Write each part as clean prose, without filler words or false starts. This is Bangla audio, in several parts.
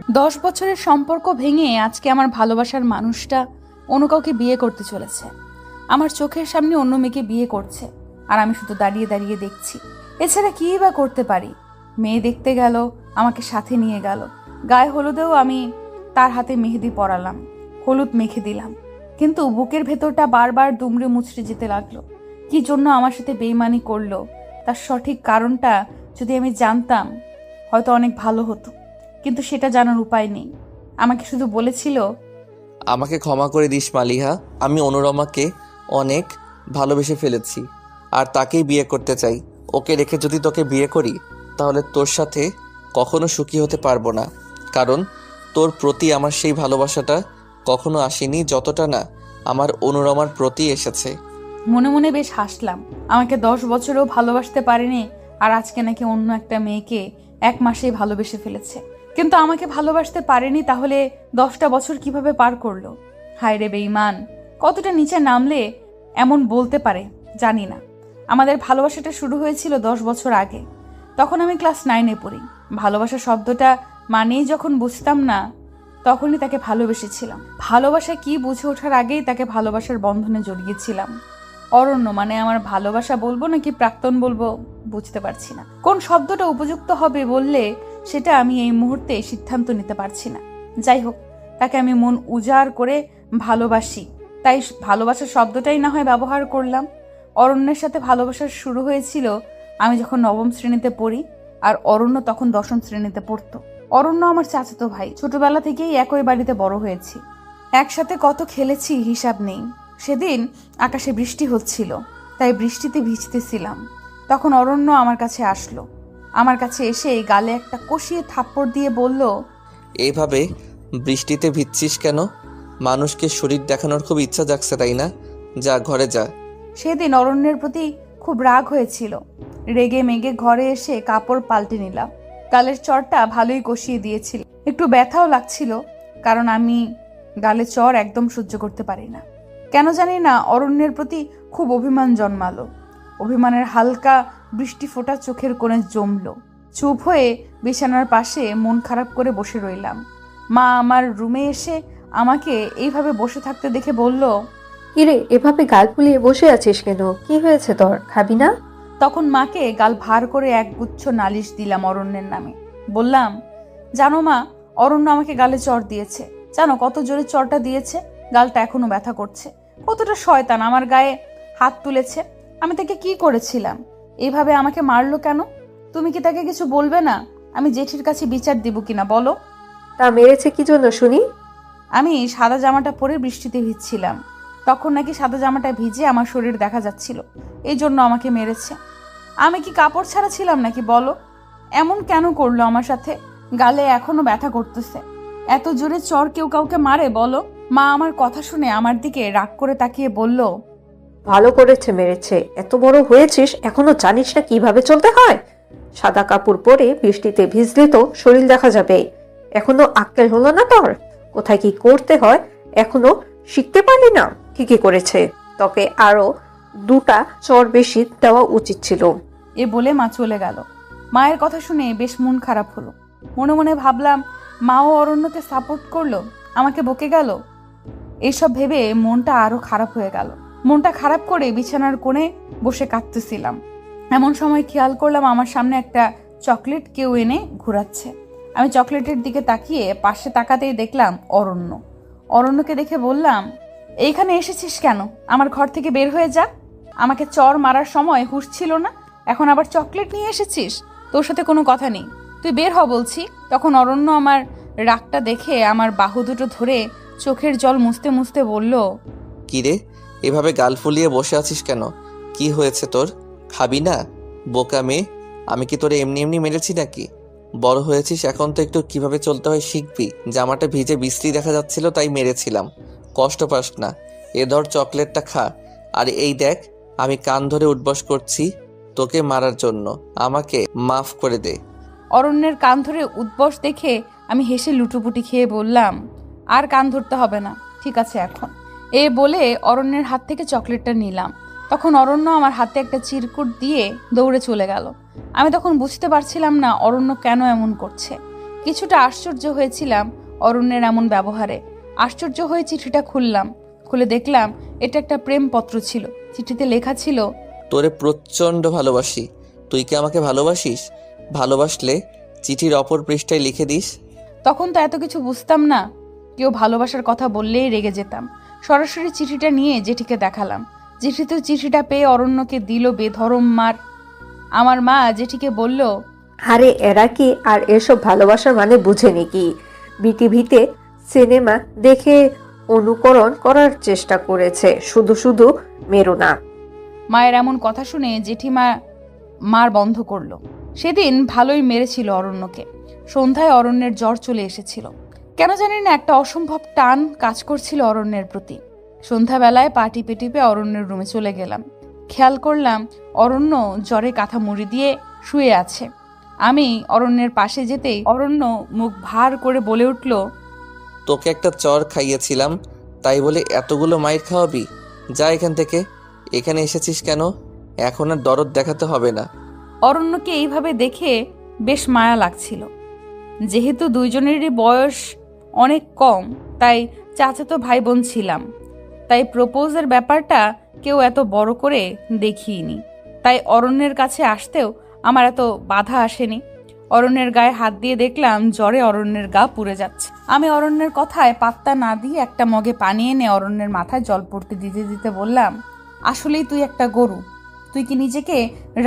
10 বছরের সম্পর্ক ভেঙে আজকে আমার ভালোবাসার মানুষটা অন্য কাউকে বিয়ে করতে চলেছে। আমার চোখের সামনে অন্য মেয়েকে বিয়ে করছে, আর আমি শুধু দাঁড়িয়ে দাঁড়িয়ে দেখছি। এছাড়া কী বা করতে পারি? মেয়ে দেখতে গেল, আমাকে সাথে নিয়ে গেল। গায়ে হলুদেও আমি তার হাতে মেহেদি পরালাম, হলুদ মেখে দিলাম। কিন্তু বুকের ভেতরটা বারবার দুমড়ে মুচড়ে যেতে লাগলো। কি জন্য আমার সাথে বেইমানি করলো, তার সঠিক কারণটা যদি আমি জানতাম হয়তো অনেক ভালো হতো, কিন্তু সেটা জানার উপায় নেই। আমাকে শুধু বলেছিল, আমাকে ক্ষমা করে দিস মালিহা, আমি অনুরমাকে অনেক ভালোবেসে ফেলেছি আর তাকেই বিয়ে করতে চাই। ওকে রেখে যদি তোকে বিয়ে করি তাহলে তোর সাথে কখনো সুখী হতে পারবো না, কারণ তোর প্রতি আমার সেই ভালোবাসাটা কখনো আসেনি যতটা না আমার অনুরমার প্রতি এসেছে। মনে মনে বেশ হাসলাম। আমাকে 10 বছরেও ভালোবাসতে পারেনি, আর আজকে নাকি অন্য একটা মেয়েকে 1 মাসেই ভালোবেসে ফেলেছে। কিন্তু আমাকে ভালোবাসতে পারেনি, তাহলে 10টা বছর কিভাবে পার করলো? হায় রে বেঈমান, কতটা নিচে নামলে এমন বলতে পারে জানি না। আমাদের ভালোবাসাটা শুরু হয়েছিল 10 বছর আগে। তখন আমি ক্লাস 9-এ পড়ি। ভালোবাসা শব্দটা মানেই যখন বুঝতাম না, তখনই তাকে ভালোবেসেছিলাম। ভালোবাসা কি বুঝে ওঠার আগেই তাকে ভালোবাসার বন্ধনে জড়িয়েছিলাম। অরণ্য মানে আমার ভালোবাসা বলবো নাকি প্রাক্তন বলবো বুঝতে পারছি না। কোন শব্দটা উপযুক্ত হবে বললে সেটা আমি এই মুহূর্তে সিদ্ধান্ত নিতে পারছি না। যাই হোক, তাকে আমি মন উজাড় করে ভালোবাসি, তাই ভালোবাসা শব্দটাই না হয় ব্যবহার করলাম। অরণ্যের সাথে ভালোবাসা শুরু হয়েছিল আমি যখন 9ম শ্রেণীতে পড়ি, আর অরণ্য তখন 10ম শ্রেণীতে পড়তো। অরণ্য আমার চাচাতো ভাই। ছোটবেলা থেকেই একই বাড়িতে বড় হয়েছি, একসাথে কত খেলেছি হিসাব নেই। সেদিন আকাশে বৃষ্টি হচ্ছিল, তাই বৃষ্টিতে ভিজতেছিলাম। তখন অরণ্য আমার কাছে আসলো। আমার কাছে এসে গালে একটা কষিয়ে থাপ্পড় দিয়ে বলল, এইভাবে বৃষ্টিতে ভিজছিস কেন? মানুষকে শরীর দেখানোর খুব ইচ্ছা জাগছে তাই না? যা ঘরে যা। সেদিন অরণ্যের প্রতি খুব রাগ হয়েছিল। রেগে মেগে ঘরে এসে কাপড় পাল্টে নিলাম। গালের চড়টা ভালোই কষিয়ে দিয়েছিল, একটু ব্যথাও লাগছিল, কারণ আমি গালে চড় একদম সহ্য করতে পারি না। কেন জানি না অরণ্যের প্রতি খুব অভিমান জন্মালো। অভিমানের হালকা বৃষ্টি ফোঁটা চোখের কোণে জমলো। চুপ হয়ে বিছানার পাশে মন খারাপ করে বসে রইলাম। মা আমার রুমে এসে আমাকে এইভাবে বসে থাকতে দেখে বলল, কিরে, এভাবে গাল ফুলিয়ে বসে আছিস কেন? কি হয়েছে তোর? খাবি না? তখন মাকে গাল ভার করে একগুচ্ছ নালিশ দিলাম অরণ্যের নামে। বললাম, জানো মা, অরণ্য আমাকে গালে চড় দিয়েছে। জানো কত জোরে চড়টা দিয়েছে? গালটা এখনো ব্যথা করছে। কতটা শয়তান আমার গায়ে হাত তুলেছে। আমি তাকে কি করেছিলাম? এইভাবে আমাকে মারলো কেন? তুমি কি তাকে কিছু বলবে না? আমি জেঠির কাছে বিচার দিব কিনা বলো। তা মেরেছে কি জন্য শুনি? আমি সাদা জামাটা পরে বৃষ্টিতে ভিজছিলাম। তখন নাকি সাদা জামাটা ভিজে আমার শরীর দেখা যাচ্ছিল, এই জন্য আমাকে মেরেছে। আমি কি কাপড় ছাড়া ছিলাম নাকি বলো? এমন কেন করলো আমার সাথে? গালে এখনো ব্যথা করতেছে। এত জোরে চর কেউ কাউকে মারে বলো? মা আমার কথা শুনে আমার দিকে রাগ করে তাকিয়ে বলল, ভালো করেছে মেরেছে। এত বড় হয়েছিস এখনো জানিস না কিভাবে চলতে হয়? সাদা কাপড় পরে বৃষ্টিতে ভিজলে তো শরীর দেখা যাবে। এখনো আক্কেল হলো না তোর? কোথায় কি করতে হয় এখনো শিখতে পারলি না? ঠিকই করেছে, তোকে আরো 2টা চর বেশি দেওয়া উচিত ছিল। এ বলে মা চলে গেল। মায়ের কথা শুনে বেশ মন খারাপ হলো। মনে মনে ভাবলাম, মাও অরণ্যকে সাপোর্ট করলো, আমাকে বকে গেল। এইসব ভেবে মনটা আরো খারাপ হয়ে গেল। মনটা খারাপ করে বিছানার কোণে বসে কাঁদতেছিলাম। এমন সময় খেয়াল করলাম আমার সামনে একটা চকলেট কেউ এনে ঘোরাচ্ছে। আমি চকলেটের দিকে তাকিয়ে পাশে তাকাতেই দেখলাম অরণ্য। অরণ্যকে দেখে বললাম, এইখানে এসেছিস কেন? আমার ঘর থেকে বের হয়ে যা। আমাকে চড় মারার সময় হুঁশ ছিল না, এখন আবার চকলেট নিয়ে এসেছিস? তোর সাথে কোনো কথা নেই, তুই বের হ বলছি। তখন অরণ্য আমার রাগটা দেখে আমার বাহু দুটো ধরে চোখের জল মুছতে মুছতে বলল, কিরে, এভাবে গাল ফুলিয়ে বসে আছিস কেন? কি হয়েছে তোর? খাবি না? বোকা মেয়ে, আমি কি তোরে এমনি এমনি মেরেছি নাকি? বড় হয়েছিস এখন তো একটু কিভাবে চলতে হয় শিখবি। জামাটা ভিজে বিশ্রী দেখা যাচ্ছিল তাই মেরেছিলাম, কষ্ট পাস না। এ ধর চকলেটটা খা। আর এই দেখ, আমি কান ধরে উঠবস করছি তোকে মারার জন্য, আমাকে মাফ করে দে। অরণ্যের কান ধরে উদ্বস দেখে আমি হেসে লুটুপুটি খেয়ে বললাম, আর কান ধরতে হবে না, ঠিক আছে এখন। এ বলে অরণ্যের হাত থেকে চকলেটটা নিলাম। তখন অরণ্য আমার হাতে একটা চিরকুট দিয়ে দৌড়ে চলে গেল। আমি তখন বুঝতে পারছিলাম না অরণ্য কেন এমন করছে। কিছুটা আশ্চর্য হয়েছিলাম অরণ্যের এমন ব্যবহারে। আশ্চর্য হয়ে চিঠিটা খুললাম। খুলে দেখলাম এটা একটা প্রেমপত্র ছিল। চিঠিতে লেখা ছিল, তোরে প্রচণ্ড ভালোবাসি। তুই কি আমাকে ভালোবাসিস? ভালোবাসলে চিঠির অপর পৃষ্ঠায় লিখে দিস। তখন তো এত কিছু বুঝতাম না। কেউ ভালোবাসার কথা বললেই রেগে যেতাম। সরাসরি চিঠিটা নিয়ে জেঠিকে দেখালাম। জেঠিতেও চিঠিটা পেয়ে অরণ্যকে দিল বেধরম মার। আমার মা জেঠিকে বলল, আরে এরা কি আর এসব ভালোবাসার মানে বুঝে নাকি? বিটিভিতে সিনেমা দেখে অনুকরণ করার চেষ্টা করেছে, শুধু শুধু মেরো না। মায়ের এমন কথা শুনে জেঠিমা মার বন্ধ করলো। সেদিন ভালোই মেরেছিল অরণ্যকে। সন্ধ্যায় অরণ্যের জ্বর চলে এসেছিল। কেন জানি না একটা অসম্ভব টান কাজ করছিল অরণ্যের প্রতি। সন্ধ্যাবেলায় পা টিপে টিপে অরণ্যের রুমে চলে গেলাম। খেয়াল করলাম অরণ্য জ্বরে কাঁথা মুড়ি দিয়ে শুয়ে আছে। আমি অরণ্যের পাশে যেতেই অরণ্য মুখ ভার করে বলে উঠল, তোকে একটা চর খাইয়েছিলাম, তাই বলে এতগুলো মাইর খাওয়াবি? যা এখান থেকে। এখানে এসেছিস কেন? এখন আর দরদ দেখাতে হবে না। অরণ্যকে এইভাবে দেখে বেশ মায়া লাগছিল। যেহেতু দুইজনেরই বয়স অনেক কম, তাই চাচাতো ভাই বোন ছিলাম। তাই প্রপোজের ব্যাপারটা কেউ এত বড় করে দেখিনি। তাই অরণ্যের কাছে আসতেও আমার এত বাধা আসেনি। অরণ্যের গায়ে হাত দিয়ে দেখলাম জ্বরে অরণ্যের গা পুড়ে যাচ্ছে। আমি অরণ্যের কথায় পাত্তা না দিয়ে একটা মগে পানি এনে অরণ্যের মাথায় জল পড়তে দিতে দিতে বললাম, আসলেই তুই একটা গরু। তুই কি নিজেকে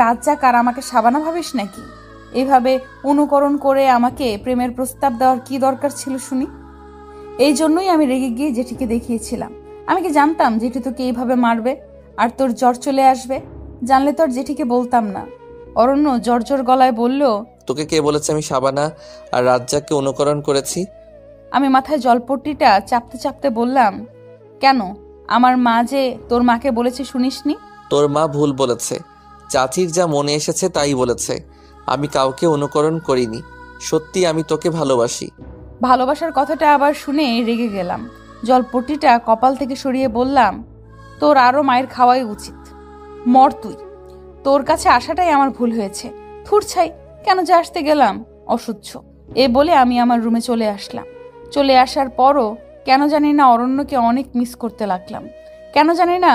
রাজ্জাক আর আমাকে সাবানা ভাবিস নাকি? এভাবে অনুকরণ করে আমাকে প্রেমের প্রস্তাব দেওয়ার কি দরকার ছিল শুনি? এই জন্যই আমি রেগে গিয়ে জেঠিকে দেখিয়েছিলাম। আমি কি জানতাম জেঠি তোকে এইভাবে মারবে আর তোর জ্বর চলে আসবে? জানলে তো আর জেঠিকে বলতাম না। অরণ্য জর্জর গলায় বলল, তোকে কে বলেছে আমি সাবানা আর রাজ্জাককে অনুকরণ করেছি? আমি মাথায় জলপট্টিটা চাপতে চাপতে বললাম, কেন? আমার মা যে তোর মাকে বলেছে শুনিসনি? তোর মা ভুল বলেছে। চাচির যা মনে এসেছে তাই বলেছে। আমি কাউকে অনুকরণ করিনি। সত্যি আমি তোকে ভালোবাসি। ভালোবাসার কথাটা আবার শুনে রেগে গেলাম। জলপট্টিটা কপাল থেকে সরিয়ে বললাম, তোর আরো মায়ের খাওয়াই উচিত। মর তুই। তোর কাছে আসাটাই আমার ভুল হয়েছে। থুর ছাই, কেন যে আসতে গেলাম? অসহ্য। এ বলে আমি আমার রুমে চলে আসলাম। চলে আসার পরও কেন জানি না অরণ্যকে অনেক মিস করতে লাগলাম। কেন জানি না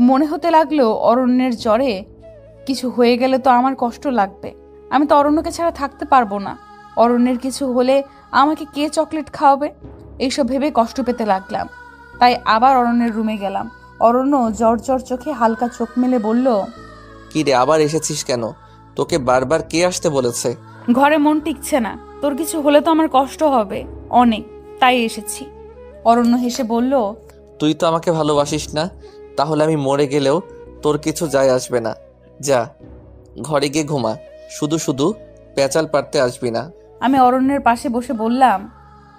মনে হতে লাগলো অরণ্যের জ্বরে কিছু হয়ে গেলে তো আমার কষ্ট লাগবে। আমি তো অরণ্যকে ছাড়া থাকতে পারবো না। অরণ্যের কিছু হলে আমাকে কে চকলেট খাওয়াবে? এইসব ভেবে কষ্ট পেতে লাগলাম। তাই আবার অরণ্যের রুমে গেলাম। অরণ্য জ্বর জ্বর চোখে হালকা চোখ মেলে বলল, কি রে, আবার এসেছিস কেন? তোকে বারবার কে আসতে বলেছে? ঘরে মন টিকছে না। তোর কিছু হলে তো আমার কষ্ট হবে অনেক, তাই এসেছি। অরণ্য হেসে বলল, তুই তো আমাকে ভালোবাসিস না, তাহলে আমি মরে গেলেও তোর কিছু যায় আসবে না। যা ঘরে গিয়ে ঘুমা। শুধু শুধু পেঁচাল পারতে আসবি না। আমি অরণ্যের পাশে বসে বললাম,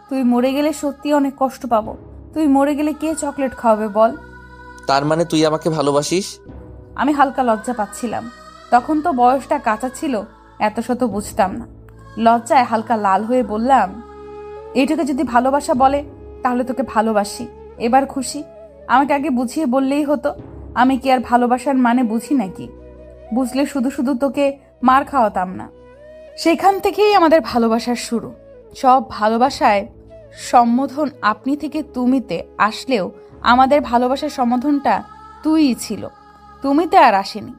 তুই মরে গেলে সত্যি অনেক কষ্ট পাবো। তুই মরে গেলে কে চকলেট খাওয়াবে বল? তার মানে তুই আমাকে ভালোবাসিস? আমি হালকা লজ্জা পাচ্ছিলাম। তখন তো বয়সটা কাঁচা ছিল, এত শত বুঝতাম না। লজ্জায় হালকা লাল হয়ে বললাম, এইটাকে যদি ভালোবাসা বলে তাহলে তোকে ভালোবাসি। এবার খুশি? আমাকে আগে বুঝিয়ে বললেই হতো। আমি কি আর ভালোবাসার মানে বুঝি নাকি? বুঝলে শুধু শুধু তোকে মার খাওয়াতাম না। সেখান থেকেই আমাদের ভালোবাসার শুরু। সব ভালোবাসায় সম্বোধন আপনি থেকে তুমিতে আসলেও আমাদের ভালোবাসার সম্বোধনটা তুইই ছিল, তুমিতে আর আসেনি।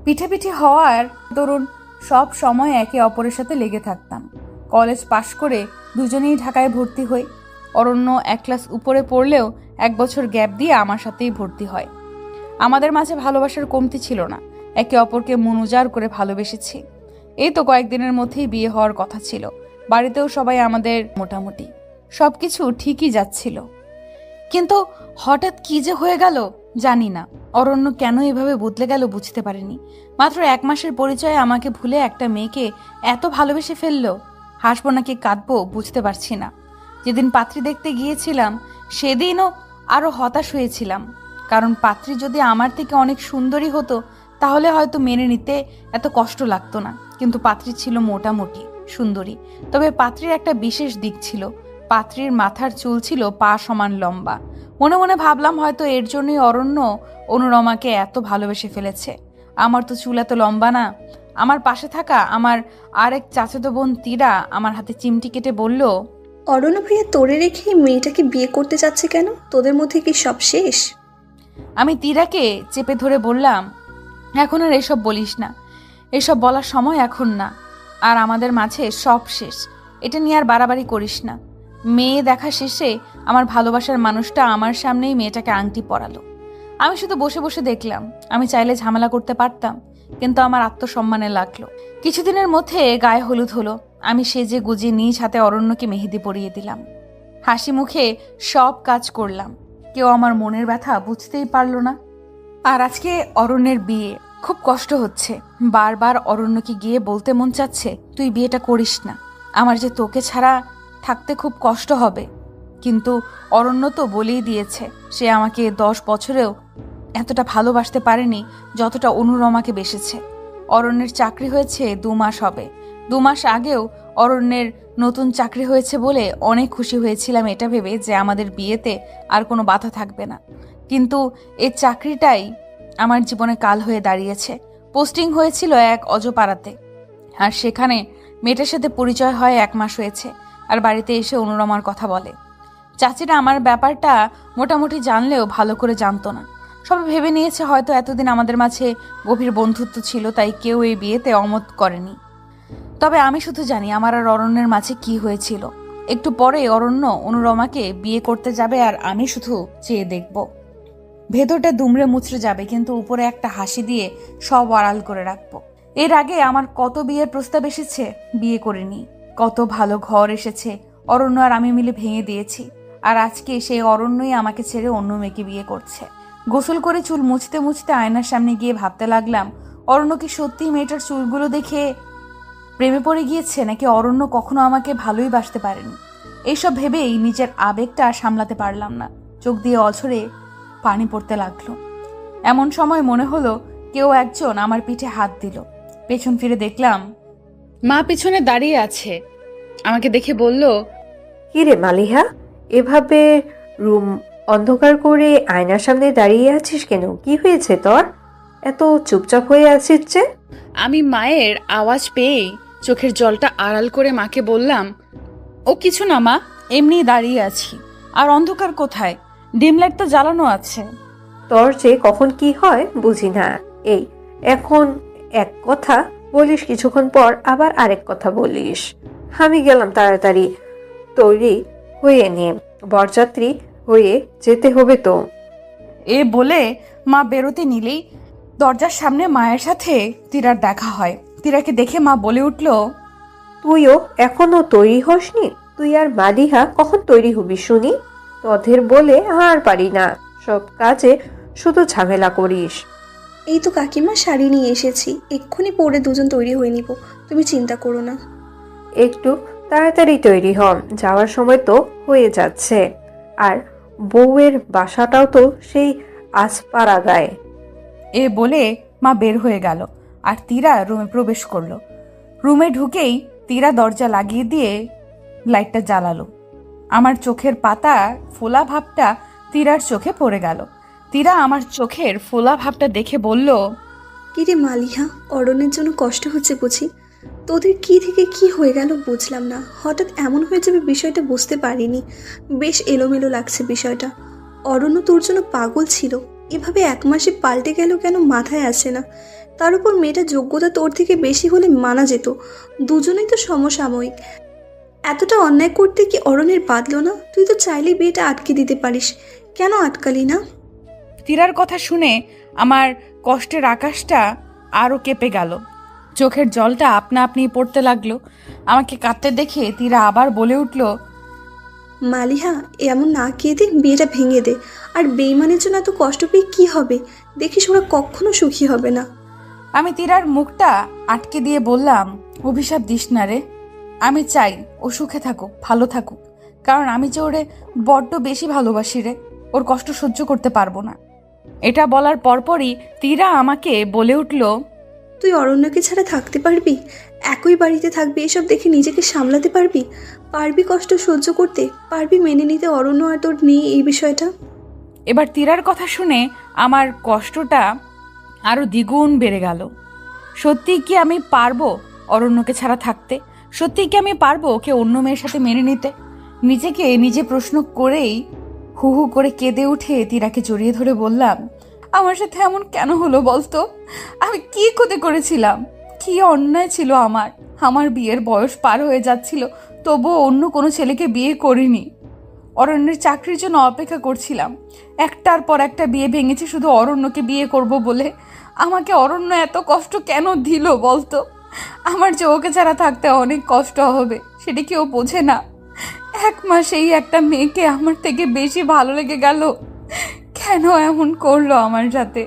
পিঠাপিঠি হওয়ার দরুন সব সময় একে অপরের সাথে লেগে থাকতাম। কলেজ পাশ করে দুজনেই ঢাকায় ভর্তি হই। অরণ্য এক ক্লাস উপরে পড়লেও 1 বছর গ্যাপ দিয়ে আমার সাথেই ভর্তি হয়। আমাদের মাঝে ভালোবাসার কমতি ছিল না। একে অপরকে মন উজাড় করে ভালোবেসেছি। এই তো কয়েকদিনের মধ্যেই বিয়ে হওয়ার কথা ছিল। বাড়িতেও সবাই আমাদের মোটামুটি সবকিছু ঠিকই যাচ্ছিল। কিন্তু হঠাৎ কি যে হয়ে গেল জানি না। অরণ্য কেন এভাবে বদলে গেল বুঝতে পারিনি। মাত্র 1 মাসের পরিচয়ে আমাকে ভুলে একটা মেয়েকে এত ভালোবেসে ফেললো। হাসবো নাকি কাঁদবো বুঝতে পারছি না। যেদিন পাত্রী দেখতে গিয়েছিলাম সেদিনও আরো হতাশ হয়েছিলাম। কারণ পাত্রী যদি আমার থেকে অনেক সুন্দরী হতো তাহলে হয়তো মেনে নিতে এত কষ্ট লাগতো না। কিন্তু পাত্রী ছিল মোটামুটি সুন্দরী। তবে পাত্রীর একটা বিশেষ দিক ছিল, পাত্রীর মাথার চুল ছিল পা সমান লম্বা। মনে মনে ভাবলাম হয়তো এর জন্যই অরণ্য অনুরমাকে এত ভালোবেসে ফেলেছে। আমার তো চুল এত লম্বা না। আমার পাশে থাকা আমার আরেক চাচাতো বোন তীরা আমার হাতে চিমটি কেটে বলল, অরণ্য ভাইয়া তোরে রেখে এই মেয়েটাকে বিয়ে করতে যাচ্ছে কেন? তোদের মধ্যে কি সব শেষ? আমি তীরাকে চেপে ধরে বললাম, এখন আর এসব বলিস না, এসব বলার সময় এখন না, আর আমাদের মাঝে সব শেষ, এটা নিয়ে আর বাড়াবাড়ি করিস না। মেয়ে দেখা শেষে আমার ভালোবাসার মানুষটা আমার সামনেই মেয়েটাকে আংটি পরালো। আমি শুধু বসে বসে দেখলাম। আমি চাইলে ঝামেলা করতে পারতাম, কিন্তু আমার আত্মসম্মানে লাগলো। কিছুদিনের মধ্যে গায়ে হলুদ হলো। আমি সেজে গুজে নিজ হাতে অরণ্যকে মেহেদি পরিয়ে দিলাম। হাসি মুখে সব কাজ করলাম। কেউ আমার মনের ব্যথা বুঝতেই পারলো না। আর আজকে অরণ্যের বিয়ে, খুব কষ্ট হচ্ছে। বারবার অরণ্যকে গিয়ে বলতে মন চাচ্ছে, তুই বিয়েটা করিস না, আমার যে তোকে ছাড়া থাকতে খুব কষ্ট হবে। কিন্তু অরণ্য তো বলেই দিয়েছে, সে আমাকে 10 বছরেও এতটা ভালোবাসতে পারেনি যতটা অনুর আমাকে বেসেছে। অরণ্যের চাকরি হয়েছে 2 মাস হবে। 2 মাস আগেও অরণ্যের নতুন চাকরি হয়েছে বলে অনেক খুশি হয়েছিলাম এটা ভেবে যে আমাদের বিয়েতে আর কোনো বাধা থাকবে না। কিন্তু এই চাকরিটাই আমার জীবনে কাল হয়ে দাঁড়িয়েছে। পোস্টিং হয়েছিল এক অজপাড়াতে, আর সেখানে মেয়েটার সাথে পরিচয় হয় 1 মাস হয়েছে, আর বাড়িতে এসে অনুরমার কথা বলে। চাচিরা আমার ব্যাপারটা মোটামুটি জানলেও ভালো করে জানতো না। সবাই ভেবে নিয়েছে হয়তো এতদিন আমাদের মাঝে গভীর বন্ধুত্ব ছিল, তাই কেউ এই বিয়েতে অমত করেনি। তবে আমি শুধু জানি আমার আর অরণ্যের মাঝে কি হয়েছিল। একটু পরে অরণ্য অনুরমাকে বিয়ে করতে যাবে, আর আমি শুধু চেয়ে দেখব। ভেতরটা দুমড়ে মুচড়ে যাবে, কিন্তু উপরে একটা হাসি দিয়ে সব আড়াল করে রাখবো। এর আগে আমার কত বিয়ের প্রস্তাব এসেছে, বিয়ে করিনি। কত ভালো ঘর এসেছে, অরণ্য আর আমি মিলে ভেঙে দিয়েছি। আর আজকে সেই অরণ্যই আমাকে ছেড়ে অন্য মেয়েকে বিয়ে করছে। গোসল করে চুল মুছতে মুছতে আয়নার সামনে গিয়ে ভাবতে লাগলাম, অরণ্য কি সত্যি মেয়েটার চুলগুলো দেখে প্রেমে পড়ে গিয়েছে, নাকি অরণ্য কখনো আমাকে ভালোই বাসতে পারেনি। এইসব ভেবেই নিজের আবেগটা সামলাতে পারলাম না। চোখ দিয়ে অঝরে পানি পড়তে লাগলো। এমন সময় মনে হলো কেউ একজন আমার পিঠে হাত দিল। পেছন ফিরে দেখলাম মা পেছনে দাঁড়িয়ে আছে। আমাকে দেখে বলল, কি রে মালিহা, এভাবে রুম অন্ধকার করে আয়নার সামনে দাঁড়িয়ে আছিস কেন? কি হয়েছে তোর? এত চুপচাপ হয়ে আছিস যে? আমি মায়ের আওয়াজ পেয়েই চোখের জলটা আড়াল করে মাকে বললাম, ও কিছু না মা, এমনি দাঁড়িয়ে আছি। আর অন্ধকার কোথায়, ডিম লাইট তো জ্বালানো আছে। তোর যে কখন কি হয় বুঝি না। এই এখন এক কথা বলিস, কিছুক্ষণ পর আবার আরেক কথা বলিস। আমি গেলাম, তাড়াতাড়ি তৈরি হয়ে নে, বরযাত্রী হয়ে যেতে হবে তো। এ বলে মা বেরোতে নিলেই দরজার সামনে মায়ের সাথে তীরার দেখা হয়। তীরাকে দেখে মা বলে উঠল, তুইও এখনো তৈরি হসনি? তুই আর মালিহা কখন তৈরি হবি শুনি? তোদের বলে আর পারি না, সব কাজে শুধু ঝামেলা করিস। এই তো কাকিমা, শাড়ি নিয়ে এসেছি, এক্ষুনি পরে দুজন তৈরি হয়ে নিব, তুমি চিন্তা করো না। একটু তাড়াতাড়ি তৈরি হন, যাওয়ার সময় তো হয়ে যাচ্ছে। আর বউয়ের বাসাটাও তো সেই আসপাড়া গায়ে। এ বলে মা বের হয়ে গেল, আর তীরা রুমে প্রবেশ করলো। রুমে ঢুকেই তীরা দরজা লাগিয়ে দিয়ে লাইটটা জ্বালালো। আমার চোখের পাতা ফোলা ভাবটা তীরার চোখে পড়ে গেল। তীরা আমার চোখের ফোলা ভাবটা দেখে বলল, কিরে মালিহা, অরণ্যের জন্য কষ্ট হচ্ছে বুঝি? তোদের কি থেকে কি হয়ে গেল বুঝলাম না। হঠাৎ এমন হয়ে যাবে বিষয়টা বুঝতে পারিনি। বেশ এলোমেলো লাগছে বিষয়টা। অরণ্য তোর জন্য পাগল ছিল, এভাবে 1 মাসে পাল্টে গেল কেন মাথায় আসে না। তার উপর মেয়েটা যোগ্যতা তোর থেকে বেশি হলে মানা যেত, দুজনেই তো সমসাময়িক। এতটা অন্যায় করতে কি অরণ্যের বাঁধলো না? তুই তো চাইলেই বিয়েটা আটকে দিতে পারিস, কেন আটকালি না? তীরার কথা শুনে আমার কষ্টের আকাশটা আরো কেঁপে গেল। চোখের জলটা আপনা আপনি পড়তে লাগলো। আমাকে কাঁদতে দেখে তীরা আবার বলে উঠল, মালিহা, এমন না কেঁদে বিয়েটা ভেঙে দে। আর বেইমানের জন্য এত কষ্ট পেয়ে কি হবে? দেখিস ওরা কখনো সুখী হবে না। আমি তীরার মুখটা আটকে দিয়ে বললাম, অভিশাপ দিস না রে। আমি চাই ও সুখে থাকুক, ভালো থাকুক, কারণ আমি যে ওরে বড্ড বেশি ভালোবাসি রে। ওর কষ্ট সহ্য করতে পারবো না। এটা বলার পরপরই তীরা আমাকে বলে উঠল, তুই অরণ্যকে ছাড়া থাকতে পারবি? একই বাড়িতে থাকবি, এসব দেখে নিজেকে সামলাতে পারবি? পারবি কষ্ট সহ্য করতে? পারবি মেনে নিতে অরণ্য আর তোর নেই এই বিষয়টা? এবার তীরার কথা শুনে আমার কষ্টটা আরো দ্বিগুণ বেড়ে গেল। সত্যি কি আমি পারবো অরণ্যকে ছাড়া থাকতে? সত্যি কি আমি পারবো ওকে অন্য মেয়ের সাথে মেনে নিতে? নিজেকে নিজে প্রশ্ন করেই হু হু করে কেঁদে উঠে তীরাকে জড়িয়ে ধরে বললাম, আমার সাথে এমন কেন হলো বলতো? আমি কি ক্ষতি করেছিলাম? কি অন্যায় ছিল আমার? আমার বিয়ের বয়স পার হয়ে যাচ্ছিল, তবুও অন্য কোনো ছেলেকে বিয়ে করিনি। অরণ্যের চাকরির জন্য অপেক্ষা করছিলাম, একটার পর একটা বিয়ে ভেঙেছে শুধু অরণ্যকে বিয়ে করব বলে। আমাকে অরণ্য এত কষ্ট কেন দিল বলতো? আমার যে ওকে ছাড়া থাকতে অনেক কষ্ট হবে, সেটা কি ও বোঝে না? 1 মাসেই একটা মেয়েকে আমার থেকে বেশি ভালো লেগে গেল। কেন এমন করলো আমার সাথে?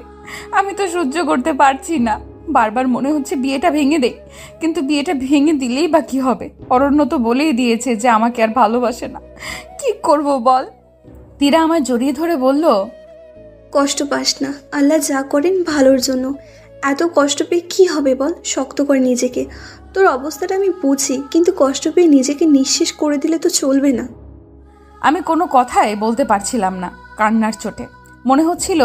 আমি তো সহ্য করতে পারছি না। বারবার মনে হচ্ছে বিয়েটা ভেঙে দে, কিন্তু বিয়েটা ভেঙে দিলেই বা কি হবে? অরণ্য তো বলেই দিয়েছে যে আমাকে আর ভালোবাসে না। কি করব বল? তীরা আমার জড়িয়ে ধরে বলল, কষ্ট পাস না, আল্লাহ যা করেন ভালোর জন্য। এত কষ্ট পেয়ে কি হবে বল? শক্ত কর নিজেকে। তোর অবস্থাটা আমি বুঝি, কিন্তু কষ্ট পেয়ে নিজেকে নিঃশেষ করে দিলে তো চলবে না। আমি কোনো কথাই বলতে পারছিলাম না কান্নার চোটে। মনে হচ্ছিল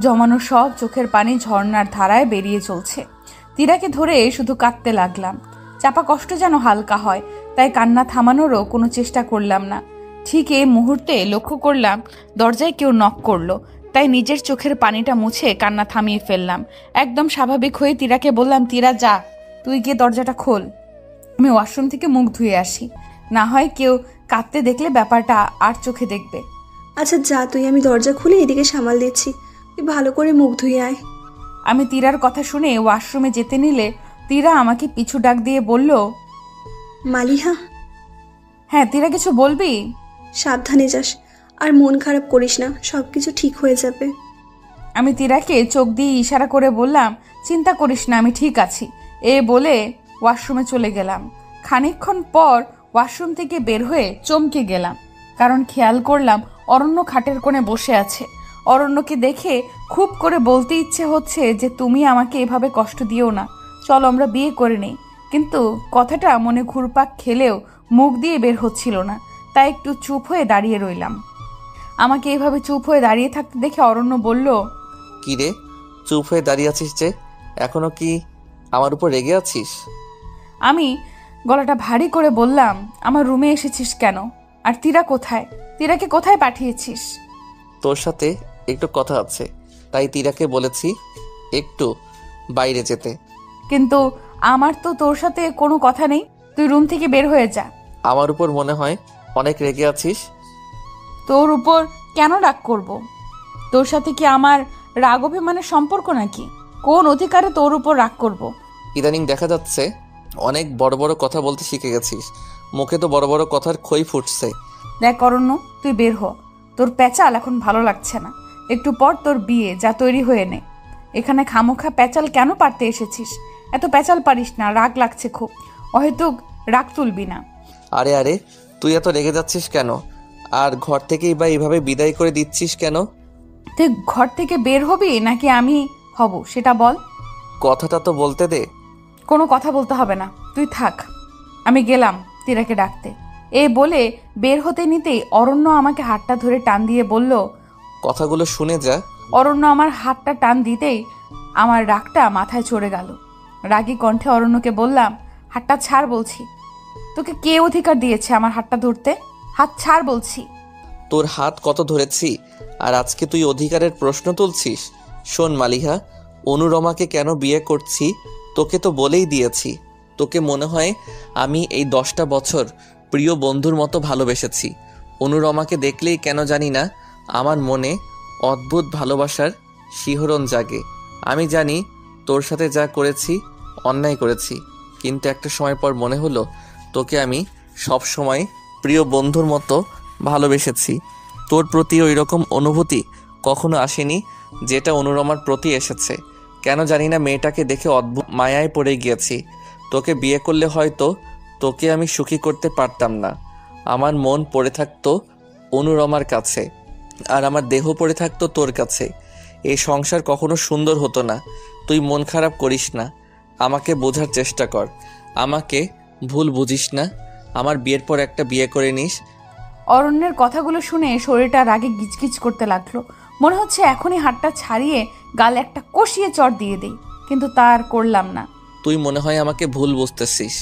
জমানো সব চোখের পানি ঝর্ণার ধারায় বেরিয়ে চলছে। তীরাকে ধরে শুধু কাঁদতে লাগলাম। চাপা কষ্ট যেন হালকা হয়, তাই কান্না থামানোরও কোনো চেষ্টা করলাম না। ঠিক এই মুহূর্তে লক্ষ্য করলাম দরজায় কেউ নক করলো, তাই নিজের চোখের পানিটা মুছে কান্না থামিয়ে ফেললাম। একদম স্বাভাবিক হয়ে তীরাকে বললাম, তীরা যা, তুই গিয়ে দরজাটা খোল, আমি ওয়াশরুম থেকে মুখ ধুয়ে আসি। না হয় কেউ কাঁদতে দেখলে ব্যাপারটা আর চোখে দেখবে। আচ্ছা যা তুই, আমি দরজা খুলে এদিকে সামাল দিচ্ছি। তুই ভালো করে মুখ ধুয়ে আয়। আমি তীরার কথা শুনে ওয়াশরুমে যেতে নিলে তীরা আমাকে পিছু ডাক দিয়ে বলল, মালিহা, হ্যাঁ তীরা, কিছু বলবি? সাবধানে যাস, আর মন খারাপ করিস না, সব কিছু ঠিক হয়ে যাবে। আমি তীরাকে চোখ দিয়ে ইশারা করে বললাম, চিন্তা করিস না, আমি ঠিক আছি। এ বলে ওয়াশরুমে চলে গেলাম। খানিকক্ষণ পর ওয়াশরুম থেকে বের হয়ে চমকে গেলাম, কারণ খেয়াল করলাম অরণ্য খাটের কোণে বসে আছে। অরণ্যকে দেখে খুব করে বলতে ইচ্ছে হচ্ছে যে তুমি আমাকে এভাবে কষ্ট দিও না, চলো আমরা বিয়ে করে নেই। কিন্তু কথাটা মনে ঘুরপাক খেলেও মুখ দিয়ে বের হচ্ছিল না, তাই একটু চুপ হয়ে দাঁড়িয়ে রইলাম। আমাকে এভাবে চুপ হয়ে দাঁড়িয়ে থাকতে দেখে অরণ্য বলল, কি রে, চুপ হয়ে দাঁড়িয়ে আছিস যে? এখনো কি আমার উপর রেগে আছিস? আমি গলাটা ভারী করে বললাম, আমার রুমে এসেছিস কেন? আর তীরা কোথায়? তীরাকে কোথায় পাঠিয়েছিস? তোর সাথে একটু কথা আছে, তাই তীরাকে বলেছি একটু বাইরে যেতে। কিন্তু আমার তো তোর সাথে কোনো কথা নেই, তুই রুম থেকে বের হয়ে যা। আমার উপর মনে হয় অনেক রেগে আছিস। তোর উপর কেন রাগ করব? তোর সাথে কি আমার রাগ অভিমানের সম্পর্ক নাকি? কোন অধিকারে তোর উপর রাগ করব? ইদানিং দেখা যাচ্ছে অনেক বড় বড় কথা বলতে শিখে গেছিস, মুখে তো বড় বড় কথার খই ফুটছে। দেখ অরণ্য, তুই বের হ, তোর প্যাচাল এখন ভালো লাগছে না। একটু পর তোর বিয়ে, যা তৈরি হয়ে নে। এখানে খামোখা প্যাচাল কেন পারতে এসেছিস? এত প্যাচাল পারিস না, রাগ লাগছে খুব। হয়তো রাগ তুলবি না। আরে আরে, তুই এত রেগে যাচ্ছিস কেন? আর ঘর থেকেই বা এইভাবে বিদায় করে দিচ্ছিস কেন? তুই ঘর থেকে বের হবি নাকি আমি হব সেটা বল। কথাটা তো বলতে দে। কোনো কথা বলতে হবে না, তুই থাক, আমি গেলাম তীরাকে ডাকতে। এ বলে বের হতে নিতেই অরণ্য আমাকে হাতটা ধরে টান দিয়ে বলল, কথাগুলো শুনে যা। অরণ্য আমার হাতটা টান দিতেই আমার রাগটা মাথায় চড়ে গেল। রাগী কণ্ঠে অরণ্যকে বললাম, হাতটা ছাড় বলছি। তোকে কে অধিকার দিয়েছে আমার হাতটা ধরতে? হাত ছাড় বলছি। তোর হাত কত ধরেছি, আর আজকে তুই অধিকারের প্রশ্ন তুলছিস? শোন মালিহা, অনুরমাকে কেন বিয়ে করছি তোকে তো বলেই দিয়েছি। তোকে মনে হয় আমি এই 10টা বছর প্রিয় বন্ধুর মতো ভালোবেসেছি। অনুরমাকে দেখলেই কেন জানি না আমার মনে অদ্ভুত ভালোবাসার শিহরণ জাগে। আমি জানি তোর সাথে যা করেছি অন্যায় করেছি, কিন্তু একটা সময় পর মনে হলো তোকে আমি সব সময় প্রিয় বন্ধুর মতো ভালোবেসেছি। তোর প্রতি ওই রকম অনুভূতি কখনো আসেনি যেটা অনুরমার প্রতি এসেছে। কেন জানি না মেয়েটাকে দেখে অদ্ভুত মায়ায় পড়ে গিয়েছি। তোকে বিয়ে করলে হয়তো তোকে আমি সুখী করতে পারতাম না। আমার মন পড়ে থাকতো অনুরমার কাছে, আর আমার দেহ পড়ে থাকতো তোর কাছে। এই সংসার কখনো সুন্দর হতো না। তুই মন খারাপ করিস না, আমাকে বোঝার চেষ্টা কর। আমাকে ভুল বুঝিস না। আমার বিয়ের পর একটা বিয়ে করে নিস। অরণ্যের কথাগুলো শুনে শরীরটা রাগে গিজগিজ করতে লাগলো। মনে হচ্ছে এখনই হাতটা ছাড়িয়ে গালে একটা কষিয়ে চড় দিয়ে দেই, কিন্তু তা আর করলাম না। তুই মনে হয় আমাকে ভুল বুঝতেছিস।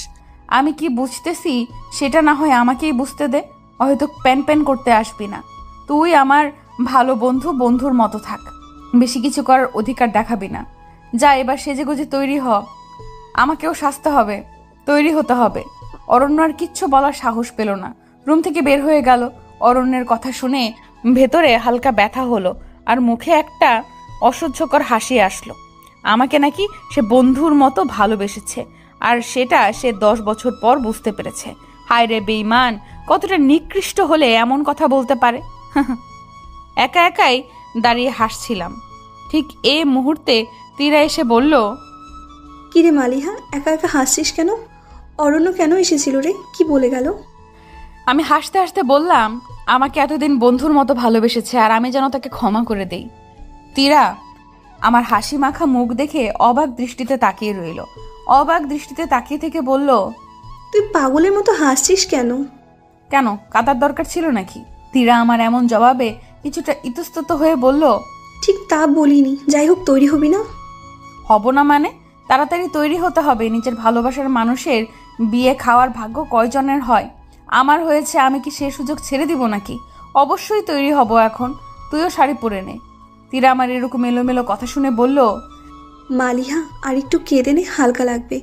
আমি কি বুঝতেছি সেটা না হয় আমাকেই বুঝতে দে। হয়তো প্যান প্যান করতে আসবি না। তুই আমার ভালো বন্ধু, বন্ধুর মতো থাক। বেশি কিছু করার অধিকার দেখাবি না। যা এবার সেজেগুজে তৈরি হ। আমাকেও সাজতে হবে, তৈরি হতে হবে। অরণ্য আর কিচ্ছু বলার সাহস পেল না, রুম থেকে বের হয়ে গেল। অরণ্যের কথা শুনে ভেতরে হালকা ব্যথা হলো আর মুখে একটা অসহ্যকর হাসি আসলো। আমাকে নাকি সে বন্ধুর মতো ভালোবেসেছে, আর সেটা সে 10 বছর পর বুঝতে পেরেছে। হায় রে বেঈমান, কতটা নিকৃষ্ট হলে এমন কথা বলতে পারে। একা একাই দাঁড়িয়ে হাসছিলাম। ঠিক এই মুহূর্তে তীরা এসে বলল, কিরে মালিহা, একা একা হাসছিস কেন? অরণ্য কেন এসেছিল রে? কি বলে গেল? আমি হাসতে হাসতে বললাম, আমাকে এতদিন বন্ধুর মতো ভালোবেসেছে আর আমি যেন তাকে ক্ষমা করে দেই। তীরা আমার হাসি মাখা মুখ দেখে অবাক দৃষ্টিতে তাকিয়ে রইল। অবাক দৃষ্টিতে তাকিয়ে থেকে বলল, তুই পাগলের মতো হাসছিস কেন? কেন, কাদার দরকার ছিল নাকি? তীরা আমার এমন জবাবে কিছুটা ইতস্তত হয়ে বলল, ঠিক তা বলিনি। যাই হোক, তৈরি হবি না? হব না মানে? তাড়াতাড়ি তৈরি হতে হবে। নিজের ভালোবাসার মানুষের বিয়ে খাওয়ার ভাগ্য কয়জনের হয়? আমার হয়েছে, আমি কি সে সুযোগ ছেড়ে দিব নাকি? অবশ্যই তৈরি হব এখন। তুইও শাড়ি পরে নে। তীরা আমার এরকম এলোমেলো কথা শুনে বলল, মালিহা, আর একটু কেঁদে নে, হালকা লাগবে।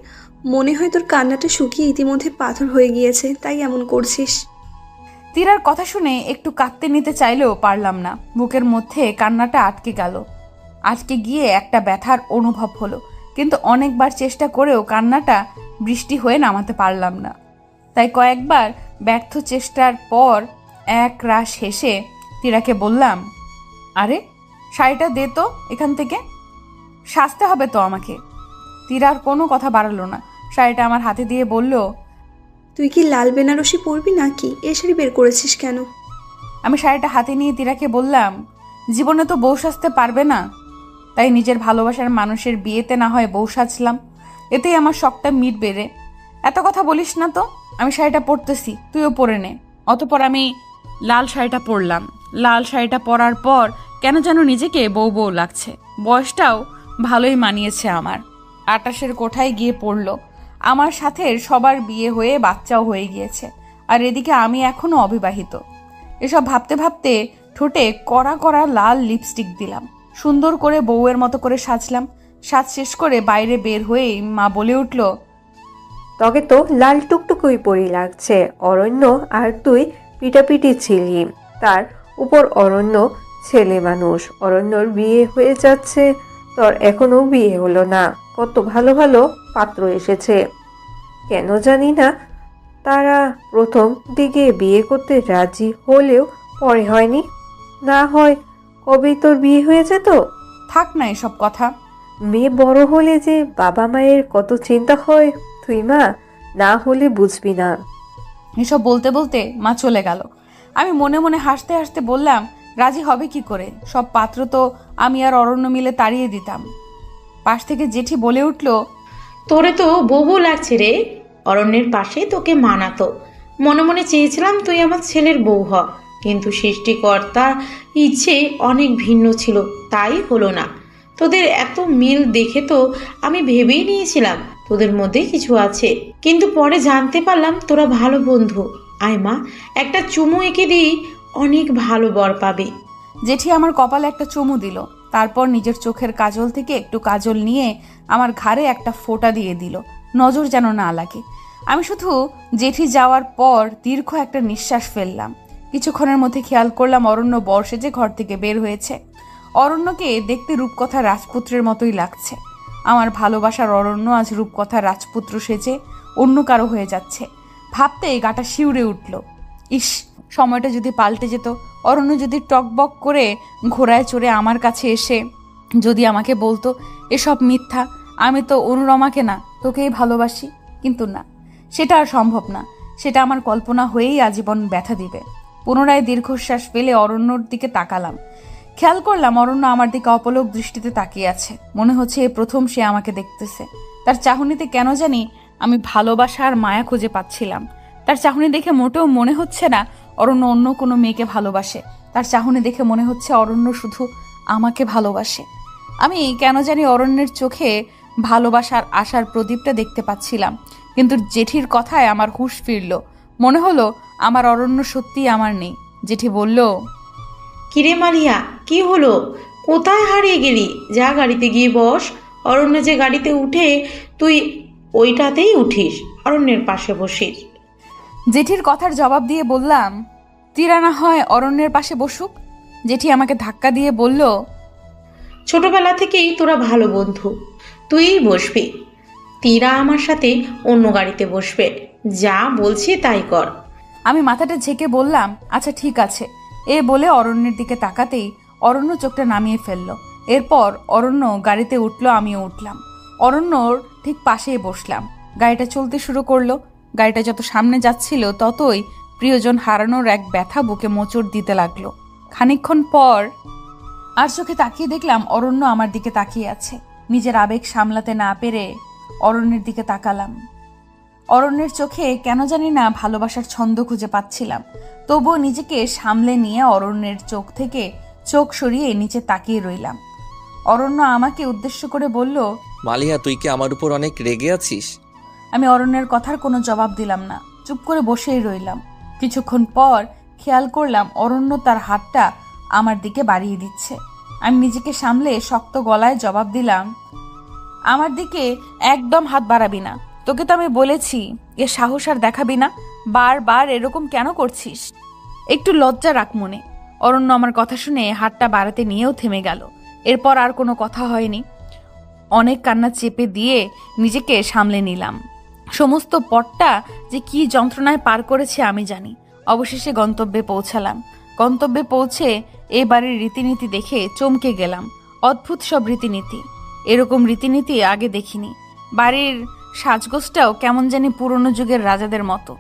মনে হয় তোর কান্নাটা শুকিয়ে ইতিমধ্যে পাথর হয়ে গিয়েছে, তাই এমন করছিস। তীরার কথা শুনে একটু কাঁদতে নিতে চাইলেও পারলাম না। বুকের মধ্যে কান্নাটা আটকে গেল। আটকে গিয়ে একটা ব্যথার অনুভব হলো, কিন্তু অনেকবার চেষ্টা করেও কান্নাটা বৃষ্টি হয়ে নামাতে পারলাম না। তাই কয়েকবার ব্যর্থ চেষ্টার পর এক রাশ হেসে তীরাকে বললাম, আরে শাড়িটা দে তো এখান থেকে, সাজতে হবে তো আমাকে। তীরার কোনো কথা বাড়ালো না, শাড়িটা আমার হাতে দিয়ে বলল, তুই কি লাল বেনারসি পরবি নাকি? এ শাড়ি বের করেছিস কেন? আমি শাড়িটা হাতে নিয়ে তীরাকে বললাম, জীবনে তো বউ সাজতে পারবে না, তাই নিজের ভালোবাসার মানুষের বিয়েতে না হয় বউ সাজলাম, এতেই আমার শখটা মিটবে রে। এত কথা বলিস না তো, আমি শাড়িটা পরতেছি, তুইও পরে নে। অতপর আমি লাল শাড়িটা পরলাম। লাল শাড়িটা পরার পর কেন যেন নিজেকে বউ বউ লাগছে। বয়সটাও ভালোই মানিয়েছে আমার। 28-এর কোঠায় গিয়ে পড়ল। আমার সাথে সবার বিয়ে হয়ে বাচ্চাও হয়ে গিয়েছে, আর এদিকে আমি এখনো অবিবাহিত। এসব ভাবতে ভাবতে ঠোঁটে কড়া কড়া লাল লিপস্টিক দিলাম, সুন্দর করে বউয়ের মতো করে সাজলাম। সাজ শেষ করে বাইরে বের হয়ে মা বলে উঠল, তবে তো লাল টুকটুকুই পরি লাগছে। অরণ্য আর তুই পিটাপিটি ছিলি, তার উপর অরণ্য ছেলে মানুষ। অরণ্যর বিয়ে হয়ে যাচ্ছে, তোর এখনো বিয়ে হলো না। কত ভালো ভালো পাত্র এসেছে, কেন জানি না তারা প্রথম দিকে বিয়ে করতে রাজি হলেও পরে হয়নি। না হয় কবেই তোর বিয়ে হয়ে যেত। থাক না এসব কথা। মেয়ে বড় হলে যে বাবা মায়ের কত চিন্তা হয়, তুই মা না হলে বুঝবি না। এসব বলতে বলতে মা চলে গেল। আমি মনে মনে হাসতে হাসতে বললাম, রাজি হবে কি করে? সব পাত্র তো আমি আর অরণ্য মিলে তাড়িয়ে দিতাম। পাশ থেকে জেঠি বলে উঠল, তোরে তো বউ লাগছে রে। অরণ্যের পাশে তোকে মানাতো। মনে মনে চেয়েছিলাম তুই আমার ছেলের বউ হ, কিন্তু সৃষ্টিকর্তার ইচ্ছে অনেক ভিন্ন ছিল, তাই হলো না। তোদের এত মিল দেখে তো আমি ভেবেই নিয়েছিলাম তোদের মধ্যে কিছু আছে, কিন্তু পরে জানতে পারলাম তোরা ভালো বন্ধু। আয় মা, একটা চুমু এঁকে দিই, অনেক ভালো বর পাবে। জেঠি আমার কপালে একটা চুমু দিল, তারপর নিজের চোখের কাজল থেকে একটু কাজল নিয়ে আমার ঘাড়ে একটা ফোঁটা দিয়ে দিল, নজর যেন না লাগে। আমি শুধু জেঠি যাওয়ার পর দীর্ঘ একটা নিঃশ্বাস ফেললাম। কিছুক্ষণের মধ্যে খেয়াল করলাম অরণ্য বর সেজে ঘর থেকে বের হয়েছে। অরণ্যকে দেখতে রূপকথা রাজপুত্রের মতোই লাগছে। আমার ভালোবাসার অরণ্য আজ রূপকথা রাজপুত্র সেজে অন্য কারো হয়ে যাচ্ছে। ভাবতে গাটা শিউরে উঠল। ইস, সময়টা যদি পাল্টে যেত। অরণ্য যদি টকবক করে ঘোড়ায় চড়ে আমার কাছে এসে যদি আমাকে বলতো, এসব মিথ্যা, আমি তো অনুরমাকে না তোকেই ভালোবাসি। কিন্তু না, সেটা আর সম্ভব না। সেটা আমার কল্পনা হয়েই আজীবন ব্যথা দিবে। পুনরায় দীর্ঘশ্বাস ফেলে অরণ্যর দিকে তাকালাম। খেয়াল করলাম অরণ্য আমার দিকে অপলক দৃষ্টিতে তাকিয়ে আছে। মনে হচ্ছে এই প্রথম সে আমাকে দেখতেছে। তার চাহনিতে কেন জানি আমি ভালোবাসা আর মায়া খুঁজে পাচ্ছিলাম। তার চাহনি দেখে মোটেও মনে হচ্ছে না অরণ্য অন্য কোনো মেয়েকে ভালোবাসে। তার চাহনি দেখে মনে হচ্ছে অরণ্য শুধু আমাকে ভালোবাসে। আমি কেন জানি অরণ্যের চোখে ভালোবাসার আশার প্রদীপটা দেখতে পাচ্ছিলাম। কিন্তু জেঠির কথায় আমার হুঁশ ফিরল। মনে হলো আমার অরণ্য সত্যিই আমার নেই। জেঠি বলল, কিরে মালিয়া, কি হলো? কোথায় হারিয়ে গেলি? যা গাড়িতে গিয়ে বস। অরণ্য যে গাড়িতে উঠে তুই ওইটাতেই উঠিস, অরণ্যের পাশে বসিস। জেঠির কথার জবাব দিয়ে বললাম, তীরা না হয় অরণ্যের পাশে বসুক। জেঠি আমাকে ধাক্কা দিয়ে বলল, ছোটবেলা থেকেই তোরা ভালো বন্ধু, তুইই বসবি। তীরা আমার সাথে অন্য গাড়িতে বসবে। যা বলছি তাই কর। আমি মাথাটা ঝেঁকে বললাম, আচ্ছা ঠিক আছে। এ বলে অরণ্যের দিকে তাকাতেই অরণ্য চোখটা নামিয়ে ফেলল। এরপর অরণ্য গাড়িতে উঠলো, আমিও উঠলাম। অরণ্যর ঠিক পাশেই বসলাম। গাড়িটা চলতে শুরু করলো। গাড়িটা যত সামনে যাচ্ছিল ততই প্রিয়জন হারানোর এক ব্যথা বুকে মোচড় দিতে লাগলো। খানিকক্ষণ পর আর চোখে তাকিয়ে দেখলাম অরণ্য আমার দিকে তাকিয়ে আছে। নিজের আবেগ সামলাতে না পেরে অরণ্যের দিকে তাকালাম। অরণ্যের চোখে কেন জানি না ভালোবাসার ছন্দ খুঁজে পাচ্ছিলাম। তবুও নিজেকে সামলে নিয়ে অরণ্যের চোখ থেকে চোখ সরিয়ে নিচে তাকিয়ে রইলাম। অরণ্য আমাকে উদ্দেশ্য করে বলল, মালিয়া, তুই কি আমার উপর অনেক রেগে আছিস? আমি অরণ্যের কথার কোনো জবাব দিলাম না, চুপ করে বসেই রইলাম। কিছুক্ষণ পর খেয়াল করলাম অরণ্য তার হাতটা আমার দিকে বাড়িয়ে দিচ্ছে। আমি নিজেকে সামলে শক্ত গলায় জবাব দিলাম, আমার দিকে একদম হাত বাড়াবি না। তোকে তো আমি বলেছি এ সাহস আর দেখাবি না। বারবার এরকম কেন করছিস? একটু লজ্জা রাখ মনে। অরণ্য আমার কথা শুনে হাতটা বাড়াতে নিয়েও থেমে গেল। এরপর আর কোনো কথা হয়নি। অনেক কান্না চেপে দিয়ে নিজেকে সামলে নিলাম। সমস্ত পথটা যে কি যন্ত্রণায় পার করেছে আমি জানি। অবশেষে গন্তব্যে পৌঁছালাম। গন্তব্যে পৌঁছে এ বাড়ির রীতিনীতি দেখে চমকে গেলাম। অদ্ভুত সব রীতিনীতি। এরকম রীতিনীতি আগে দেখিনি। বাড়ির সাজগোজটাও কেমন জানি পুরনো যুগের রাজাদের মতো।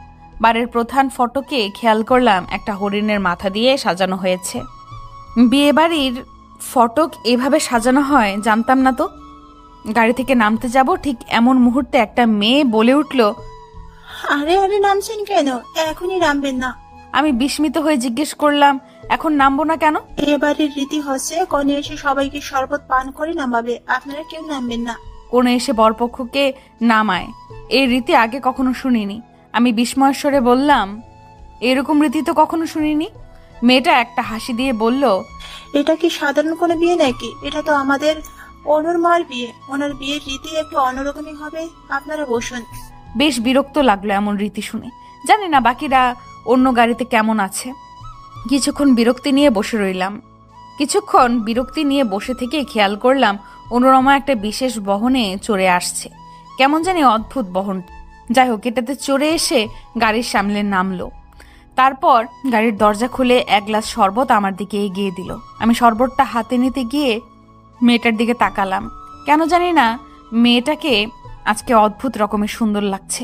বাড়ির প্রধান ফটকে খেয়াল করলাম একটা হরিণের মাথা দিয়ে সাজানো হয়েছে। বিয়ে বাড়ির ফটক এভাবে সাজানো হয় জানতাম না তো। গাড়ি থেকে নামতে যাব ঠিক এমন মুহূর্তে একটা মেয়ে বলে উঠল, আরে আরে নামছেন কেন? এখনই নামবেন না। আমি বিস্মিত হয়ে জিজ্ঞেস করলাম, এখন নামবো না কেন? এবারের রীতি হচ্ছে কনে এসে সবাইকে শরবত পান করে নামাবে, আপনারা কেউ নামবেন না। কোণে এসে বরপক্ষকে নামায়, এই রীতি আগে কখনো শুনিনি। আমি বিস্ময়ের স্বরে বললাম, এরকম রীতি তো কখনো শুনিনি। মেয়েটা একটা হাসি দিয়ে বলল, এটা কি সাধারণ কোনো বিয়ে নাকি? এটা তো আমাদের অনুর মার বিয়ে। ওনার বিয়ের রীতি একটু অন্যরকমই হবে, আপনারা বসুন। বেশ বিরক্ত লাগলো এমন রীতি শুনে। জানি না বাকিরা অন্য গাড়িতে কেমন আছে। কিছুক্ষণ বিরক্তি নিয়ে বসে থেকে খেয়াল করলাম অনুরমা একটা বিশেষ বহনে চড়ে আসছে। কেমন জানি অদ্ভুত বহন। যাই হোক, এটাতে চড়ে এসে গাড়ির সামনে নামলো। তারপর গাড়ির দরজা খুলে এক গ্লাস শরবত আমার দিকে এগিয়ে দিল। আমি শরবতটা হাতে নিতে গিয়ে মেয়েটার দিকে তাকালাম। কেন জানি না মেয়েটাকে আজকে অদ্ভুত রকমের সুন্দর লাগছে।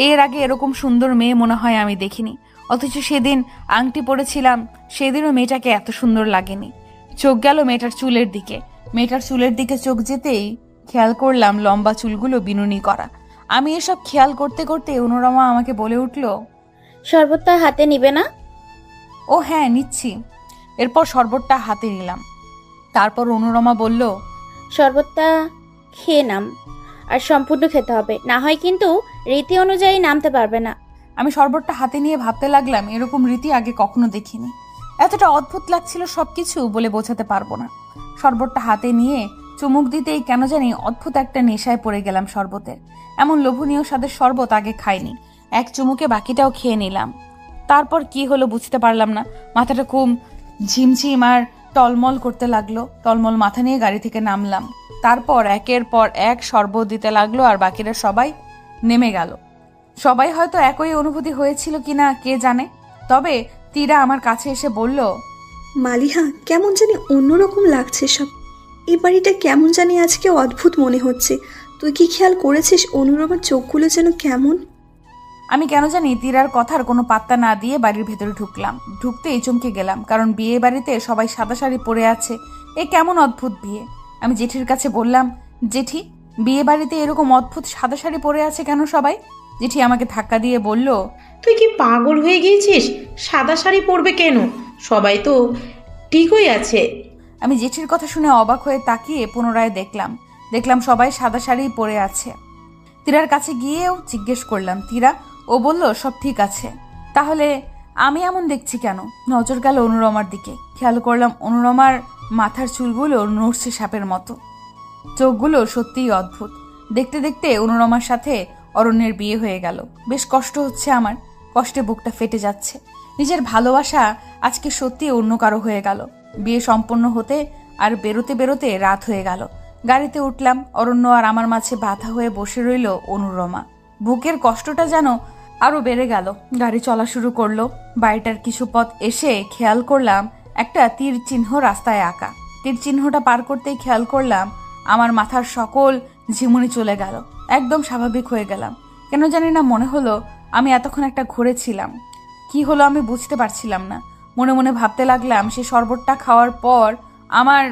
এর আগে এরকম সুন্দর মেয়ে মনে হয় আমি দেখিনি। অথচ সেদিন আংটি পরেছিলাম, সেদিনও মেয়েটাকে এত সুন্দর লাগেনি। চোখ গেল মেয়েটার চুলের দিকে। মেয়েটার চুলের দিকে চোখ যেতেই খেয়াল করলাম লম্বা চুলগুলো বিনুনি করা। আমি এসব খেয়াল করতে করতে অনুরমা আমাকে বলে উঠল, শরবতটা হাতে নিবে না? ও হ্যাঁ, নিচ্ছি। এরপর শরবতটা হাতে নিলাম। তারপর অনুরমা বলল, শরবতটা খেয়ে নাম, আর সম্পূর্ণ খেতে হবে, না হয় কিন্তু রীতি অনুযায়ী নামতে পারবে না। আমি শরবতটা হাতে নিয়ে ভাবতে লাগলাম এরকম রীতি আগে কখনো দেখিনি। এতটা অদ্ভুত লাগছিল সবকিছু বলে বোঝাতে পারবো না। শরবতটা হাতে নিয়ে চুমুক দিতেই কেন জানি অদ্ভুত একটা নেশায় পড়ে গেলাম শরবতের। এমন লোভনীয় স্বাদের শরবত আগে খাইনি। এক চুমুকে বাকিটাও খেয়ে নিলাম। তারপর কি হলো বুঝতে পারলাম না। মাথাটা খুব ঝিমঝিম আর টলমল করতে লাগলো। টলমল মাথা নিয়ে গাড়ি থেকে নামলাম। তারপর একের পর এক শরবত দিতে লাগলো আর বাকিরা সবাই নেমে গেল। সবাই হয়তো একই অনুভূতি হয়েছিল কিনা কে জানে। তবে তীরা আমার কাছে এসে বলল, মালিহা, কেমন জানি অন্যরকম লাগছে সব। এই বাড়িটা কেমন জানি আজকে অদ্ভুত মনে হচ্ছে। তুই কি খেয়াল করেছিস অনুরমার চোখগুলো যেন কেমন? আমি কেন জানি তীরার কথার কোনো পাত্তা না দিয়ে বাড়ির ভেতরে ঢুকলাম। ঢুকতেই চমকে গেলাম, কারণ বিয়ে বাড়িতে সবাই সাদা শাড়ি পরে আছে। এ কেমন অদ্ভুত বিয়ে। আমি জেঠির কাছে বললাম, জেঠি, বিয়ে বাড়িতে এরকম অদ্ভুত সাদা শাড়ি পরে আছে কেন সবাই? জেঠি আমাকে ধাক্কা দিয়ে বলল, তুই কি পাগল হয়ে গিয়েছিস? সাদা শাড়ি পরবে কেন? সবাই তো ঠিকই আছে। আমি জেঠির কথা শুনে অবাক হয়ে তাকিয়ে পুনরায় দেখলাম দেখলাম সবাই সাদা শাড়ি পরে আছে। তীরার কাছে গিয়েও জিজ্ঞেস করলাম, তীরা? ও বলল সব ঠিক আছে। তাহলে আমি এমন দেখছি কেন? নজর গেল অনুরমার দিকে। খেয়াল করলাম অনুরমার মাথার চুলগুলো নড়ছে সাপের মতো। চোখগুলো সত্যিই অদ্ভুত। দেখতে দেখতে অনুরমার সাথে অরণ্যের বিয়ে হয়ে গেল। বেশ কষ্ট হচ্ছে আমার, কষ্টে বুকটা ফেটে যাচ্ছে। নিজের ভালোবাসা আজকে সত্যি অন্য কারো হয়ে গেল। বিয়ে সম্পন্ন হতে আর বেরোতে বেরোতে রাত হয়ে গেল। গাড়িতে উঠলাম। অরণ্য আর আমার মাঝে বাধা হয়ে বসে রইল অনুরমা। বুকের কষ্টটা যেন আরো বেড়ে গেল। গাড়ি চলা শুরু করলো। বাড়িটার কিছু পথ এসে খেয়াল করলাম একটা তীর চিহ্ন রাস্তায় আঁকা। তীর চিহ্নটা পার করতেই খেয়াল করলাম আমার মাথার সকল ঝিমুনি চলে গেল। একদম স্বাভাবিক হয়ে গেলাম। কেন জানি না মনে হলো আমি এতক্ষণ একটা ঘুরে ছিলাম। কি হলো আমি বুঝতে পারছিলাম না। মনে মনে ভাবতে লাগলাম সে শরবতটা খাওয়ার পর আমার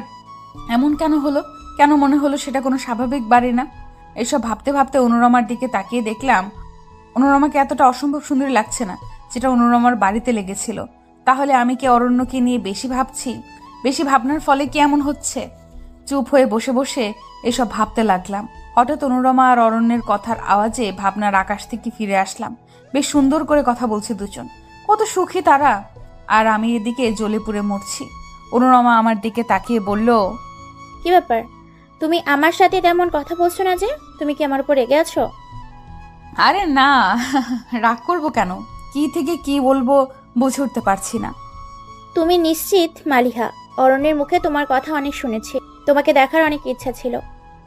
এমন কেন হলো, কেন মনে হলো সেটা কোনো স্বাভাবিক বাড়ি না। এসব ভাবতে ভাবতে অনুরমার দিকে তাকিয়ে দেখলাম অনুরমাকে এতটা অসম্ভব সুন্দরী লাগছে না যেটা অনুরমার বাড়িতে লেগেছিল। তাহলে আমি কি অরণ্যকে নিয়ে বেশি ভাবছি? বেশি ভাবনার ফলে কি এমন হচ্ছে? চুপ হয়ে বসে বসে এসব ভাবতে লাগলাম। হঠাৎ অনুরমা আর অরণ্যের কথার আওয়াজে ভাবনার আকাশ থেকে ফিরে আসলাম। বেশ সুন্দর করে কথা বলছে দুজন, কত সুখী তারা। আর আমি এদিকে জ্বলে পুড়ে মরছি। অনুরমা আমার দিকে তাকিয়ে বলল, কি ব্যাপার, তুমি আমার সাথে তেমন কথা বলছো না যে? তুমি কি আমার উপর রেগে আছো? আরে না, রাগ করবো কেন? কি থেকে কি বলবো বুঝে উঠতে পারছি না। তুমি নিশ্চিত মালিহা? অরণ্যের মুখে তোমার কথা অনেক শুনেছি। তোমাকে দেখার অনেক ইচ্ছা ছিল।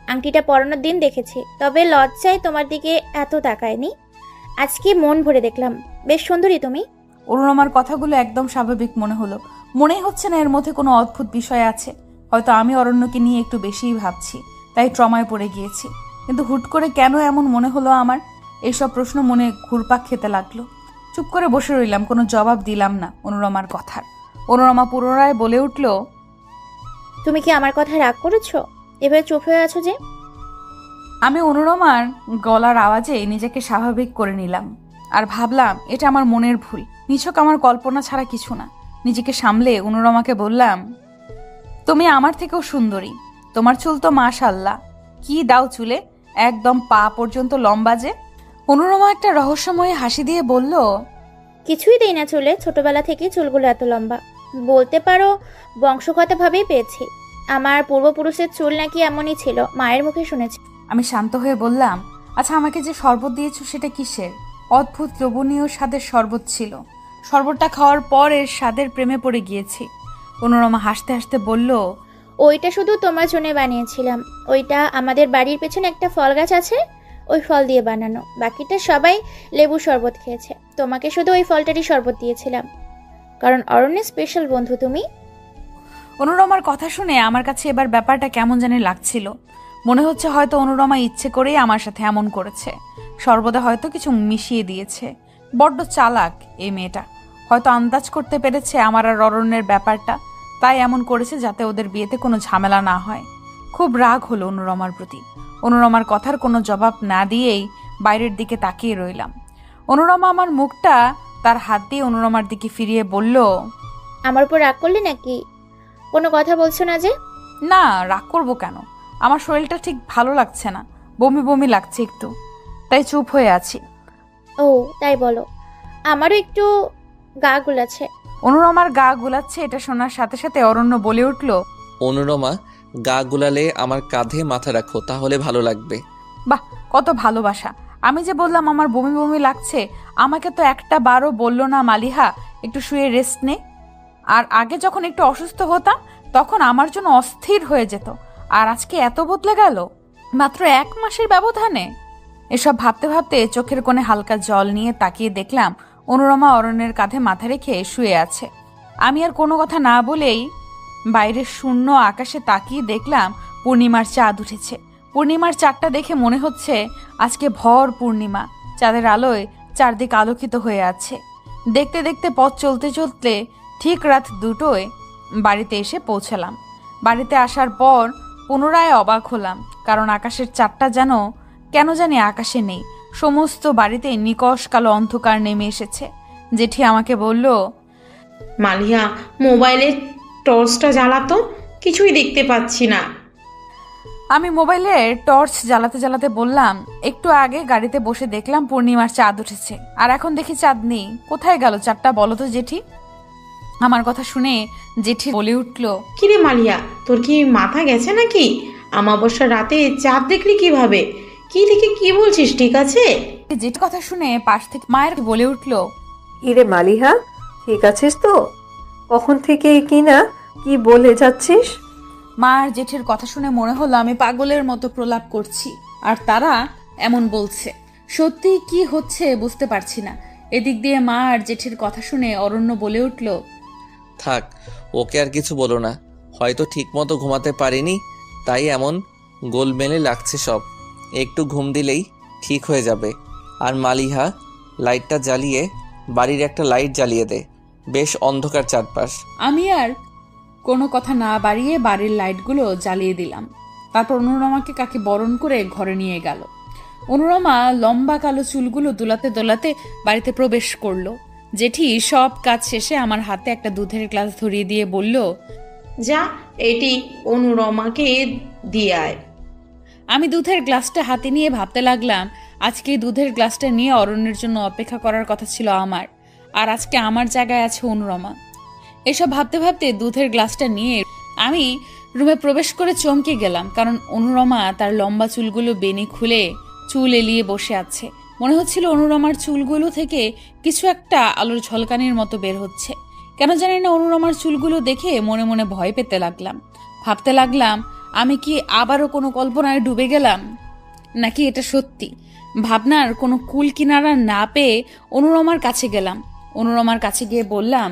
আংটিটা পরানোর দিন দেখেছি, তবে লজ্জায় তোমার দিকে এত তাকায়নি। আজকে মন ভরে দেখলাম। বেশ সুন্দরী তুমি। অনুরমার কথাগুলো একদম স্বাভাবিক মনে হলো। মনেই হচ্ছে না এর মধ্যে কোনো অদ্ভুত বিষয় আছে। হয়তো আমি অরণ্যকে নিয়ে একটু বেশিই ভাবছি, তাই ট্রমায় পড়ে গিয়েছি। কিন্তু হুট করে কেন এমন মনে হলো আমার? এইসব প্রশ্ন মনে ঘুরপাক খেতে লাগলো। চুপ করে বসে রইলাম, কোনো জবাব দিলাম না অনুরমার কথার। অনুরমা পুনরায় বলে উঠল, তুমি কি আমার কথায় রাগ করেছো? এভাবে চুপ হয়ে আছো যে? আমি অনুরমার গলার আওয়াজে নিজেকে স্বাভাবিক করে নিলাম আর ভাবলাম এটা আমার মনের ভুল, নিছক আমার কল্পনা ছাড়া কিছু না। নিজেকে সামলে অনুরমাকে বললাম, তুমি আমার থেকেও সুন্দরী। তোমার চুল তো মাশাআল্লাহ, কি দাও চুলে, একদম পা পর্যন্ত লম্বা যে। অনুরমা একটা রহস্যময় হাসি দিয়ে বলল, কিছুই দেই না চুলে, ছোটবেলা থেকেই চুলগুলো এত লম্বা। বলতে পারো বংশগতভাবেই পেয়েছি। আমার পূর্বপুরুষের চুল নাকি এমনই ছিল, মায়ের মুখে শুনেছি। আমি শান্ত হয়ে বললাম, আচ্ছা আমাকে যে শরবত দিয়েছো সেটা কিসের? অদ্ভুত লোভনীয় স্বাদের শরবত ছিল। শরবতটা খাওয়ার পর এর স্বাদের প্রেমে পড়ে গিয়েছি। অনুরমা হাসতে হাসতে বলল, ওইটা শুধু তোমার জন্য বানিয়েছিলাম। ওইটা আমাদের বাড়ির পেছনে একটা ফল গাছ আছে, ওই ফল দিয়ে বানানো। বাকিটা সবাই লেবু শরবত খেয়েছে, তোমাকে শুধু ওই ফলটারই শরবত দিয়েছিলাম, কারণ অরণ্যের স্পেশাল বন্ধু তুমি। অনুরমার কথা শুনে আমার কাছে এবার ব্যাপারটা কেমন জানি লাগছিল। মনে হচ্ছে হয়তো অনুরমা ইচ্ছে করেই আমার সাথে এমন করেছে। সর্বদা হয়তো কিছু মিশিয়ে দিয়েছে। বড্ড চালাক এই মেয়েটা। হয়তো আন্দাজ করতে পেরেছে আমার আর অরণ্যের ব্যাপারটা, তাই এমন করেছে যাতে ওদের বিয়েতে কোনো ঝামেলা না হয়। খুব রাগ হলো অনুরমার প্রতি। অনুরমার কথার কোনো জবাব না দিয়েই বাইরের দিকে তাকিয়ে রইলাম। অনুরমা আমার মুখটা তার হাত দিয়ে অনুরমার দিকে ফিরিয়ে বলল, আমার উপর রাগ করলে নাকি? কোনো কথা বলছো না যে? না, রাগ করবো কেন? আমার শরীরটা ঠিক ভালো লাগছে না, বমি বমি লাগছে একটু, তাই চুপ হয়ে আছি। ও তাই বলো, আমারও একটু গা গুলাছে। অনুরমার গা গুলাচ্ছে এটা শোনার সাথে সাথে অরণ্য বলে উঠল, অনুরমা, গা গুলালে আমার কাঁধে মাথা রাখো, তাহলে ভালো লাগবে। বাহ, কত ভালোবাসা! আমি যে বললাম আমার বমি বমি লাগছে, আমাকে তো একটা বারও বললো না মালিহা একটু শুয়ে রেস্ট নে। আর আগে যখন একটু অসুস্থ হতাম তখন আমার জন্য অস্থির হয়ে যেত, আর আজকে এত বদলে গেল মাত্র 1 মাসের ব্যবধানে। এসব ভাবতে ভাবতে চোখের কোণে হালকা জল নিয়ে তাকিয়ে দেখলাম অনুরমা অরণ্যের কাঁধে মাথা রেখে শুয়ে আছে। আমি আর কোনো কথা না বলেই বাইরের শূন্য আকাশে তাকিয়ে দেখলাম পূর্ণিমার চাঁদ উঠেছে। পূর্ণিমার চাঁদটা দেখে মনে হচ্ছে আজকে ভর পূর্ণিমা। চাঁদের আলোয় চারদিক আলোকিত হয়ে আছে। দেখতে দেখতে পথ চলতে চলতে ঠিক রাত 2টোয় বাড়িতে এসে পৌঁছালাম। বাড়িতে আসার পর পুনরায় অবাক হলাম, কারণ আকাশের চাঁদটা যেন কেন জানি আকাশে নেই। সমস্ত বাড়িতে নিকষ কালো অন্ধকার নেমে এসেছে। জেঠি আমাকে বলল, মালিহা, মোবাইলের টর্চটা জ্বালাতো, কিছুই দেখতে পাচ্ছি না। আমি মোবাইলে টর্চ জ্বালাতে জ্বালাতে বললাম, একটু আগে গাড়িতে বসে দেখলাম পূর্ণিমার চাঁদ উঠেছে, আর এখন দেখি চাঁদ নেই। কোথায় গেল চাঁদটা বলো তো জেঠি? আমার কথা শুনে জেঠি বলে উঠল, কিরে মালিয়া, তোর কি মাথা গেছে নাকি? অমাবস্যার রাতে চাঁদ দেখলি কিভাবে? কি দেখে কি বলছিস, ঠিক আছে? জেঠির কথা শুনে পাশ থেকে মায়ের বলে উঠল, ইরে মালিহা, ঠিক আছিস তো? কখন থেকে কি না কি বলে যাচ্ছিস? মা আর জেঠির কথা শুনে মনে হলো আমি পাগলের মতো প্রলাপ করছি, আর তারা এমন বলছে। সত্যি কি হচ্ছে বুঝতে পারছি না। এদিক দিয়ে মা আর জেঠির কথা শুনে অরণ্য বলে উঠল, থাক, ওকে আর কিছু বলো না। হয়তো ঠিক মতো ঘুমাতে পারিনি, তাই এমন গোলমেলে লাগছে সব। একটু ঘুম দিলেই ঠিক হয়ে যাবে। আর মালিহা, লাইটটা জ্বালিয়ে বাড়ির একটা লাইট জ্বালিয়ে দে, বেশ অন্ধকার চারপাশ। আমি আর কোনো কথা না বাড়িয়ে বাড়ির লাইটগুলো জ্বালিয়ে দিলাম। তারপর অনুরমাকে কাকে বরণ করে ঘরে নিয়ে গেল। অনুরমা লম্বা কালো চুলগুলো দোলাতে দোলাতে বাড়িতে প্রবেশ করলো। জেঠি সব কাজ শেষে আমার হাতে একটা দুধের গ্লাস ধরিয়ে দিয়ে বলল, যা, এটি অনুরমাকে দিয়ে আয়। আমি দুধের গ্লাসটা হাতে নিয়ে ভাবতে লাগলাম, আজকে দুধের গ্লাসটা নিয়ে অরণ্যের জন্য অপেক্ষা করার কথা ছিল আমার, আর আজকে আমার জায়গায় আছে অনুরমা। এসব ভাবতে ভাবতে দুধের গ্লাসটা নিয়ে আমি রুমে প্রবেশ করে চমকে গেলাম, কারণ অনুরমা তার লম্বা চুলগুলো বেনি খুলে চুল এলিয়ে বসে আছে। মনে হচ্ছিল অনুরমার চুলগুলো থেকে কিছু একটা আলোর ঝলকানির মতো বের হচ্ছে। কেন জানি না অনুরমার চুলগুলো দেখে মনে মনে ভয় পেতে লাগলাম। ভাবতে লাগলাম, আমি কি আবারও কোনো কল্পনায় ডুবে গেলাম, নাকি এটা সত্যি? ভাবনার কোনো কুল কিনারা না পেয়ে অনুরমার কাছে গেলাম। অনুরমার কাছে গিয়ে বললাম,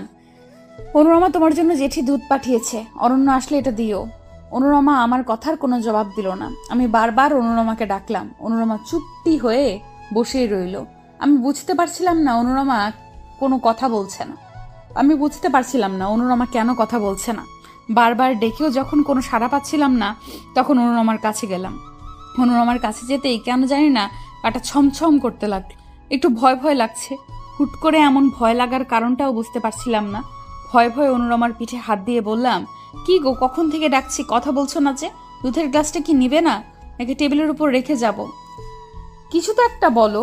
অনুরমা, তোমার জন্য জেঠি দুধ পাঠিয়েছে, অরণ্য আসলে এটা দিও। অনুরমা আমার কথার কোনো জবাব দিল না। আমি বারবার অনুরমাকে ডাকলাম। অনুরমা চুপটি হয়ে বসেই রইল। আমি বুঝতে পারছিলাম না অনুরমা কোনো কথা বলছে না। আমি বুঝতে পারছিলাম না অনুরমা কেন কথা বলছে না। বারবার ডেকেও যখন কোনো সাড়া পাচ্ছিলাম না, তখন অনুরমার কাছে গেলাম। অনুরমার কাছে যেতেই কেন জানি না পাটা ছমছম করতে লাগলো। একটু ভয় ভয় লাগছে। হুট করে এমন ভয় লাগার কারণটাও বুঝতে পারছিলাম না। ভয় ভয় অনুরমার পিঠে হাত দিয়ে বললাম, কি গো, কখন থেকে ডাকছি, কথা বলছো না যে? দুধের গ্লাসটা কি নিবে না, নাকি টেবিলের উপর রেখে যাব? কিছু তো একটা বলো।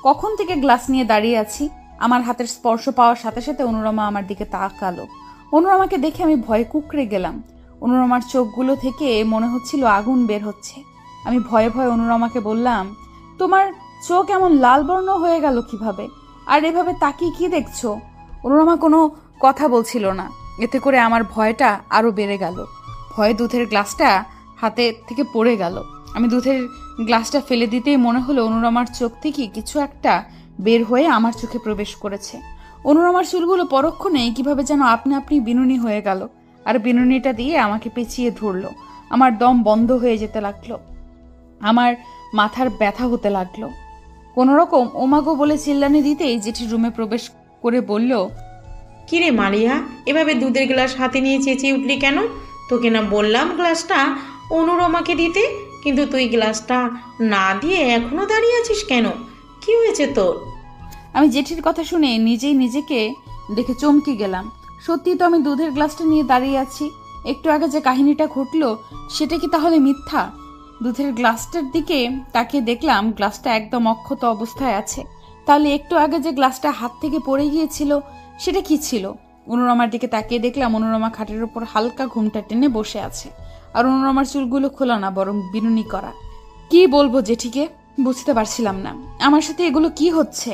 কখন থেকে গ্লাস নিয়ে দাঁড়িয়ে আছি। আমার হাতের স্পর্শ পাওয়ার সাথে সাথে অনুরমা আমার দিকে তাকালো। অনুরমাকে দেখে আমি ভয়ে কুঁকড়ে গেলাম। অনুরমার চোখগুলো থেকে মনে হচ্ছিল আগুন বের হচ্ছে। আমি ভয়ে ভয়ে অনুরমাকে বললাম, তোমার চোখ এমন লাল বর্ণ হয়ে গেল কিভাবে? আর এভাবে তাকিয়ে কি দেখছো? অনুরমা কোনো কথা বলছিল না। এতে করে আমার ভয়টা আরো বেড়ে গেল। ভয়ে দুধের গ্লাসটা হাতে থেকে পড়ে গেল। আমি দুধের গ্লাসটা ফেলে দিতেই মনে হলো অনুরমার চোখ থেকে কিছু একটা বের হয়ে আমার চোখে প্রবেশ করেছে। অনুরমার চুলগুলো পরক্ষণেই কিভাবে যেন আপনি আপনি বিনুনি হয়ে গেল, আর বিনুনিটা দিয়ে আমাকে পেঁচিয়ে ধরলো। আমার দম বন্ধ হয়ে যেতে লাগলো। আমার মাথার ব্যথা হতে লাগলো। কোনোরকম ওমাগো বলে চিল্লানি দিতেই জেঠি রুমে প্রবেশ করে বলল, কিরে মালিয়া, এভাবে দুধের গ্লাস হাতে নিয়ে চেঁচিয়ে উঠলি কেন? তোকে না বললাম গ্লাসটা অনুরমাকে দিতে, কিন্তু তুই গ্লাসটা না দিয়ে এখনো দাঁড়িয়ে আছিস কেন? কি হয়েছে তোর? আমি জেঠির কথা শুনে নিজেই নিজেকে দেখে চমকে গেলাম। সত্যি তো আমি দুধের গ্লাসটা নিয়ে দাঁড়িয়ে আছি। একটু আগে যে কাহিনীটা ঘটলো সেটা কি তাহলে মিথ্যা? দুধের গ্লাসটার দিকে তাকিয়ে দেখলাম গ্লাসটা একদম অক্ষত অবস্থায় আছে। তাহলে একটু আগে যে গ্লাসটা হাত থেকে পড়ে গিয়েছিল সেটা কি ছিল? অনুরমার দিকে তাকিয়ে দেখলাম অনুরমা খাটের উপর হালকা ঘুমটা টেনে বসে আছে, আর অনুরমার চুলগুলো খোলা না, বরং বিনুনি করা। কি বলবো জেঠিকে বুঝতে পারছিলাম না। আমার সাথে এগুলো কি হচ্ছে?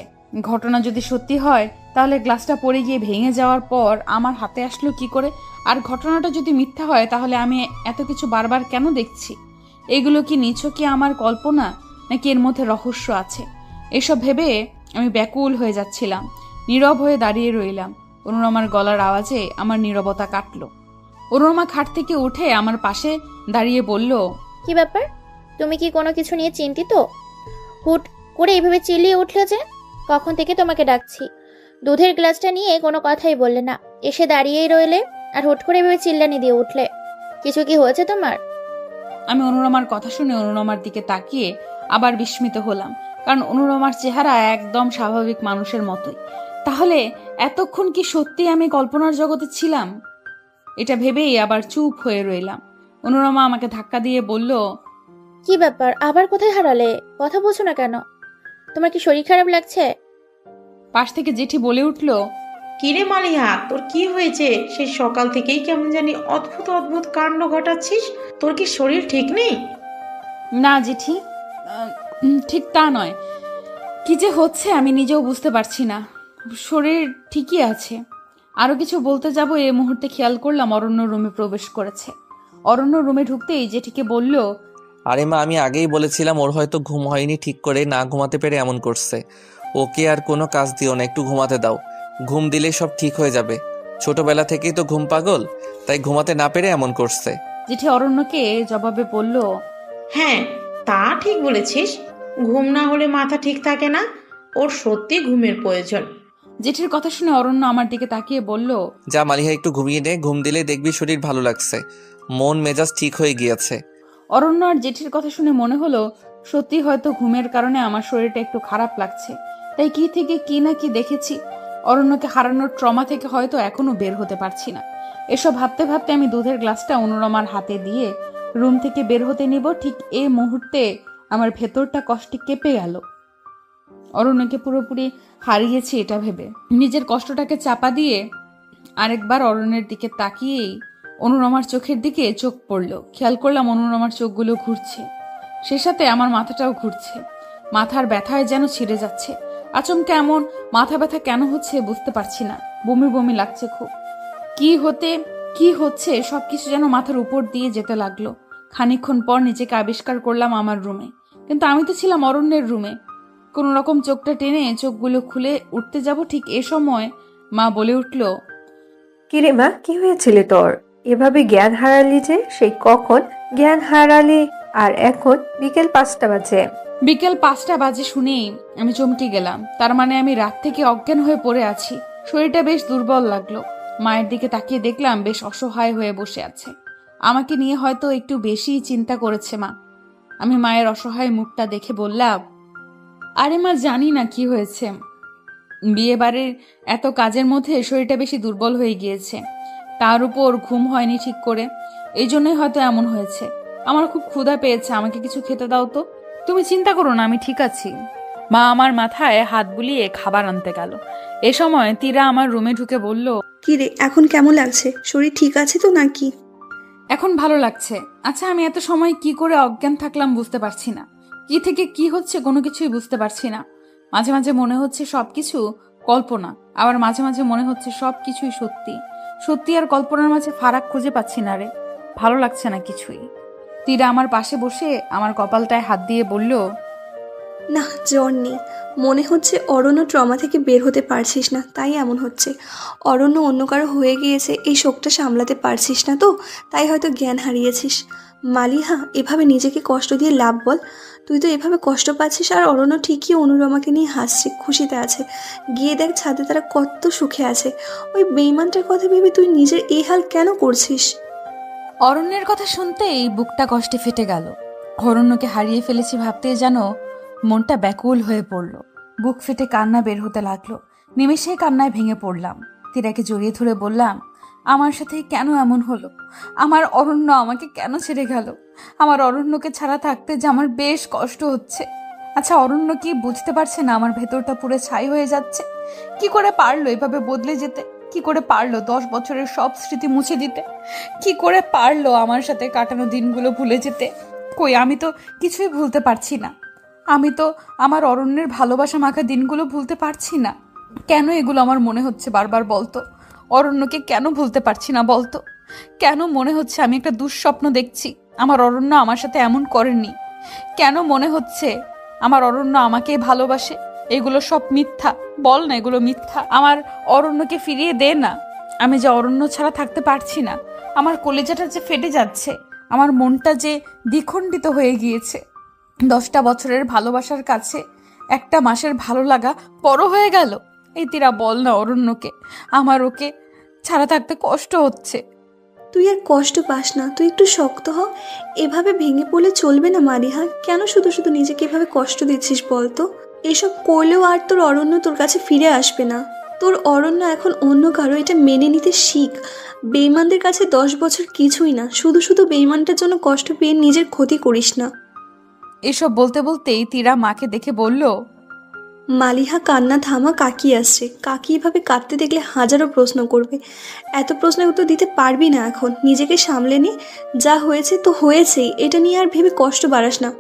ঘটনা যদি সত্যি হয় তাহলে গ্লাসটা পড়ে গিয়ে ভেঙে যাওয়ার পর আমার হাতে আসলো কি করে? আর ঘটনাটা যদি মিথ্যা হয় তাহলে আমি এত কিছু বারবার কেন দেখছি? এগুলো কি নিছকই আমার কল্পনা, নাকি এর মধ্যে রহস্য আছে? এসব ভেবে আমি ব্যাকুল হয়ে যাচ্ছিলাম। নীরব হয়ে দাঁড়িয়ে রইলাম। অনুরমার গলার আওয়াজে আমার নীরবতা কাটলো। অনুরমা খাট থেকে উঠে আমার পাশে দাঁড়িয়ে বলল, কি ব্যাপার? তুমি কি কোনো কিছু নিয়ে চিন্তিত? হুট করে এইভাবে চিল্লিয়ে উঠলে যে? কখন থেকে তোমাকে ডাকছি, দুধের গ্লাসটা নিয়ে কোনো কথাই বললে না, এসে দাঁড়িয়েই রইলে, আর হুট করে এভাবে চিল্লানি দিয়ে উঠলে। কিছু কি হয়েছে তোমার? আমি অনুরমার কথা শুনে অনুরমার দিকে তাকিয়ে আবার বিস্মিত হলাম, কারণ অনুরমার চেহারা একদম স্বাভাবিক মানুষের মতোই। তাহলে এতক্ষণ কি সত্যি আমি কল্পনার জগতে ছিলাম? এটা ভেবেই আবার চুপ হয়ে রইলাম। অনুরমা আমাকে ধাক্কা দিয়ে বলল, কি ব্যাপার, আবার কোথায় হারালে? কথা বলছো না কেন? তোমার কি শরীর খারাপ লাগছে? পাশ থেকে জেঠি বলে উঠল, কিরে মালিহা, তোর কি হয়েছে? সেই সকাল থেকেই কেমন জানি অদ্ভুত অদ্ভুত কাণ্ড ঘটাচ্ছিস। তোর কি শরীর ঠিক নেই? না জেঠি, ঠিক তা নয়। কি যে হচ্ছে আমি নিজেও বুঝতে পারছি না। শরীর ঠিকই আছে। আরো কিছু বলতে যাব এই মুহূর্তে খেয়াল করলাম অরণ্য রুমে প্রবেশ করেছে। অরণ্য রুমে ঢুকতেই জেঠিকে বলল, আরে মা, আমি আগেই বলেছিলাম ওর হয়তো ঘুম হয়নি, ঠিক করে না ঘুমাতে পেরে এমন করছে। ওকে আর কোনো কাজ দিও না, একটু ঘুমাতে দাও। ঘুম দিলে সব ঠিক হয়ে যাবে। ছোটবেলা থেকেই তো ঘুম পাগল, তাই ঘুমাতে না পেরে এমন করছে। জেঠি অরণ্যকে জবাবে বলল, হ্যাঁ, তা ঠিক বলেছিস। ঘুম না হলে মাথা ঠিক থাকে না। ওর সত্যি ঘুমের প্রয়োজন। জেঠির কথা শুনে অরণ্য আমার দিকে তাকিয়ে বলল, যা মালিহা, একটু ঘুমিয়ে নে। ঘুম দিলে দেখবি শরীর ভালো লাগছে, মন মেজাজ ঠিক হয়ে গিয়েছে। অরণ্য আর জেঠির কথা শুনে মনে হলো সত্যি হয়তো ঘুমের কারণে আমার শরীরটা একটু খারাপ লাগছে। তাই কি থেকে কি না কি দেখেছি। অরণ্যকে হারানোর ট্রমা থেকে হয়তো এখনো বের হতে পারছি না। এসব ভাবতে ভাবতে আমি দুধের গ্লাসটা অনুরমার হাতে দিয়ে রুম থেকে বের হতে নিব, ঠিক এই মুহূর্তে আমার ভেতরটা কষ্টে কেঁপে গেল। অরণ্যকে পুরোপুরি হারিয়েছি এটা ভেবে নিজের কষ্টটাকে চাপা দিয়ে আরেকবার অরণ্যের দিকে তাকিয়েই অনুরমার চোখের দিকে চোখ পড়ল। খেয়াল করলাম অনুরমার চোখগুলো ঘুরছে, সে সাথে আমার মাথাটাও ঘুরছে। মাথার ব্যথায় যেন ছিঁড়ে যাচ্ছে। আচমকা এমন মাথা ব্যথা কেন হচ্ছে বুঝতে পারছি না। বমি বমি লাগছে খুব। কি হচ্ছে সবকিছু যেন মাথার উপর দিয়ে যেতে লাগলো। খানিকক্ষণ পর নিজেকে আবিষ্কার করলাম আমার রুমে, কিন্তু আমি তো ছিলাম অরণ্যের রুমে। কোন রকম চোখটা টেনে চোখগুলো খুলে উঠতে যাব, ঠিক এ সময় মা বলে উঠল, কিরে মা, কি হয়েছিল তোর? এভাবে জ্ঞান হারালি যে? সেই কখন জ্ঞান হারালি, আর এখন বিকেল 5টা বাজে। বিকেল 5টা বাজে শুনেই আমি চমকে গেলাম। তার মানে আমি রাত থেকে অজ্ঞান হয়ে পড়ে আছি। শরীরটা বেশ দুর্বল লাগলো। মায়ের দিকে তাকিয়ে দেখলাম বেশ অসহায় হয়ে বসে আছে। আমাকে নিয়ে হয়তো একটু বেশি চিন্তা করেছে মা। আমি মায়ের অসহায় মুখটা দেখে বললাম, আরে মা, জানি না কি হয়েছে। বিয়ে বাড়ির এত কাজের মধ্যে শরীরটা বেশি দুর্বল হয়ে গিয়েছে। তার উপর ঘুম হয়নি ঠিক করে, এই জন্যই হয়তো এমন হয়েছে। আমার খুব ক্ষুধা পেয়েছে, আমাকে কিছু খেতে দাও তো। তুমি চিন্তা করো না, আমি ঠিক আছি। মা আমার মাথায় হাত বুলিয়ে খাবার আনতে গেল। এ সময় তীরা আমার রুমে ঢুকে বলল, কি রে, এখন কেমন লাগছে? শরীর ঠিক আছে তো নাকি? এখন ভালো লাগছে। আচ্ছা, আমি এত সময় কি করে অজ্ঞান থাকলাম বুঝতে পারছি না। কি থেকে কি হচ্ছে কোনো কিছুই বুঝতে পারছি না। মাঝে মাঝে মনে হচ্ছে সবকিছু কল্পনা, আবার মাঝে মাঝে মনে হচ্ছে সবকিছুই সত্যি। সত্যি আর কল্পনার মাঝে ফারাক খুঁজে পাচ্ছি না রে। ভালো লাগছে না কিছুই। তীরা আমার পাশে বসে আমার কপালটায় হাত দিয়ে বলল, না, জ্বর নেই। মনে হচ্ছে অরণ্য ট্রমা থেকে বের হতে পারছিস না, তাই এমন হচ্ছে। অরণ্য অন্য কারো হয়ে গিয়েছে, এই শোকটা সামলাতে পারছিস না তো, তাই হয়তো জ্ঞান হারিয়েছিস। মালিহা, এভাবে নিজেকে কষ্ট দিয়ে লাভ বল? তুই তো এভাবে কষ্ট পাচ্ছিস, আর অরণ্য ঠিকই অনুরমাকে নিয়ে হাসছে, খুশিতে আছে। গিয়ে দেখ ছাদে তারা কত সুখে আছে। ওই বেইমানটার কথা ভেবে তুই নিজের এই হাল কেন করছিস? অরণ্যের কথা শুনতেই বুকটা কষ্টে ফেটে গেল। অরণ্যকে হারিয়ে ফেলেছি ভাবতেই যেন মনটা ব্যাকুল হয়ে পড়ল। বুক ফেটে কান্না বের হতে লাগলো। নিমেষেই কান্নায় ভেঙে পড়লাম। তীরাকে জড়িয়ে ধরে বললাম, আমার সাথে কেন এমন হলো? আমার অরণ্য আমাকে কেন ছেড়ে গেল? আমার অরণ্যকে ছাড়া থাকতে যে আমার বেশ কষ্ট হচ্ছে। আচ্ছা, অরণ্য কি বুঝতে পারছে না আমার ভেতরটা পুরো ছাই হয়ে যাচ্ছে? কি করে পারলো এভাবে বদলে যেতে? কি করে পারলো 10 বছরের সব স্মৃতি মুছে দিতে? কি করে পারলো আমার সাথে কাটানো দিনগুলো ভুলে যেতে? কই, আমি তো কিছুই ভুলতে পারছি না। আমি তো আমার অরণ্যের ভালোবাসা মাখা দিনগুলো ভুলতে পারছি না। কেন এগুলো আমার মনে হচ্ছে বারবার বলতো? অরণ্যকে কেন ভুলতে পারছি না বলতো? কেন মনে হচ্ছে আমি একটা দুঃস্বপ্ন দেখছি? আমার অরণ্য আমার সাথে এমন করেনি। কেন মনে হচ্ছে আমার অরণ্য আমাকে ভালোবাসে? এগুলো সব মিথ্যা। বল না এগুলো মিথ্যা। আমার অরণ্যকে ফিরিয়ে দে না। আমি যে অরণ্য ছাড়া থাকতে পারছি না। আমার কলেজাটা যে ফেটে যাচ্ছে, আমার মনটা যে দ্বিখণ্ডিত হয়ে গিয়েছে। 10টা বছরের ভালোবাসার কাছে একটা মাসের ভালো লাগা বড় হয়ে গেল। এই তীরা, বল না অরণ্যকে, আমার ওকে ছাড়া থাকতে কষ্ট হচ্ছে। তুই আর কষ্ট পাস না, তুই একটু শক্ত হ। এভাবে ভেঙে পড়লে চলবে না মালিহা। কেন শুধু শুধু নিজেকে এভাবে কষ্ট দিচ্ছিস বলতো? এসব করলেও আর তোর অরণ্য তোর কাছে ফিরে আসবে না। তোর অরণ্য এখন অন্য কারো, এটা মেনে নিতে শিখ। বেইমানদের কাছে 10 বছর কিছুই না। শুধু শুধু বেইমানটার জন্য কষ্ট পেয়ে নিজের ক্ষতি করিস না। এসব বলতে বলতেই তীরা মাকে দেখে বলল, মালিহা কান্না থামা, কাকি আসছে। কাকি এভাবে কাঁদতে দেখলে হাজারো প্রশ্ন করবে। এত প্রশ্নের উত্তর দিতে পারবি না এখন। নিজেকে সামলে নে, যা হয়েছে তো হয়েছেই, এটা নিয়ে আর ভেবে কষ্ট বাড়াস না।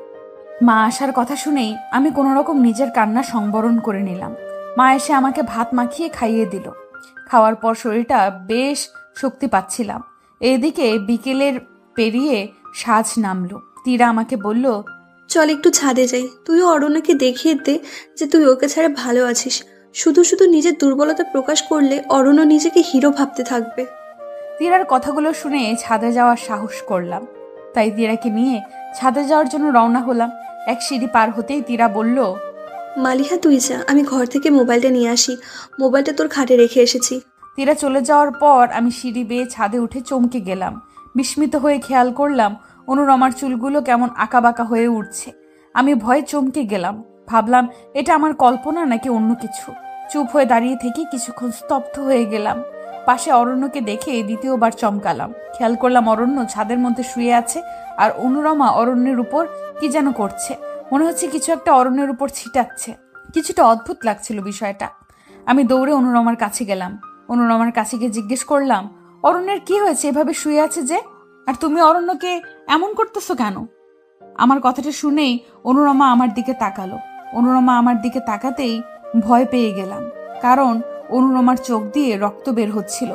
মা আসার কথা শুনেই আমি কোনো রকম নিজের কান্না সংবরণ করে নিলাম। মা এসে আমাকে ভাত মাখিয়ে খাইয়ে দিল। খাওয়ার পর শরীরটা বেশ শক্তি পাচ্ছিলাম। এইদিকে বিকেলের পেরিয়ে সাঁঝ নামলো। তীরা আমাকে বলল, চল একটু ছাদে যাই। তুইও অরণ্যকে দেখিয়ে দে যে তুই ওকে ছাড়া ভালো আছিস। শুধু শুধু নিজের দুর্বলতা প্রকাশ করলে অরণ্য নিজেকে হিরো ভাবতে থাকবে। তীরার কথাগুলো শুনে ছাদে যাওয়ার সাহস করলাম। তাই তীরাকে নিয়ে ছাদে যাওয়ার জন্য রওনা হলাম। এক সিঁড়ি পার হতেই তীরা বলল, মালিহা তুই যা, আমি ঘর থেকে মোবাইলটা নিয়ে আসি। মোবাইলটা তোর খাটে রেখে এসেছি। তীরা চলে যাওয়ার পর আমি সিঁড়ি বেয়ে ছাদে উঠে চমকে গেলাম। বিস্মিত হয়ে খেয়াল করলাম অনুরমার চুলগুলো কেমন আঁকাবাঁকা হয়ে উঠছে। আমি ভয়ে চমকে গেলাম। ভাবলাম এটা আমার কল্পনা নাকি অন্য কিছু। চুপ হয়ে দাঁড়িয়ে থেকে কিছুক্ষণ স্তব্ধ হয়ে গেলাম। পাশে অরণ্যকে দেখে দ্বিতীয়বার চমকালাম। খেয়াল করলাম অরণ্য ছাদের মধ্যে শুয়ে আছে আর অনুরমা অরণ্যের উপর কি যেন করছে। মনে হচ্ছে কিছু একটা অরণ্যের উপর ছিটাচ্ছে। কিছুটা অদ্ভুত লাগছিল বিষয়টা। আমি দৌড়ে অনুরমার কাছে গেলাম। অনুরমার কাছে গিয়ে জিজ্ঞেস করলাম, অরণ্যের কি হয়েছে, এভাবে শুয়ে আছে যে? আর তুমি অরণ্যকে এমন করতেছো কেন? আমার কথাটা শুনেই অনুরমা আমার দিকে তাকালো। অনুরমা আমার দিকে তাকাতেই ভয় পেয়ে গেলাম, কারণ অনুরমার চোখ দিয়ে রক্ত বের হচ্ছিল।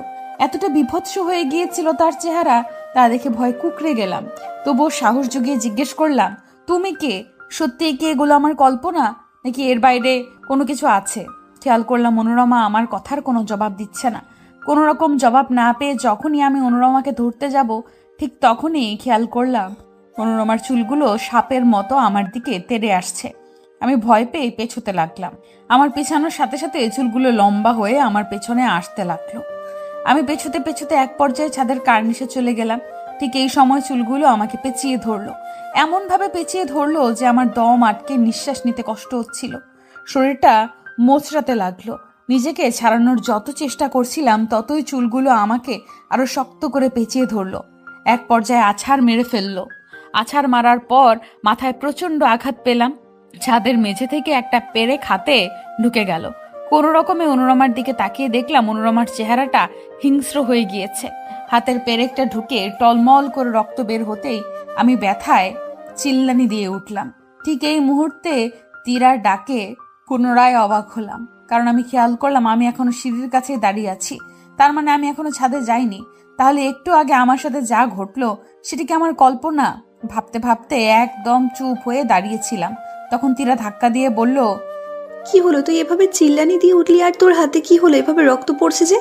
এতটা বিভৎস হয়ে গিয়েছিল তার চেহারা, তা দেখে ভয় কুকড়ে গেলাম। তবুও সাহস জুগিয়ে জিজ্ঞেস করলাম, তুমি কে? সত্যিই কি এগুলো আমার কল্পনা, নাকি এর বাইরে কোনো কিছু আছে? খেয়াল করলাম অনুরমা আমার কথার কোনো জবাব দিচ্ছে না। কোনো রকম জবাব না পেয়ে যখনই আমি অনুরমাকে ধরতে যাব, ঠিক তখনই খেয়াল করলাম অনুরমার চুলগুলো সাপের মতো আমার দিকে তেড়ে আসছে। আমি ভয় পেয়ে পেছোতে লাগলাম। আমার পেছানোর সাথে সাথে চুলগুলো লম্বা হয়ে আমার পেছনে আসতে লাগলো। আমি পেছোতে পেছোতে এক পর্যায়ে ছাদের কার্নিশে চলে গেলাম। ঠিক এই সময় চুলগুলো আমাকে পেঁচিয়ে ধরলো। এমনভাবে পেঁচিয়ে ধরলো যে আমার দম আটকে নিঃশ্বাস নিতে কষ্ট হচ্ছিল। শরীরটা মোচড়াতে লাগলো। নিজেকে ছাড়ানোর যত চেষ্টা করছিলাম ততই চুলগুলো আমাকে আরো শক্ত করে পেঁচিয়ে ধরলো। এক পর্যায়ে আছাড় মেরে ফেললো। আছাড় মারার পর মাথায় প্রচন্ড আঘাত পেলাম। ছাদের মেঝে থেকে একটা পেরেক হাতে ঢুকে গেল। কোনো রকমে অনুরমার দিকে তাকিয়ে দেখলাম অনুরমার চেহারাটা হিংস্র হয়ে গিয়েছে। হাতের পেরেকটা ঢুকে টলমল করে রক্ত বের হতেই আমি ব্যথায় চিল্লানি দিয়ে উঠলাম। ঠিক এই মুহূর্তে তীরার ডাকে পুনরায় অবাক হলাম, কারণ আমি খেয়াল করলাম আমি এখনো সিঁড়ির কাছে দাঁড়িয়ে আছি। তার মানে আমি এখনো ছাদে যাইনি। তাহলে একটু আগে আমার সাথে যা ঘটলো সেটা কি আমার কল্পনা? ভাবতে ভাবতে একদম চুপ হয়ে দাঁড়িয়েছিলাম। তখন তীরা ধাক্কা দিয়ে বলল, কি হলো? তুই এভাবে চিল্লানি দিয়ে উঠলি, আর তোর হাতে কি হলো? এভাবে রক্ত পড়ছে যে?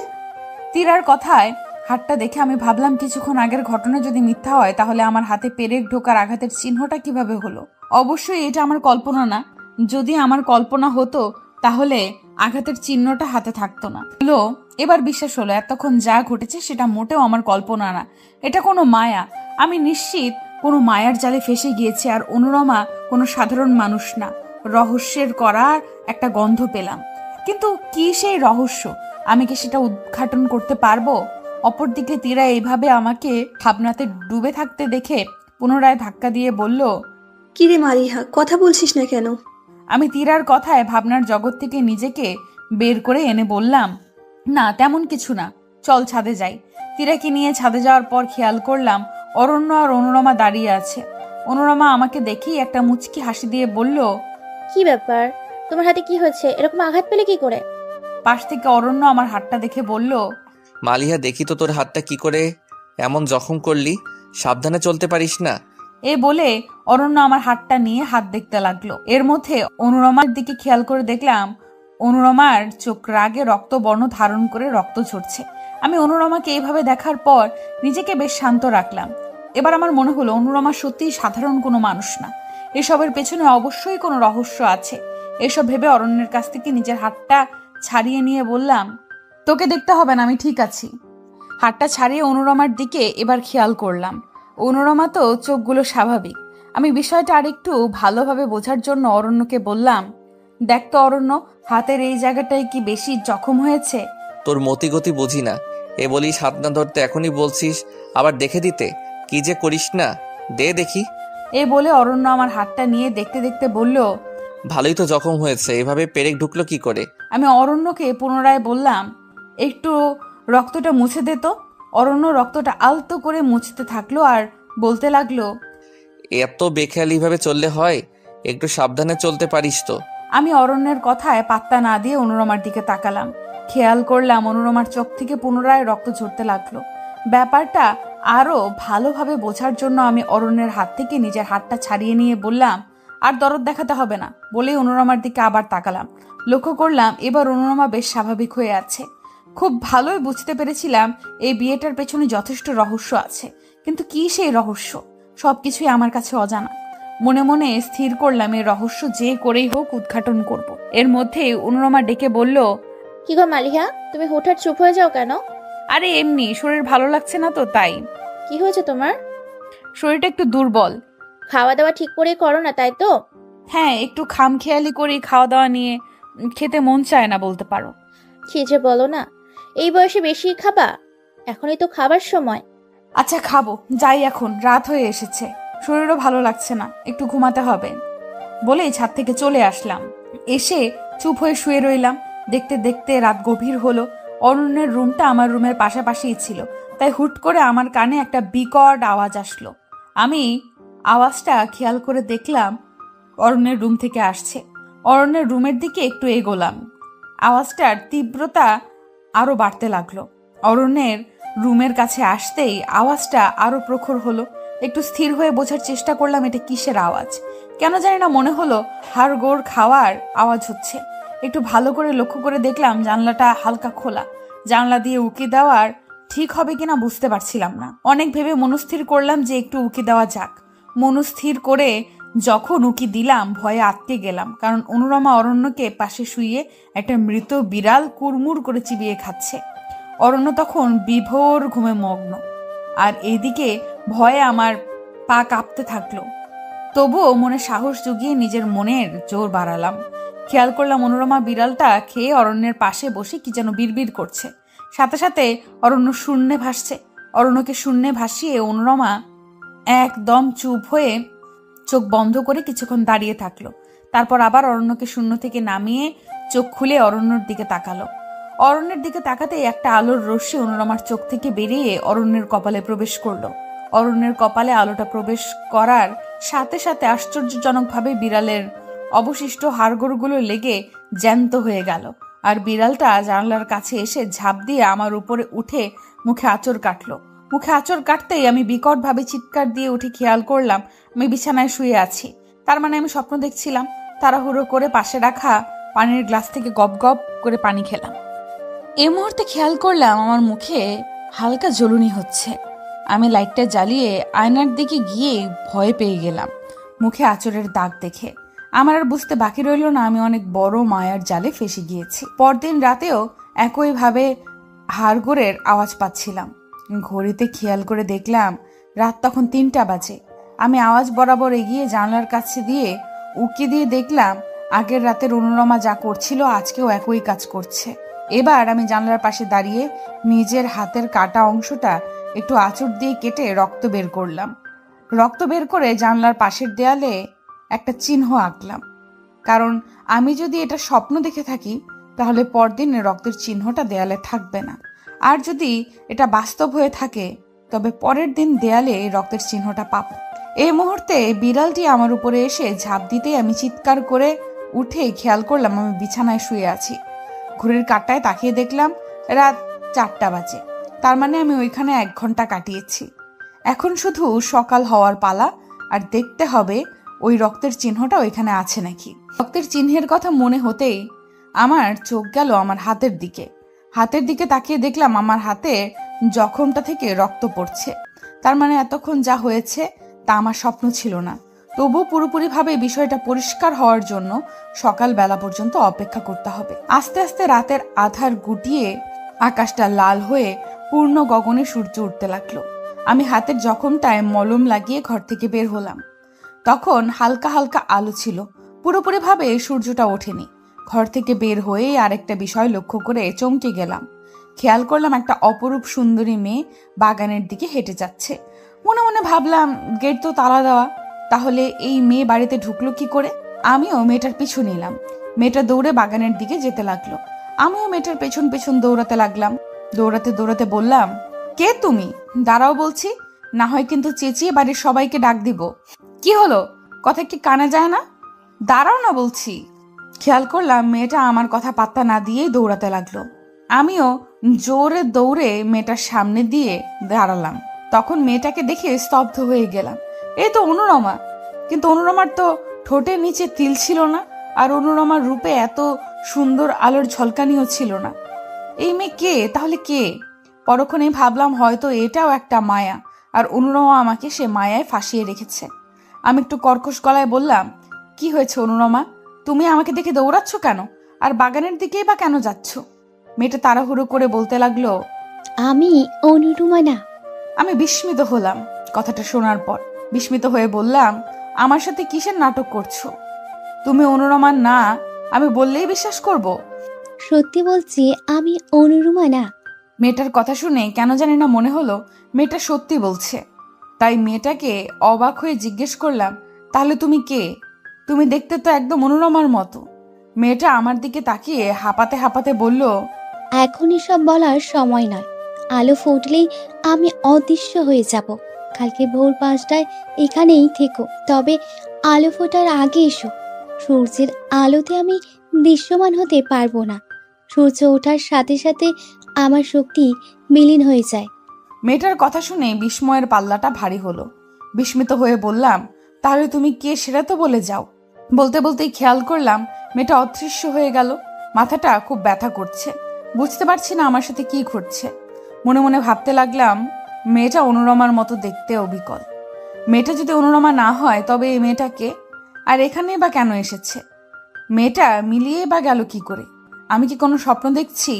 তীরার কথায় হাতটা দেখে আমি ভাবলাম কিছুক্ষণ আগের ঘটনা যদি মিথ্যা হয় তাহলে আমার হাতে পেরেক ঢোকার আঘাতের চিহ্নটা কিভাবে হলো? অবশ্যই এটা আমার কল্পনা না। যদি আমার কল্পনা হতো তাহলে আঘাতের চিহ্নটা হাতে থাকতো না। হলো, এবার বিশ্বাস হলো এতক্ষণ যা ঘটেছে সেটা মোটেও আমার কল্পনা না। এটা কোনো মায়া। আমি নিশ্চিত কোনো মায়ার জালে ফেসে গিয়েছি। আর অনুরমা কোনো সাধারণ মানুষ না। রহস্যের করার একটা গন্ধ পেলাম, কিন্তু কি সেই রহস্য? আমি কি সেটা উদ্ঘাটন করতে পারবো? অপরদিকে তীরা এইভাবে আমাকে ভাবনাতে ডুবে থাকতে দেখে পুনরায় ধাক্কা দিয়ে বলল, কিরে মালিহা, কথা বলছিস না কেন? আমি তীরার কথায় ভাবনার জগৎ থেকে নিজেকে বের করে এনে বললাম, না তেমন কিছু না, চল ছাদে যাই। তীরাকে নিয়ে ছাদে যাওয়ার পর খেয়াল করলাম অরণ্য আর অনুরমা দাঁড়িয়ে আছে। অনুরমা আমাকে দেখেই একটা মুচকি হাসি দিয়ে বলল, কি ব্যাপার, তোমার হাতে কি হচ্ছে? এরকম আঘাত পেলে কি করে? পাশ থেকে অরণ্য আমার হাতটা দেখে বলল, মালিহা দেখি তো তোর হাতটা কি করে এমন জখম করলি, সাবধানে চলতে পারিস না? এ বলে অরণ্য আমার হাতটা নিয়ে হাত দেখতে লাগলো। এর মধ্যে অনুরমার দিকে খেয়াল করে দেখলাম অনুরমার চোখ রাগে রক্তবর্ণ ধারণ করে রক্ত ঝরছে। আমি অনুরমাকে এইভাবে দেখার পর নিজেকে বেশ শান্ত রাখলাম। এবার আমার মনে হলো অনুরমা সত্যিই সাধারণ কোনো মানুষ না। এসবের পেছনে অবশ্যই কোনো রহস্য আছে। এসব ভেবে অরণ্যের কাছ থেকে নিজের হাতটা ছাড়িয়ে নিয়ে বললাম, তোকে দেখতে হবে না, আমি ঠিক আছি। হাতটা ছাড়িয়ে অনুরমার দিকে এবার খেয়াল করলাম। অনুরমা তো চোখগুলো স্বাভাবিক। আমি বিষয়টা আরেকটু ভালোভাবে বোঝার জন্য অরণ্যকে বললাম, দেখ তো অরণ্য, হাতের এই জায়গাটায় কি বেশি জখম হয়েছে? তোর মতিগতি বুঝি না। এ বলিস হাত না ধরতে এখনই বলছিস আবার দেখে দিতে। কি যে করিস না, দে দেখি। এ বলে অরণ্য আমার হাতটা নিয়ে দেখতে দেখতে বলল। ভালোই তো জখম হয়েছে, এভাবে পেরেক ঢুকলো কি করে? আমি অরণ্যকে পুনরায় বললাম, একটু রক্তটা মুছে দে তো। অরণ্য রক্তটা আলতো করে মুছতে থাকলো আর বলতে লাগলো, এত বেখেয়ালিভাবে চললে হয়? একটু সাবধানে চলতে পারিস তো। আমি অরণ্যের কথায় পাত্তা না দিয়ে অনুরমার দিকে তাকালাম। খেয়াল করলাম অনুরমার চোখ থেকে পুনরায় রক্ত ঝরতে লাগলো। ব্যাপারটা আরো ভালোভাবে বোঝার জন্য আমি অরণ্যের হাত থেকে নিজের হাতটা ছাড়িয়ে নিয়ে বললাম, আর দরদ দেখাতে হবে না। বলেই অনুরমার দিকে আবার তাকালাম। লক্ষ্য করলাম এবার অনুরমা বেশ স্বাভাবিক হয়ে আছে। খুব ভালোই বুঝতে পেরেছিলাম এই বিয়েটার পেছনে যথেষ্ট রহস্য আছে, কিন্তু কি সেই রহস্য? সবকিছুই আমার কাছে অজানা। মনে মনে স্থির করলাম এই রহস্য যে করেই হোক উদ্ঘাটন করব। এর মধ্যেই অনুরমা ডেকে বলল, কি গো মালিহা, তুমি হুটহাট চুপ হয়ে যাও কেন? আরে এমনি, শরীর ভালো লাগছে না তো তাই। কি হয়েছে তোমার? শরীরটা একটু দুর্বল। খাওয়া দাওয়া ঠিক করে করো না, তাই তো? হ্যাঁ, একটু খামখেয়ালি করি খাওয়া দাওয়া নিয়ে, খেতে মন চায় না বলতে পারো। কি যে বলো না, এই বয়সে বেশি খাবা? এখনই তো খাবার সময়। আচ্ছা খাবো, যাই এখন, রাত হয়ে এসেছে। শরীরও ভালো লাগছে না, একটু ঘুমাতে হবে। বলেই ছাদ থেকে চলে আসলাম। এসে চুপ হয়ে শুয়ে রইলাম। দেখতে দেখতে রাত গভীর হলো। অরণ্যের রুমটা আমার রুমের পাশাপাশিই ছিল, তাই হুট করে আমার কানে একটা বিকট আওয়াজ আসলো। আমি আওয়াজটা খেয়াল করে দেখলাম অরণ্যের রুম থেকে আসছে। অরণ্যের রুমের দিকে একটু এগোলাম। আওয়াজটার তীব্রতা আরো বাড়তে লাগলো। অরণ্যের রুমের কাছে আসতেই আওয়াজটা আরো প্রখর হলো। একটু স্থির হয়ে বোঝার চেষ্টা করলাম এটা কিসের আওয়াজ। কেন জানি না মনে হলো হাড়গোড় খাওয়ার আওয়াজ হচ্ছে। একটু ভালো করে লক্ষ্য করে দেখলাম জানলাটা হালকা খোলা। জানলা দিয়ে উকি দেওয়ার ঠিক হবে কিনা বুঝতে পারছিলাম না। অনেক ভেবে মনস্থির করলাম যে একটু উকি দেওয়া যাক। মনস্থির করে যখন উকি দিলাম ভয়ে আটকে গেলাম, কারণ অনুরমা অরণ্যকে পাশে শুইয়ে একটা মৃত বিড়াল কুড়মুড় করে চিবিয়ে খাচ্ছে। অরণ্য তখন বিভোর ঘুমে মগ্ন, আর এইদিকে ভয়ে আমার পা কাঁপতে থাকলো। তবুও মনে সাহস জুগিয়ে নিজের মনের জোর বাড়ালাম। খেয়াল করলাম অনুরমা বিড়ালটা খেয়ে অরণ্যের পাশে বসে কি যেন বিড়বিড় করছে। সাথে সাথে অরণ্য শূন্যে ভাসছে। অরণ্যকে শূন্যে ভাসিয়ে অনুরমা একদম চুপ হয়ে চোখ বন্ধ করে কিছুক্ষণ দাঁড়িয়ে থাকলো। তারপর আবার অরণ্যকে শূন্য থেকে নামিয়ে চোখ খুলে অরণ্যর দিকে তাকালো। অরণ্যের দিকে তাকাতেই একটা আলোর রশ্মি অনুরমার চোখ থেকে বেরিয়ে অরণ্যের কপালে প্রবেশ করলো। অরণ্যের কপালে আলোটা প্রবেশ করার সাথে সাথে আশ্চর্যজনকভাবে বিড়ালের অবশিষ্ট হাড়গোড়গুলো লেগে জ্যান্ত হয়ে গেল। আর বিড়ালটা জানলার কাছে এসে ঝাঁপ দিয়ে আমার উপরে উঠে মুখে আঁচড় কাটলো। মুখে আঁচড় কাটতেই আমি বিকটভাবে চিৎকার দিয়ে উঠে খেয়াল করলাম আমি বিছানায় শুয়ে আছি। তার মানে আমি স্বপ্ন দেখছিলাম। তাড়াহুড়ো করে পাশে রাখা পানির গ্লাস থেকে গপ গপ করে পানি খেলাম। এই মুহূর্তে খেয়াল করলাম আমার মুখে হালকা জ্বলুনি হচ্ছে। আমি লাইটটা জ্বালিয়ে আয়নার দিকে গিয়ে ভয় পেয়ে গেলাম মুখে আঁচড়ের দাগ দেখে। আমার আর বুঝতে বাকি রইল না আমি অনেক বড় মায়ার জালে ফেসে গিয়েছি। পরদিন রাতেও একইভাবে হাড়গোড়ের আওয়াজ পাচ্ছিলাম। ঘড়িতে খেয়াল করে দেখলাম রাত তখন 3টা বাজে। আমি আওয়াজ বরাবর এগিয়ে জানলার কাছে দিয়ে উকি দিয়ে দেখলাম আগের রাতের অনুরমা যা করছিল আজকেও একই কাজ করছে। এবার আমি জানলার পাশে দাঁড়িয়ে নিজের হাতের কাটা অংশটা একটু আঁচড় দিয়ে কেটে রক্ত বের করলাম। রক্ত বের করে জানলার পাশের দেয়ালে একটা চিহ্ন আঁকলাম, কারণ আমি যদি এটা স্বপ্ন দেখে থাকি তাহলে পরদিন রক্তের চিহ্নটা দেয়ালে থাকবে না, আর যদি এটা বাস্তব হয়ে থাকে তবে পরের দিন দেয়ালে রক্তের চিহ্নটা পাবো। এই মুহূর্তে বিড়ালটি আমার উপরে এসে ঝাঁপ দিতেই আমি চিৎকার করে উঠে খেয়াল করলাম আমি বিছানায় শুয়ে আছি। ঘড়ির কাঁটায় তাকিয়ে দেখলাম রাত 4টা বাজে। তার মানে আমি ওইখানে 1 ঘন্টা কাটিয়েছি। এখন শুধু সকাল হওয়ার পালা, আর দেখতে হবে ওই রক্তের চিহ্নটা ওইখানে আছে নাকি। রক্তের চিহ্নের কথা মনে হতেই আমার চোখ গেল আমার হাতের দিকে। হাতের দিকে তাকিয়ে দেখলাম আমার হাতে জখমটা থেকে রক্ত পড়ছে। তার মানে এতক্ষণ যা হয়েছে তা আমার স্বপ্ন ছিল না। তবু পুরোপুরিভাবে বিষয়টা পরিষ্কার হওয়ার জন্য সকালবেলা পর্যন্ত অপেক্ষা করতে হবে। আস্তে আস্তে রাতের আধার গুটিয়ে আকাশটা লাল হয়ে পূর্ণ গগনে সূর্য উঠতে লাগলো। আমি হাতের জখমটায় মলম লাগিয়ে ঘর থেকে বের হলাম। তখন হালকা হালকা আলো ছিল, পুরোপুরিভাবে সূর্যটা ওঠেনি। ঘর থেকে বের হয়ে আরেকটা বিষয় লক্ষ্য করে চমকে গেলাম। খেয়াল করলাম একটা অপরূপ সুন্দরী মেয়ে বাগানের দিকে হেঁটে যাচ্ছে। মনে মনে ভাবলাম, গেট তো তালা দেওয়া, তাহলে এই মেয়ে বাড়িতে ঢুকলো কি করে? আমিও মেয়েটার পিছু নিলাম। মেয়েটা দৌড়ে বাগানের দিকে যেতে লাগলো। আমিও মেয়েটার পেছন পেছন দৌড়াতে লাগলাম। দৌড়াতে দৌড়াতে বললাম, কে তুমি? দাঁড়াও বলছি, না হয় কিন্তু চেঁচিয়ে বাড়ির সবাইকে ডাক দিব। কি হলো, কথা কি কানে যায় না? দাঁড়াও না বলছি। খেয়াল করলাম মেয়েটা আমার কথা পাত্তা না দিয়েই দৌড়াতে লাগলো। আমিও জোরে দৌড়ে মেয়েটার সামনে দিয়ে দাঁড়ালাম। তখন মেয়েটাকে দেখে স্তব্ধ হয়ে গেলাম। এই তো অনুরমা। কিন্তু অনুরমার তো ঠোঁটের নিচে তিল ছিল না, আর অনুরমার রূপে এত সুন্দর আলোর ঝলকানিও ছিল না। এই মেয়ে কে তাহলে? কে? পরক্ষণেই ভাবলাম হয়তো এটাও একটা মায়া, আর অনুরমা আমাকে সে মায়ায় ফাঁসিয়ে রেখেছে। আমি একটু কর্কশ গলায় বললাম, কি হয়েছে অনুরমা? তুমি আমাকে দেখে দৌড়াচ্ছ কেন? আর বাগানের দিকেই বা কেন যাচ্ছ? মেয়েটা তাড়াহুড়ো করে বলতে লাগলো, আমি অনুরুমা না। আমি বিস্মিত হলাম কথাটা শোনার পর। বিস্মিত হয়ে বললাম, আমার সাথে কিসের নাটক করছো? তুমি অনুরমা না আমি বললেই বিশ্বাস করব? সত্যি বলছি, আমি অনুরুমা না। মেয়েটার কথা শুনে কেন জানি না মনে হলো মেয়েটা সত্যি বলছে। তাই মেয়েটাকে অবাক হয়ে জিজ্ঞেস করলাম, তাহলে তুমি কে? তুমি দেখতে তো একদম অনুরমার মতো। মেয়েটা আমার দিকে তাকিয়ে হাঁপাতে হাঁপাতে বলল, এখন এসব বলার সময় নয়। আলো ফুটলেই আমি অদৃশ্য হয়ে যাব। কালকে ভোর 5টায় এখানেই থেকো, তবে আলো ফোটার আগে এসো। সূর্যের আলোতে আমি দৃশ্যমান হতে পারবো না। সূর্য ওঠার সাথে সাথে আমার শক্তি বিলীন হয়ে যায়। মেয়েটার কথা শুনে বিস্ময়ের পাল্লাটা ভারী হলো। বিস্মিত হয়ে বললাম, তাহলে তুমি কে সেটা তো বলে যাও। বলতে বলতেই খেয়াল করলাম মেয়েটা অদৃশ্য হয়ে গেল। মাথাটা খুব ব্যথা করছে, বুঝতে পারছি না আমার সাথে কি ঘটছে। মনে মনে ভাবতে লাগলাম, মেয়েটা অনুরমার মতো দেখতে অবিকল। মেয়েটা যদি অনুরমা না হয় তবে এই মেয়েটাকে আর এখানেই বা কেন এসেছে? মেয়েটা মিলিয়ে বা গেল কি করে? আমি কি কোনো স্বপ্ন দেখছি?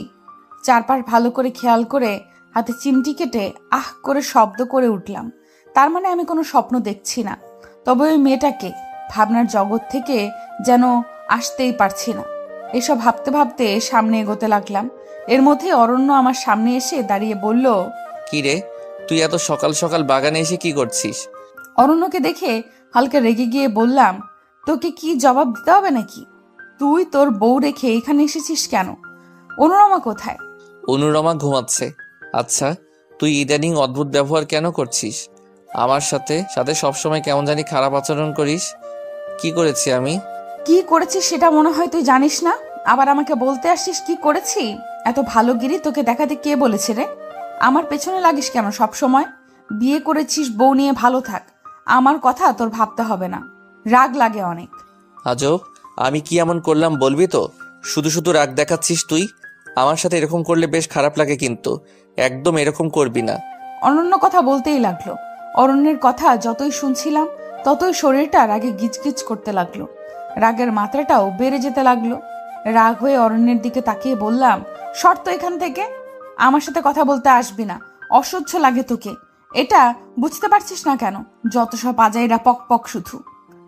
চারপাশ ভালো করে খেয়াল করে হাতে চিমটি কেটে আহ করে শব্দ করে উঠলাম। তার মানে আমি কোনো স্বপ্ন দেখছি না। তবে ওই মেয়েটাকে ভাবনার জগৎ থেকে যেন আসতেই পারছি না। এসব ভাবতে ভাবতে সামনে এগোতে লাগলাম। এর মধ্যে অরণ্য আমার সামনে এসে দাঁড়িয়ে বলল, কি রে, তুই এত সকাল সকাল বাগানে এসে কি করছিস? অরণ্যকে দেখে হালকা রেগে গিয়ে বললাম, তোকে কি জবাব দিতে হবে নাকি? তুই তোর বউ রেখে এখানে এসেছিস কেন? অনুরমা কোথায়? অনুরমা ঘুমাচ্ছে। আচ্ছা, তুই ইদানিং অদ্ভুত ব্যবহার কেন করছিস? আমার সাথে সাথে সবসময় কেমন জানি খারাপ আচরণ করিস। কি করেছি আমি? কি করেছিস সেটা মনে হয় তুই জানিস না, আবার আমাকে বলতে আসিস কি করেছি? এত ভালো গিরি তোকে দেখাতে কে বলেছে রে? আমার পেছনে লাগিস কেন সব সময়? বিয়ে করেছিস, বউ নিয়ে ভালো থাক। আমার কথা তোর ভাবতে হবে না। রাগ লাগে অনেক। আজব, আমি কি এমন করলাম বলবি তো? শুধু শুধু রাগ দেখাচ্ছিস তুই। আমার সাথে এরকম করলে বেশ খারাপ লাগে, কিন্তু একদম এরকম করবি না। অনন্য কথা বলতেই লাগলো। অরণ্যের কথা যতই শুনছিলাম ততই শরীরটা রাগে গিজগিজ করতে লাগলো। রাগের মাত্রাটাও বেড়ে যেতে লাগলো। রাগ হয়ে অরণ্যের দিকে তাকিয়ে বললাম, সর তো এখান থেকে। আমার সাথে কথা বলতে আসবি না, অসহ্য লাগে তোকে। এটা বুঝতে পারছিস না কেন? যত সব আজাইরা পক পক শুধু।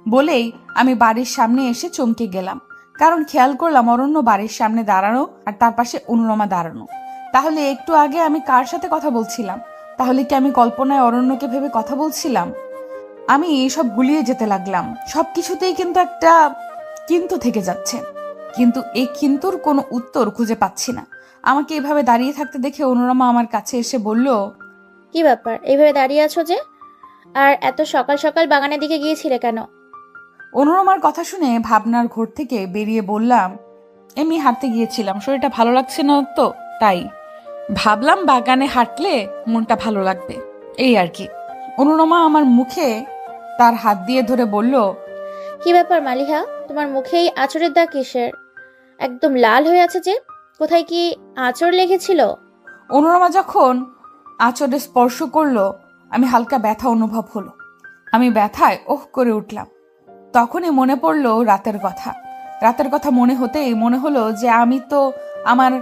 বলেই আমি বাড়ির সামনে এসে চমকে গেলাম, কারণ খেয়াল করলাম অরণ্য বাড়ির সামনে দাঁড়ানো আর তার পাশে অনুরমা দাঁড়ানো। তাহলে একটু আগে আমি কার সাথে কথা বলছিলাম? তাহলে কি আমি কল্পনায় অরণ্যকে ভেবে কথা বলছিলাম? আমি সব গুলিয়ে যেতে লাগলাম। সবকিছুতেই কিন্তু একটা কিন্তু থেকে যাচ্ছে, কিন্তু এই কিন্তুর কোনো উত্তর খুঁজে পাচ্ছি না। আমাকে এভাবে দাঁড়িয়ে থাকতে দেখে অনুরমা আমার কাছে এসে বলল, কি ব্যাপার, এইভাবে দাঁড়িয়ে আছো যে? আর এত সকাল সকাল বাগানের দিকে গিয়েছিলে কেন? অনুরমার কথা শুনে ভাবনার ঘোর থেকে বেরিয়ে বললাম, এমনি হাঁটতে গিয়েছিলাম, শরীরটা ভালো লাগছে না তো, তাই ভাবলাম বাগানে হাঁটলে মনটা ভালো লাগবে, এই আর কি। অনুরমা আমার মুখে তার হাত দিয়ে ধরে বলল, কি ব্যাপার মালিহা, তোমার মুখে এই আঁচড়ের দাগ কিসের? একদম লাল হয়ে আছে যে, কোথায় কি আঁচড় লেগেছিল? অনুরমা যখন আঁচড়ে স্পর্শ করলো আমি হালকা ব্যথা অনুভব হলো। আমি ব্যথায় ওহ করে উঠলাম। তখনই মনে পড়লো রাতের কথা। রাতের কথা মনে হতেই মনে হলো যে আমি তো আমার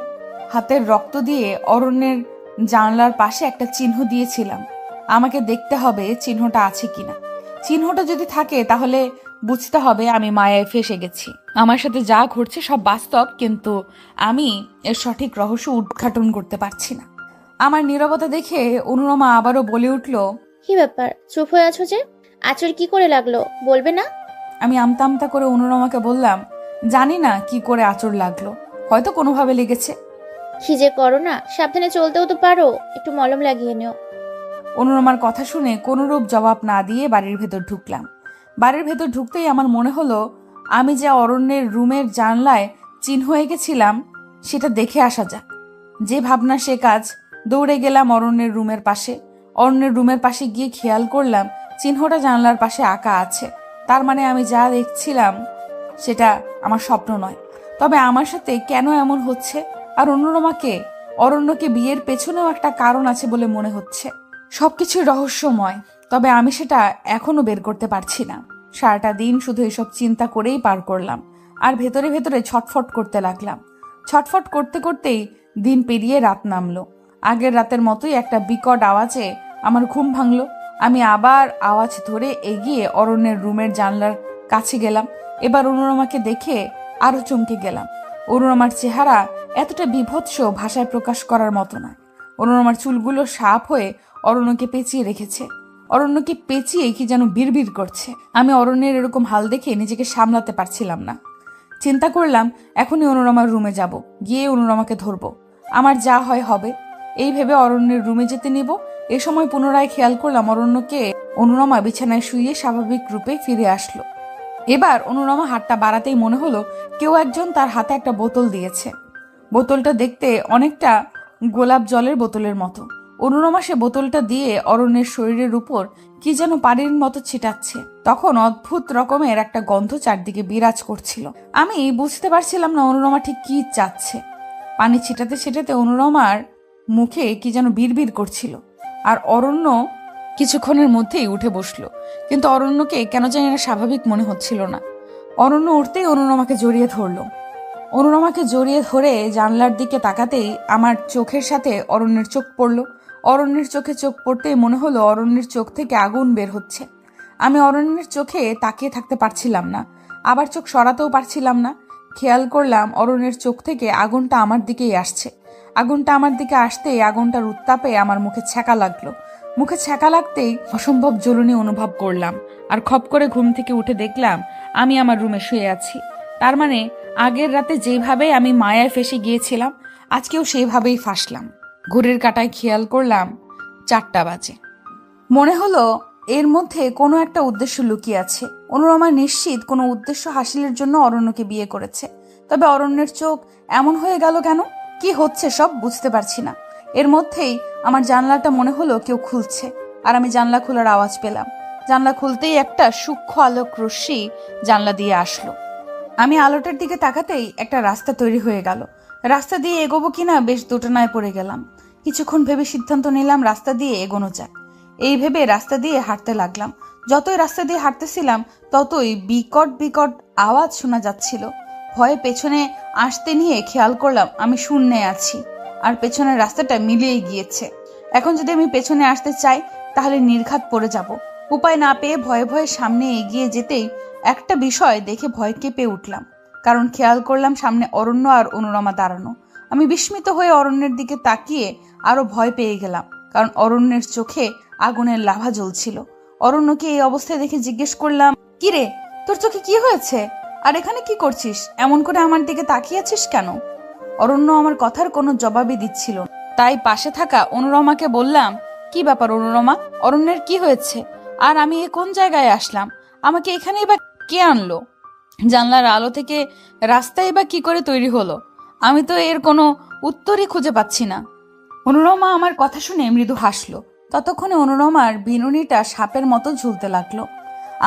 হাতের রক্ত দিয়ে অরণ্যের জানলার পাশে একটা চিহ্ন দিয়েছিলাম। আমাকে দেখতে হবে চিহ্নটা আছে কিনা। চিহ্নটা যদি থাকে তাহলে বুঝতে হবে আমি মায়ায় ফেসে গেছি। আমার সাথে যা ঘটছে সব বাস্তব, কিন্তু আমি এর সঠিক রহস্য উদ্ঘাটন করতে পারছি না। আমার নীরবতা দেখে অনুরমা আবারও বলে উঠল, কি ব্যাপার, চুপ হয়ে আছো যে? আঁচড় কি করে লাগলো, বলবে না? আমি আমতা আমতা করে অনুরমাকে বললাম, জানি না কি করে আঁচড় লাগলো, হয়তো কোনোভাবে লেগেছে। কি যে করো না, সাবধানে চলতেও তো পারো, একটু মলম লাগিয়ে নিও। অনুরমার কথা শুনে কোনোরূপ জবাব না দিয়ে বাড়ির ভেতর ঢুকলাম। বাড়ির ভেতর ঢুকতেই আমার মনে হলো আমি যে অরণ্যের রুমের জানলায় চিহ্ন হয়ে গেছিলাম সেটা দেখে আসা যাক। যে ভাবনা সে কাজ, দৌড়ে গেলাম অরণ্যের রুমের পাশে। অরণ্যের রুমের পাশে গিয়ে খেয়াল করলাম চিহ্নটা জানলার পাশে আঁকা আছে। তার মানে আমি যা দেখছিলাম সেটা আমার স্বপ্ন নয়। তবে আমার সাথে কেন এমন হচ্ছে, আর অনুরমাকে অরণ্যকে বিয়ের পেছনেও একটা কারণ আছে বলে মনে হচ্ছে। সবকিছু রহস্যময়, তবে আমি সেটা এখনো বের করতে পারছি না। সারাটা দিন শুধু এসব চিন্তা করেই পার করলাম, আর ভেতরে ভেতরে ছটফট করতে লাগলাম। ছটফট করতে করতেই দিন পেরিয়ে রাত নামলো। আগের রাতের মতোই একটা বিকট আওয়াজে আমার ঘুম ভাঙলো। আমি আবার আওয়াজ ধরে এগিয়ে অরণ্যের রুমের জানলার কাছে গেলাম। এবার অনুরমাকে দেখে আরো চমকে গেলাম। অনুরমার চেহারা এতটা বীভৎস ভাষায় প্রকাশ করার মতো নয়। অনুরমার চুলগুলো সাপ হয়ে অরণ্যকে পেঁচিয়ে রেখেছে। অরণ্যকে পেঁচিয়ে কি যেন বিড়বিড় করছে। আমি অরণ্যের এরকম হাল দেখে নিজেকে সামলাতে পারছিলাম না। চিন্তা করলাম এখনই অনুরমার রুমে যাব, গিয়ে অনুরমাকে ধরবো, আমার যা হয় হবে। এই ভেবে অরণ্যের রুমে যেতে নিব। এ সময় পুনরায় খেয়াল করলাম অরণ্যকে অনুরমা বিছানায় শুয়ে স্বাভাবিক রূপে ফিরে আসলো। এবার অনুরমা হাতটা বাড়াতেই মনে হলো কেউ একজন তার হাতে একটা বোতল দিয়েছে। বোতলটা দেখতে অনেকটা গোলাপ জলের বোতলের মতো। অনুরমা সে বোতলটা দিয়ে অরণ্যের শরীরের উপর কি যেন পানির মতো ছিটাচ্ছে। তখন অদ্ভুত রকমের একটা গন্ধ চারদিকে বিরাজ করছিল। আমি বুঝতে পারছিলাম না অনুরমা ঠিক কি চাচ্ছে। পানি ছিটাতে ছিটাতে অনুরমার মুখে কি যেন বিড়বিড় করছিল। আর অরণ্য কিছুক্ষণের মধ্যেই উঠে বসলো, কিন্তু অরণ্যকে কেন জানি না স্বাভাবিক মনে হচ্ছিল না। অরণ্য উঠতেই অনুরমাকে জড়িয়ে ধরলো। অনুরমাকে জড়িয়ে ধরে জানলার দিকে তাকাতেই আমার চোখের সাথে অরণ্যের চোখ পড়ল। অরণ্যের চোখে চোখ পড়তেই মনে হলো অরণ্যের চোখ থেকে আগুন বের হচ্ছে। আমি অরণ্যের চোখে তাকিয়ে থাকতে পারছিলাম না, আবার চোখ সরাতেও পারছিলাম না। খেয়াল করলাম অরণ্যের চোখ থেকে আগুনটা আমার দিকেই আসছে। আগুনটা আমার দিকে আসতেই আগুনটার উত্তাপে আমার মুখে ছ্যাঁকা লাগলো। মুখে ছ্যাঁকা লাগতেই অসম্ভব জ্বলুনি অনুভব করলাম, আর খপ করে ঘুম থেকে উঠে দেখলাম আমি আমার রুমে শুয়ে আছি। তার মানে আগের রাতে যেভাবে আমি মায়ায় ফেসে গিয়েছিলাম আজকেও সেইভাবেই ফাঁসলাম। ঘড়ির কাঁটায় খেয়াল করলাম 4টা বাজে। মনে হলো এর মধ্যে কোনো একটা উদ্দেশ্য লুকিয়ে আছে। অনুরমা নিশ্চিত কোনো উদ্দেশ্য হাসিলের জন্য অরণ্যকে বিয়ে করেছে। তবে অরণ্যের চোখ এমন হয়ে গেল কেন? কি হচ্ছে সব বুঝতে পারছি না। এর মধ্যেই আমার জানলাটা মনে হলো কেউ খুলছে, আর আমি জানলা খোলার আওয়াজ পেলাম। জানলা খুলতেই একটা সূক্ষ্ম আলোক রশ্মি জানলা দিয়ে আসলো। আমি আলোটার দিকে তাকাতেই একটা রাস্তা তৈরি হয়ে গেল। রাস্তা দিয়ে এগোবো কিনা বেশ দোটানায় পড়ে গেলাম। কিছুক্ষণ ভেবে সিদ্ধান্ত নিলাম রাস্তা দিয়ে এগোনো যাক। এই ভেবে রাস্তা দিয়ে হাঁটতে লাগলাম। যতই রাস্তা দিয়ে হাঁটতেছিলাম ততই বিকট বিকট আওয়াজ শোনা যাচ্ছিল। ভয়ে পেছনে আসতে নিয়ে খেয়াল করলাম আমি শূন্যে আছি, আর পেছনের রাস্তাটা মিলিয়ে গিয়েছে। এখন যদি আমি পেছনে আসতে চাই তাহলে নির্ঘাত পড়ে যাব। উপায় না পেয়ে ভয়ে ভয়ে সামনে এগিয়ে যেতেই একটা বিষয় দেখে ভয় কেঁপে উঠলাম, কারণ খেয়াল করলাম সামনে অরণ্য আর অনুরমা দাঁড়ানো। আমি বিস্মিত হয়ে অরণ্যের দিকে তাকিয়ে আরো ভয় পেয়ে গেলাম, কারণ অরণ্যের চোখে আগুনের লাভা জ্বলছিল। অরণ্যকে এই অবস্থায় দেখে জিজ্ঞেস করলাম, কি রে, তোর চোখে কি হয়েছে? আর এখানে কি করছিস? এমন করে আমার দিকে তাকিয়ে আছিস কেন? অরণ্য আমার কথার কোনো জবাবই দিচ্ছিল না। তাই পাশে থাকা অনুরমাকে বললাম, কি ব্যাপার অনুরমা, অরণ্যের কি হয়েছে? আর আমি এ কোন জায়গায় আসলাম? আমাকে এখানে এবার কে আনলো? জানলার আলো থেকে রাস্তায় বা কি করে তৈরি হলো? আমি তো এর কোনো উত্তরই খুঁজে পাচ্ছি না। অনুরমা আমার কথা শুনে মৃদু হাসলো। ততক্ষণে অনুরমার বিনুনিটা সাপের মতো ঝুলতে লাগলো।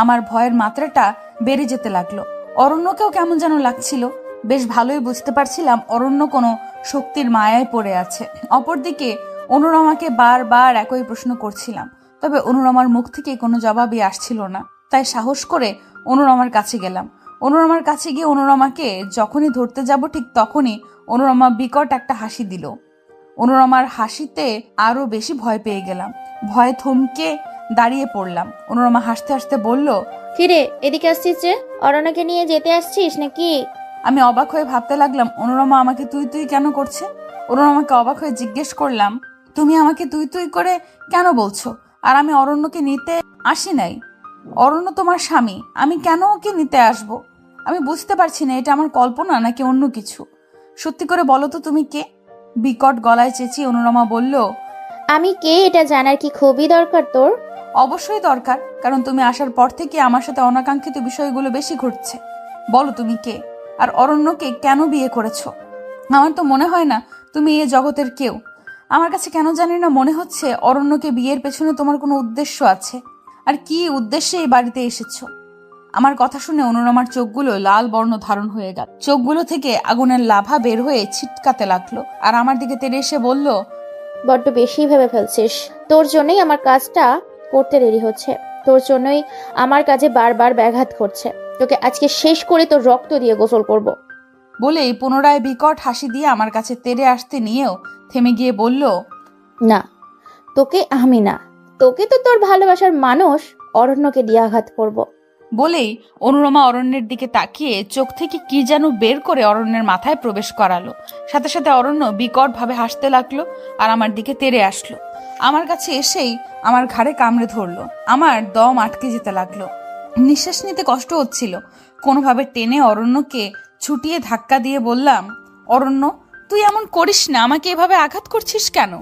আমার ভয়ের মাত্রাটা বেড়ে যেতে লাগলো। অরণ্যকেও কেমন যেন লাগছিল। বেশ ভালোই বুঝতে পারছিলাম অরণ্য কোনো শক্তির মায়ায় পড়ে আছে। অপরদিকে অনুরমাকে বারবার একই প্রশ্ন করছিলাম, তবে অনুরমার মুখ থেকে কোনো জবাবই আসছিল না। তাই সাহস করে অনুরমার কাছে গেলাম। অনুরমার কাছে গিয়ে অনুরমাকে যখনই ধরতে যাব ঠিক তখনই অনুরমা বিকট একটা হাসি দিল। অনুরমার হাসিতে আরো বেশি ভয় পেয়ে গেলাম। ভয়ে থমকে দাঁড়িয়ে পড়লাম। অনুরমা হাসতে হাসতে বলল, কিরে এদিকে আসছিস যে? অরণ্যকে নিয়ে যেতে আসছিস নাকি? আমি অবাক হয়ে ভাবতে লাগলাম অনুরমা আমাকে তুই তুই কেন করছে। অনুরমাকে অবাক হয়ে জিজ্ঞেস করলাম, তুমি আমাকে তুই তুই করে কেন বলছো? আর আমি অরণ্যকে নিতে আসি নাই। অরণ্য তোমার স্বামী, আমি কেন ওকে নিতে আসবো? আমি বুঝতে পারছি না এটা আমার কল্পনা নাকি অন্য কিছু। সত্যি করে বলো তো তুমি কে? বিকট গলায় চেঁচিয়ে অনুরমা বলল, আমি কে এটা জানার কি খুবই দরকার তোর? অবশ্যই দরকার, কারণ তুমি আসার পর থেকে আমার সাথে অনাকাঙ্ক্ষিত বিষয়গুলো বেশি ঘটছে। বলো তুমি কে, আর অরণ্যকে কেন বিয়ে করেছো? আমার তো মনে হয় না তুমি এ জগতের কেউ। আমার কাছে কেন জানি না মনে হচ্ছে অরণ্যকে বিয়ের পেছনে তোমার কোনো উদ্দেশ্য আছে। আর কি উদ্দেশ্যে এই বাড়িতে এসেছো? আমার কথা শুনে অনুরমার চোখগুলো লাল বর্ণ ধারণ হয়ে গেল। চোখগুলো থেকে আগুনের লাভা বের হয়ে ছিটকাতে লাগলো, আর আমার দিকে তেড়ে এসে বলল, বড্ড বেশি ভেবে ফেলছিস। তোর জন্যই আমার কাজটা করতে দেরি হচ্ছে, তোর জন্যই আমার কাজে বারবার ব্যাঘাত ঘটছে। তোকে আজকে শেষ করে তোর রক্ত দিয়ে গোসল করব। বলেই পুনরায় বিকট হাসি দিয়ে আমার কাছে তেড়ে আসতে নিয়েও থেমে গিয়ে বলল, না, তোকে আমি না, তোকে তো তোর ভালোবাসার মানুষ অরণ্যকে দিয়ে আঘাত করব। বলেই অনুরমা অরণ্যের দিকে তাকিয়ে চোখ থেকে কি যেন বের করে অরণ্যের মাথায় প্রবেশ করালো। সাথে সাথে অরণ্য বিকট ভাবে হাসতে লাগলো আর আমার দিকে তেড়ে আসলো। আমার কাছে এসেই আমার ঘাড়ে কামড়ে ধরলো। আমার দম আটকে যেতে লাগলো, নিঃশ্বাস নিতে কষ্ট হচ্ছিল। কোনোভাবে টেনে অরণ্যকে ছুটিয়ে ধাক্কা দিয়ে বললাম, অরণ্য তুই এমন করিস না, আমাকে এভাবে আঘাত করছিস কেন?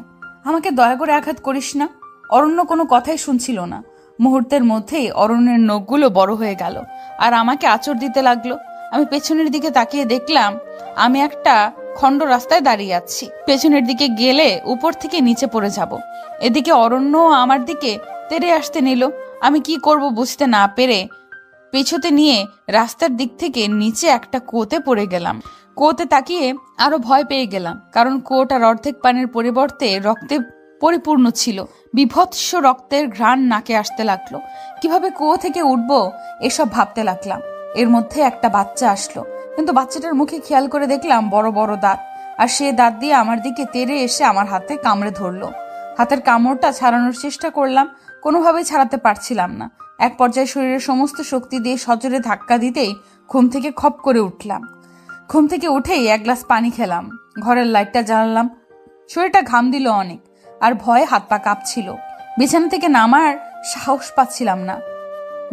আমাকে দয়া করে আঘাত করিস না। অরণ্য কোনো কথাই শুনছিল না। মুহূর্তের মধ্যেই অরণ্যের নখগুলো বড় হয়ে গেল আর আমাকে আঁচড় দিতে লাগলো। আমি পেছনের দিকে তাকিয়ে দেখলাম আমি একটা খণ্ড রাস্তায় দাঁড়িয়ে আছি। পেছনের দিকে গেলে উপর থেকে নিচে পড়ে যাব। এদিকে অরণ্য আমার দিকে তেড়ে আসতে নিল। আমি কি করব বুঝতে না পেরে পেছতে নিয়ে রাস্তার দিক থেকে নিচে একটা কুয়োতে পড়ে গেলাম। কুয়োতে তাকিয়ে আরো ভয় পেয়ে গেলাম, কারণ কুয়োটার অর্ধেক পানির পরিবর্তে রক্তে পরিপূর্ণ ছিল। বিভৎস রক্তের ঘ্রাণ নাকে আসতে লাগলো। কিভাবে কুয়ো থেকে উঠবো এসব ভাবতে লাগলাম। এর মধ্যে একটা বাচ্চা আসলো, কিন্তু বাচ্চাটার মুখে খেয়াল করে দেখলাম বড় বড় দাঁত, আর সে দাঁত দিয়ে আমার দিকে তেড়ে এসে আমার হাতে কামড়ে ধরলো। হাতের কামড়টা ছাড়ানোর চেষ্টা করলাম, কোনোভাবেই ছাড়াতে পারছিলাম না। এক পর্যায়ে শরীরের সমস্ত শক্তি দিয়ে সজোরে ধাক্কা দিতেই ঘুম থেকে খপ করে উঠলাম। ঘুম থেকে উঠেই এক গ্লাস পানি খেলাম, ঘরের লাইটটা জ্বালালাম। শরীরটা ঘাম দিল অনেক, আর ভয়ে হাত পা কাঁপছিল। বিছানা থেকে নামার সাহস পাচ্ছিলাম না।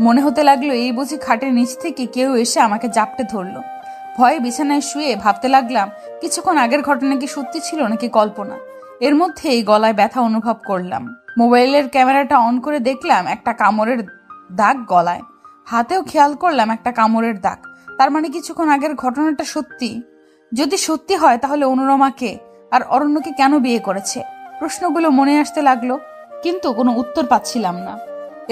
মনে হতে লাগলো এই বুঝি খাটের নিচ থেকে কেউ এসে আমাকে জাপটে ধরলো। ভয়ে বিছানায় শুয়ে ভাবতে লাগলাম কিছুক্ষণ আগের ঘটনা কি সত্যি ছিল নাকি কল্পনা। এর মধ্যেই গলায় ব্যথা অনুভব করলাম। মোবাইলের ক্যামেরাটা অন করে দেখলাম একটা কামড়ের দাগ গলায়। হাতেও খেয়াল করলাম একটা কামড়ের দাগ। তার মানে কিছুক্ষণ আগের ঘটনাটা সত্যি। যদি সত্যি হয় তাহলে অনুরমাকে আর অরণ্যকে কেন বিয়ে করেছে? প্রশ্নগুলো মনে আসতে লাগলো, কিন্তু কোনো উত্তর পাচ্ছিলাম না।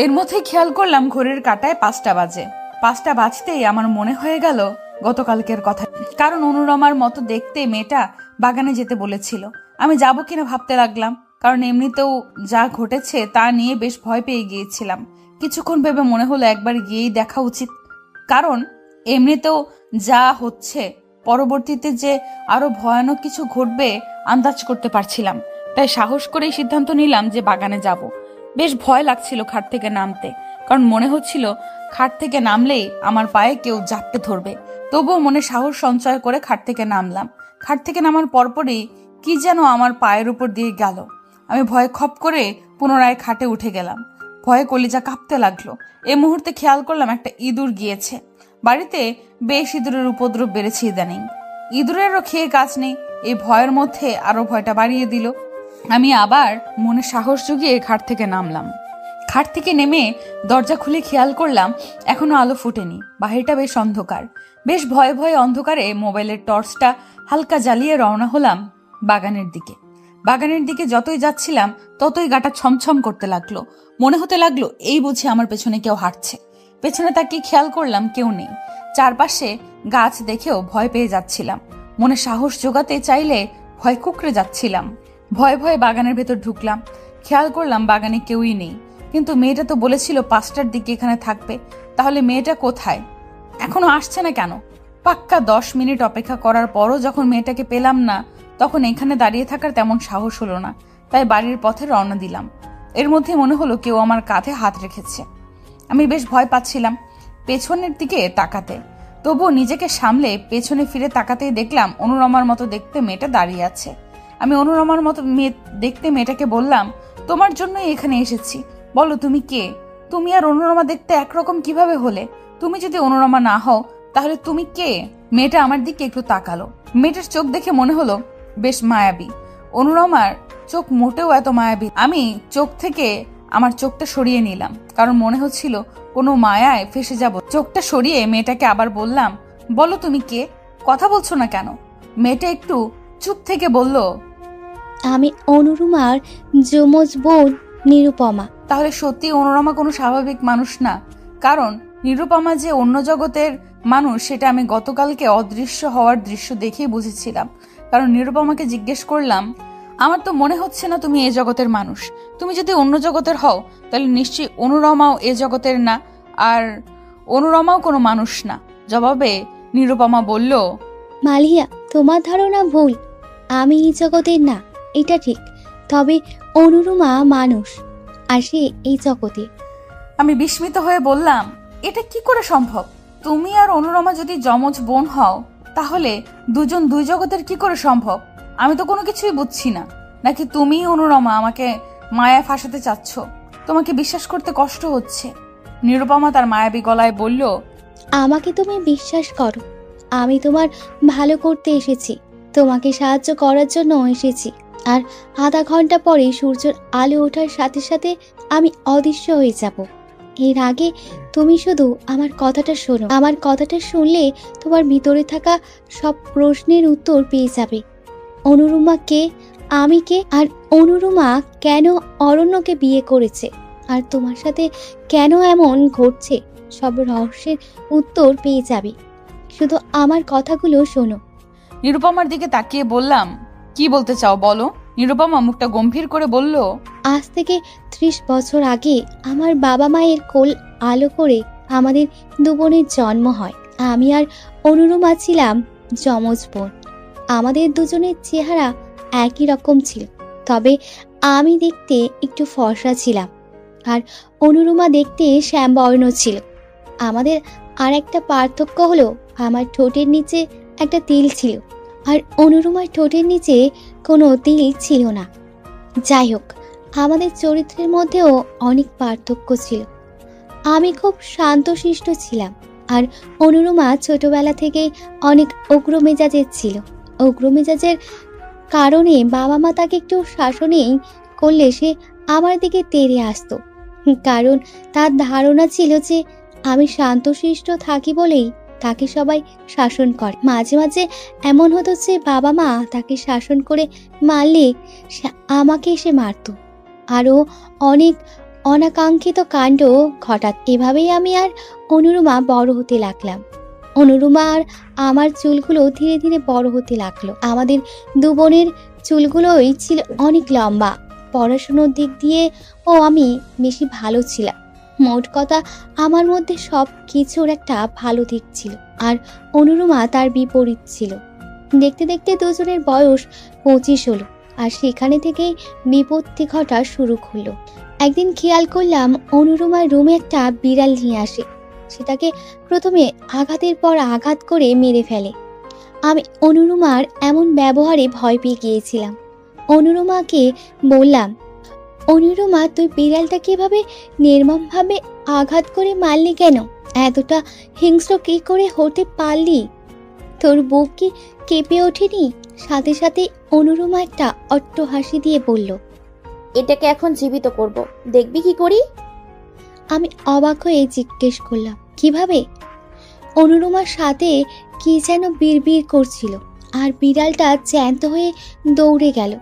এর মধ্যে খেয়াল করলাম ঘড়ির কাঁটায় 5টা বাজে। 5টা বাজতেই আমার মনে হয়ে গেল গতকালকের কথা, কারণ অনুরমার মতো দেখতে মেয়েটা বাগানে যেতে বলেছিল। আমি যাব কিনা ভাবতে লাগলাম, কারণ এমনিতেও যা ঘটেছে তা নিয়ে বেশ ভয় পেয়ে গিয়েছিলাম। কিছুক্ষণ ভেবে মনে হলো একবার গিয়েই দেখা উচিত, কারণ এমনিতেও যা হচ্ছে পরবর্তীতে যে আরো ভয়ানক কিছু ঘটবে আন্দাজ করতে পারছিলাম। তাই সাহস করেই সিদ্ধান্ত নিলাম যে বাগানে যাব। বেশ ভয় লাগছিল খাট থেকে নামতে, কারণ মনে হচ্ছিল খাট থেকে নামলেই আমার পায়ে কেউ জাপটে ধরবে। তবুও মনে সাহস সঞ্চয় করে খাট থেকে নামলাম। খাট থেকে নামার পরপরই কি যেন আমার পায়ের উপর দিয়ে গেল। আমি ভয়ে খপ করে পুনরায় খাটে উঠে গেলাম। ভয়ে কলিজা কাঁপতে লাগলো। এই মুহূর্তে খেয়াল করলাম একটা ইঁদুর গিয়েছে। বাড়িতে বেশ ইঁদুরের উপদ্রব বেড়েছে ইদানিং। ইঁদুরেরও খেয়ে কাজ নেই। এই ভয়ের মধ্যে আরো ভয়টা বাড়িয়ে দিল। আমি আবার মনে সাহস জুগিয়ে খাট থেকে নামলাম। খাট থেকে নেমে দরজা খুলে খেয়াল করলাম এখনো আলো ফুটেনি। বাহিরটা বেশ অন্ধকার। বেশ ভয়ে ভয়ে অন্ধকারে মোবাইলের টর্চটা হালকা জ্বালিয়ে রওনা হলাম বাগানের দিকে। বাগানের দিকে যতই যাচ্ছিলাম ততই গাটা ছমছম করতে লাগলো। মনে হতে লাগলো এই বুঝি আমার পেছনে কেউ হাঁটছে। পেছনে তাকিয়ে খেয়াল করলাম কেউ নেই। চারপাশে গাছ দেখেও ভয় পেয়ে যাচ্ছিলাম। মনে সাহস জোগাতে চাইলে ভয় কুকড়ে যাচ্ছিলাম। ভয়ে ভয়ে বাগানের ভেতর ঢুকলাম। খেয়াল করলাম বাগানে কেউই নেই, কিন্তু মেয়েটা তো বলেছিল 5টার দিকে এখানে থাকবে। তাহলে মেয়েটা কোথায়? এখনো আসছে না কেন? পাক্কা 10 মিনিট অপেক্ষা করার পরও যখন মেয়েটাকে পেলাম না, তখন এখানে দাঁড়িয়ে থাকার তেমন সাহস হলো না। তাই বাড়ির পথে রওনা দিলাম। এর মধ্যে মনে হলো কেউ আমার কাঁধে হাত রেখেছে। আমি বেশ ভয় পাচ্ছিলাম। পেছনের দিকে তাকাতে। তবুও নিজেকে সামলে পেছনে ফিরে তাকাতেই দেখলাম অনুরমার মতো দেখতে মেয়েটা দাঁড়িয়ে আছে। আমি অনুরমার মতো দেখতে মেয়েটাকে বললাম, তোমার জন্যই এখানে এসেছি, বলো তুমি কে? তুমি আর অনুরমা দেখতে একরকম কিভাবে হলে? তুমি যদি অনুরমা না হও তাহলে তুমি কে? মেয়েটা আমার দিকে একটু তাকালো। মেয়েটার চোখ দেখে মনে হলো বেশ মায়াবী। অনুরমার চোখ মোটেও এত মায়াবী। আমি চোখ থেকে আমার চোখটা সরিয়ে নিলাম, কারণ মনে হচ্ছিল কোনো মায়ায় ফেসে যাব। চোখটা সরিয়ে মেয়েটাকে আবার বললাম, বলো তুমি কে? কথা বলছো না কেন? মেয়েটা একটু চুপ থেকে বলল, আমি অনুরুমার যমজ বোন নিরুপমা। তাহলে সত্যি অনুরমা কোনো স্বাভাবিক মানুষ না, কারণ নিরুপমা যে অন্য জগতের মানুষ সেটা আমি গতকালকে অদৃশ্য হওয়ার দৃশ্য দেখেই বুঝেছিলাম। কারণ নিরুপমাকে জিজ্ঞেস করলাম, আমার তো মনে হচ্ছে না তুমি এ জগতের মানুষ। তুমি যদি অন্য জগতের হও তাহলে নিশ্চয়ই অনুরমাও এ জগতের না, আর অনুরমাও কোনো মানুষ না। জবাবে নিরুপমা বলল, মালিয়া, তোমার ধারণা ভুল। আমি এই জগতের না, এটা ঠিক। তবে অনুরুমা মানুষ, আর সে এই জগতে। আমি বিস্মিত হয়ে বললাম, এটা কি করে সম্ভব? তুমি আর অনুরমা যদি যমজ বোন হও তাহলে দুজন দুই জগতের কি করে সম্ভব? আমি তো কোনো কিছুই বুঝছি না। নাকি তুমি অনুরমা আমাকে মায়ায় ফাঁসাতে চাচ্ছ? তোমাকে বিশ্বাস করতে কষ্ট হচ্ছে। নিরুপমা তার মায়াবী গলায় বলল, আমাকে তুমি বিশ্বাস করো, আমি তোমার ভালো করতে এসেছি, তোমাকে সাহায্য করার জন্য এসেছি। আর আধা ঘন্টা পরে সূর্যের আলো ওঠার সাথে সাথে আমি অদৃশ্য হয়ে যাব। এর আগে তুমি শুধু আমার কথাটা শোনো। আমার কথাটা শুনলে তোমার ভিতরে থাকা সব প্রশ্নের উত্তর পেয়ে যাবে। অনুরুমা কে, আমি কে, আর অনুরুমা কেন অরণ্যকে বিয়ে করেছে, আর তোমার সাথে কেন এমন ঘটছে, সব রহস্যের উত্তর পেয়ে যাবে। শুধু আমার কথাগুলো শোনো। নিরুপমার দিকে তাকিয়ে বললাম, কি বলতে চাও বলো? নিরুপমা মুখটা গম্ভীর করে বলল, আজ থেকে 30 বছর আগে আমার বাবা মায়ের কোল আলো করে আমাদের দু বোনের জন্ম হয়। আমি আর অনুরুমা ছিলাম যমজ বোন। আমাদের দুজনের চেহারা একই রকম ছিল, তবে আমি দেখতে একটু ফর্সা ছিলাম আর অনুরুমা দেখতে শ্যামবর্ণ ছিল। আমাদের আর একটা পার্থক্য হলো আমার ঠোঁটের নিচে একটা তিল ছিল, আর অনুরুমার ঠোঁটের নিচে কোনো তিল ছিল না। যাই হোক, আমাদের চরিত্রের মধ্যেও অনেক পার্থক্য ছিল। আমি খুব শান্তশিষ্ট ছিলাম, আর অনুরুমা ছোটবেলা থেকেই অনেক উগ্র মেজাজের ছিল। উগ্র মেজাজের কারণে বাবা মা তাকে একটু শাসনেই করলে সে আমার দিকে তেড়ে আসতো, কারণ তার ধারণা ছিল যে আমি শান্তশিষ্ট থাকি বলেই তাকে সবাই শাসন করে। মাঝে মাঝে এমন হতো যে বাবা মা তাকে শাসন করে মারলে আমাকে এসে মারত। আরও অনেক অনাকাঙ্ক্ষিত কাণ্ড ঘটাত। এভাবেই আমি আর অনুরুমা বড় হতে লাগলাম। অনুরুমা আর আমার চুলগুলো ধীরে ধীরে বড় হতে লাগলো। আমাদের দু বোনের চুলগুলোই ছিল অনেক লম্বা। পড়াশুনোর দিক দিয়ে আমি বেশি ভালো ছিলাম। মোট কথা, আমার মধ্যে সব কিছুর একটা ভালো দিক ছিল, আর অনুরুমা তার বিপরীত ছিল। দেখতে দেখতে দুজনের বয়স 25 হলো, আর সেখানে থেকেই বিপত্তি ঘটা শুরু করলো। একদিন খেয়াল করলাম অনুরুমার রুমে একটা বিড়াল নিয়ে আসে। সেটাকে প্রথমে আঘাতের পর আঘাত করে মেরে ফেলে। আমি অনুরুমার এমন ব্যবহারে ভয় পেয়ে গিয়েছিলাম। অনুরুমাকে বললাম, অনুরুমা, তুই বিড়ালটাকে এভাবে নির্মমভাবে আঘাত করে মারলি কেন? এতটা হিংস্র কি করে হতে পারলি? তোর বুক কি কেঁপে ওঠেনি? সাথে সাথে অনুরুমা একটা অট্ট হাসি দিয়ে বলল, এটাকে এখন জীবিত করব, দেখবি কি করি। আমি অবাক হয়ে জিজ্ঞেস করলাম, কিভাবে? অনুরুমার সাথে কি যেন বিড়বিড় করছিল, আর বিড়ালটা জ্যান্ত হয়ে দৌড়ে গেল।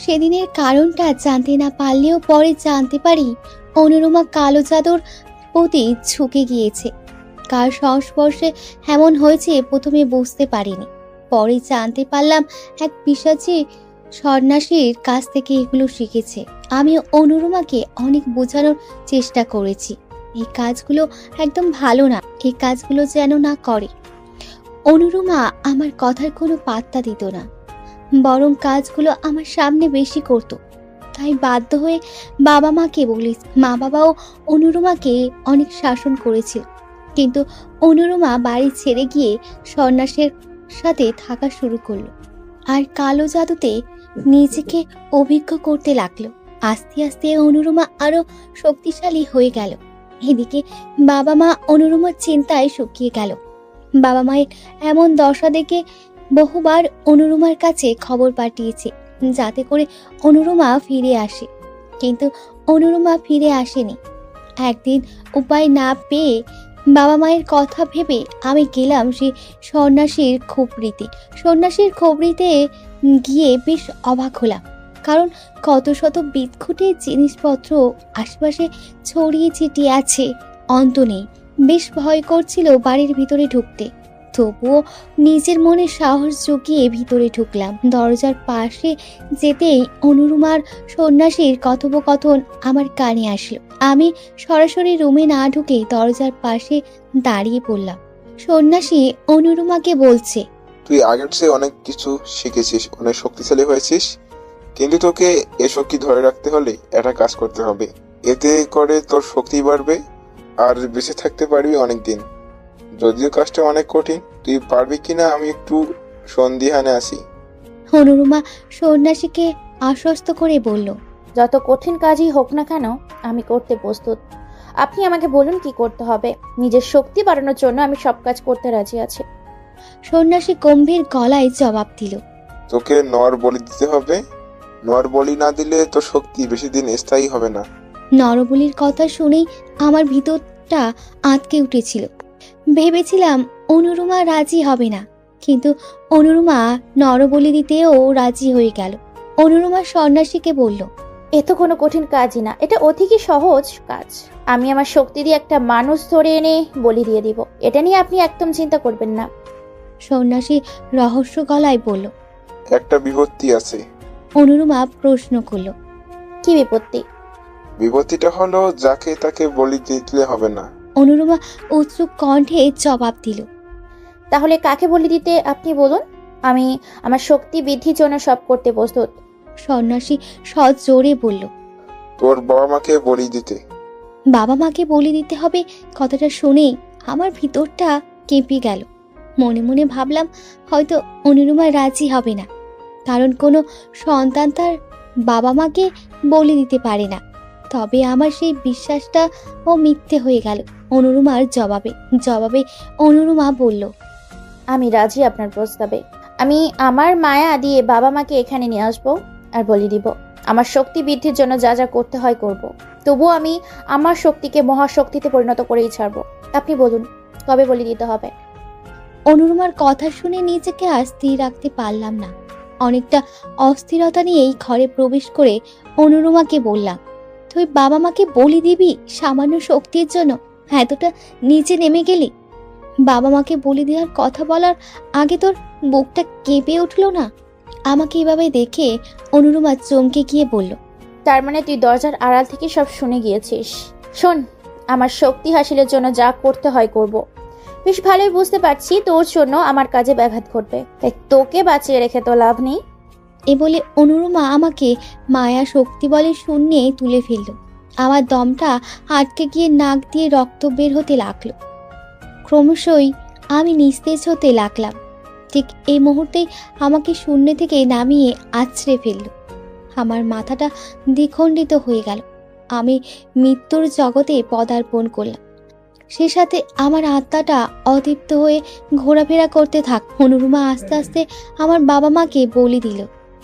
সেদিনের কারণটা জানতে না পারলেও পরে জানতে পারি অনুরুমা কালো জাদুর প্রতি ঝুঁকে গিয়েছে। কার সংস্পর্শে এমন হয়েছে প্রথমে বুঝতে পারিনি, পরে জানতে পারলাম এক পিশাচী সন্ন্যাসীর কাছ থেকে এগুলো শিখেছে। আমি অনুরুমাকে অনেক বোঝানোর চেষ্টা করেছি, এই কাজগুলো একদম ভালো না, এই কাজগুলো যেন না করে। অনুরুমা আমার কথার কোনো পাত্তা দিত না, বরং কাজগুলো আমার সামনে বেশি করত। তাই বাধ্য হয়ে বাবা মাকে বলি। মা বাবাও অনুরুমাকে অনেক শাসন করেছিল, কিন্তু অনুরুমা বাড়ি ছেড়ে গিয়ে সন্ন্যাসের সাথে থাকা শুরু করলো আর কালো জাদুতে নিজেকে অভিজ্ঞ করতে লাগলো। আস্তে আস্তে অনুরুমা আরো শক্তিশালী হয়ে গেল। এদিকে বাবা মা অনুরুমার চিন্তায় শুকিয়ে গেল। বাবা মায়ের এমন দশা দেখে বহুবার অনুরুমার কাছে খবর পাঠিয়েছে যাতে করে অনুরুমা ফিরে আসে, কিন্তু অনুরুমা ফিরে আসেনি। একদিন উপায় না পেয়ে বাবা মায়ের কথা ভেবে আমি গেলাম সেই সন্ন্যাসীর খবরিতে। সন্ন্যাসীর খবরিতে গিয়ে বেশ অবাক হলাম, কারণ কত শত বিদঘুটে জিনিসপত্র আশেপাশে ছড়িয়ে ছিটিয়ে আছে, অন্ত নেই। বেশ ভয় করছিল বাড়ির ভিতরে ঢুকতে, তবুও নিজের মনে সাহস জুগিয়ে ভিতরে ঢুকলাম। দরজার পাশে যেতেই অনুরুমার সন্ন্যাসীর কথোপকথন আমার কানে আসলো। আমি সরাসরি রুমে না ঢুকে দরজার পাশে দাঁড়িয়ে পড়লাম। সন্ন্যাসী অনুরুমাকে বলছে, তুই আগের চেয়ে অনেক কিছু শিখেছিস, অনেক শক্তিশালী হয়েছিস, কিন্তু তোকে এ শক্তি ধরে রাখতে হলে একটা কাজ করতে হবে। এতে করে তোর শক্তি বাড়বে আর বেঁচে থাকতে পারবি অনেকদিন। যদিও কাজটা অনেক কঠিন, তুই পারবি কিনা আমি একটু সন্দিহানে আছি। অনুরুমা সন্ন্যাসীকে আশ্বস্ত করে বলল, যত কঠিন কাজই হোক না কেন আমি করতে প্রস্তুত। আপনি আমাকে বলুন কি করতে হবে। নিজের শক্তি বাড়ানোর জন্য আমি সব কাজ করতে রাজি আছি। সন্ন্যাসী গম্ভীর গলায় জবাব দিল, তোকে নর বলি দিতে হবে। নর বলি না দিলে তোর শক্তি বেশি দিন স্থায়ী হবে না। নরবলির কথা শুনেই আমার ভিতরটা আঁতকে উঠেছিল। ভেবেছিলাম অনুরুমা রাজি হবে না, কিন্তু অনুরুমা নরবলি দিতেও রাজি হয়ে গেল। অনুরুমা সন্ন্যাসীকে বলল, এ তো কোনো কঠিন কাজই না, এটা অধিকই সহজ কাজ। আমি আমার শক্তি দিয়ে একটা মানুষ ধরে এনে বলি দিয়ে দিব, এটা নিয়ে আপনি একদম চিন্তা করবেন না। সন্ন্যাসী রহস্য গলায় বলল। একটা বিপত্তি আছে। অনুরুমা প্রশ্ন করল, কি বিপত্তি? বিপত্তিটা হলো যাকে তাকে বলি দিতে হবে না। অনুরুমা উৎসুক কণ্ঠে জবাব দিল, তাহলে কাকে বলি দিতে আপনি বলুন, আমি আমার শক্তি বৃদ্ধির জন্য সব করতে প্রস্তুত। সন্ন্যাসী সজোরে বলল, তোর বাবা মাকে বলি দিতে। বাবা মাকে বলি দিতে হবে কথাটা শুনেই আমার ভিতরটা কেঁপে গেল। মনে মনে ভাবলাম হয়তো অনুরুমা রাজি হবে না, কারণ কোনো সন্তান তার বাবা মাকে বলি দিতে পারে না। তবে আমার সেই বিশ্বাসটা ও মিথ্যে হয়ে গেল। অনুরুমার জবাবে অনুরুমা বলল, আমি রাজি আপনার প্রস্তাবে। আমি আমার মায়া দিয়ে বাবা মাকে এখানে নিয়ে আসবো আর বলি দিব। আমার শক্তি বৃদ্ধির জন্য যা যা করতে হয় করব। তবুও আমি আমার শক্তিকে মহাশক্তিতে পরিণত করেই ছাড়বো। আপনি বলুন কবে বলি দিতে হবে। অনুরুমার কথা শুনে নিজেকে আর স্থির রাখতে পারলাম না। অনেকটা অস্থিরতা নিয়েই ঘরে প্রবেশ করে অনুরুমাকে বললাম, তুই বাবা মাকে বলি দিবি সামান্য শক্তির জন্য? এতটা নিচে নেমে গেলি? বাবা মাকে বলি দেওয়ার কথা বলার আগে তোর বুকটা কেঁপে উঠলো না? আমাকে এভাবে দেখে অনুরুমা চমকে গিয়ে বলল, তার মানে তুই দরজার আড়াল থেকে সব শুনে গিয়েছিস। শোন, আমার শক্তি হাসিলের জন্য যা করতে হয় করব। বেশ ভালোই বুঝতে পারছি তোর জন্য আমার কাজে ব্যাঘাত ঘটবে, তাই তোকে বাঁচিয়ে রেখে তো লাভ নেই। এ বলে অনুরুমা আমাকে মায়া শক্তি বলে শূন্যে তুলে ফেলল। আমার দমটা আটকে গিয়ে নাক দিয়ে রক্ত বের হতে লাগলো। ক্রমশই আমি নিস্তেজ হতে লাগলাম। ঠিক এই মুহূর্তেই আমাকে শূন্য থেকে নামিয়ে আছড়ে ফেলল। আমার মাথাটা দ্বিখণ্ডিত হয়ে গেল। আমি মৃত্যুর জগতে পদার্পণ করলাম। সে সাথে আমার আত্মাটা অতৃপ্ত হয়ে ঘোরাফেরা করতে থাক। অনুরুমা আস্তে আস্তে আমার বাবা মাকে বলি দিল।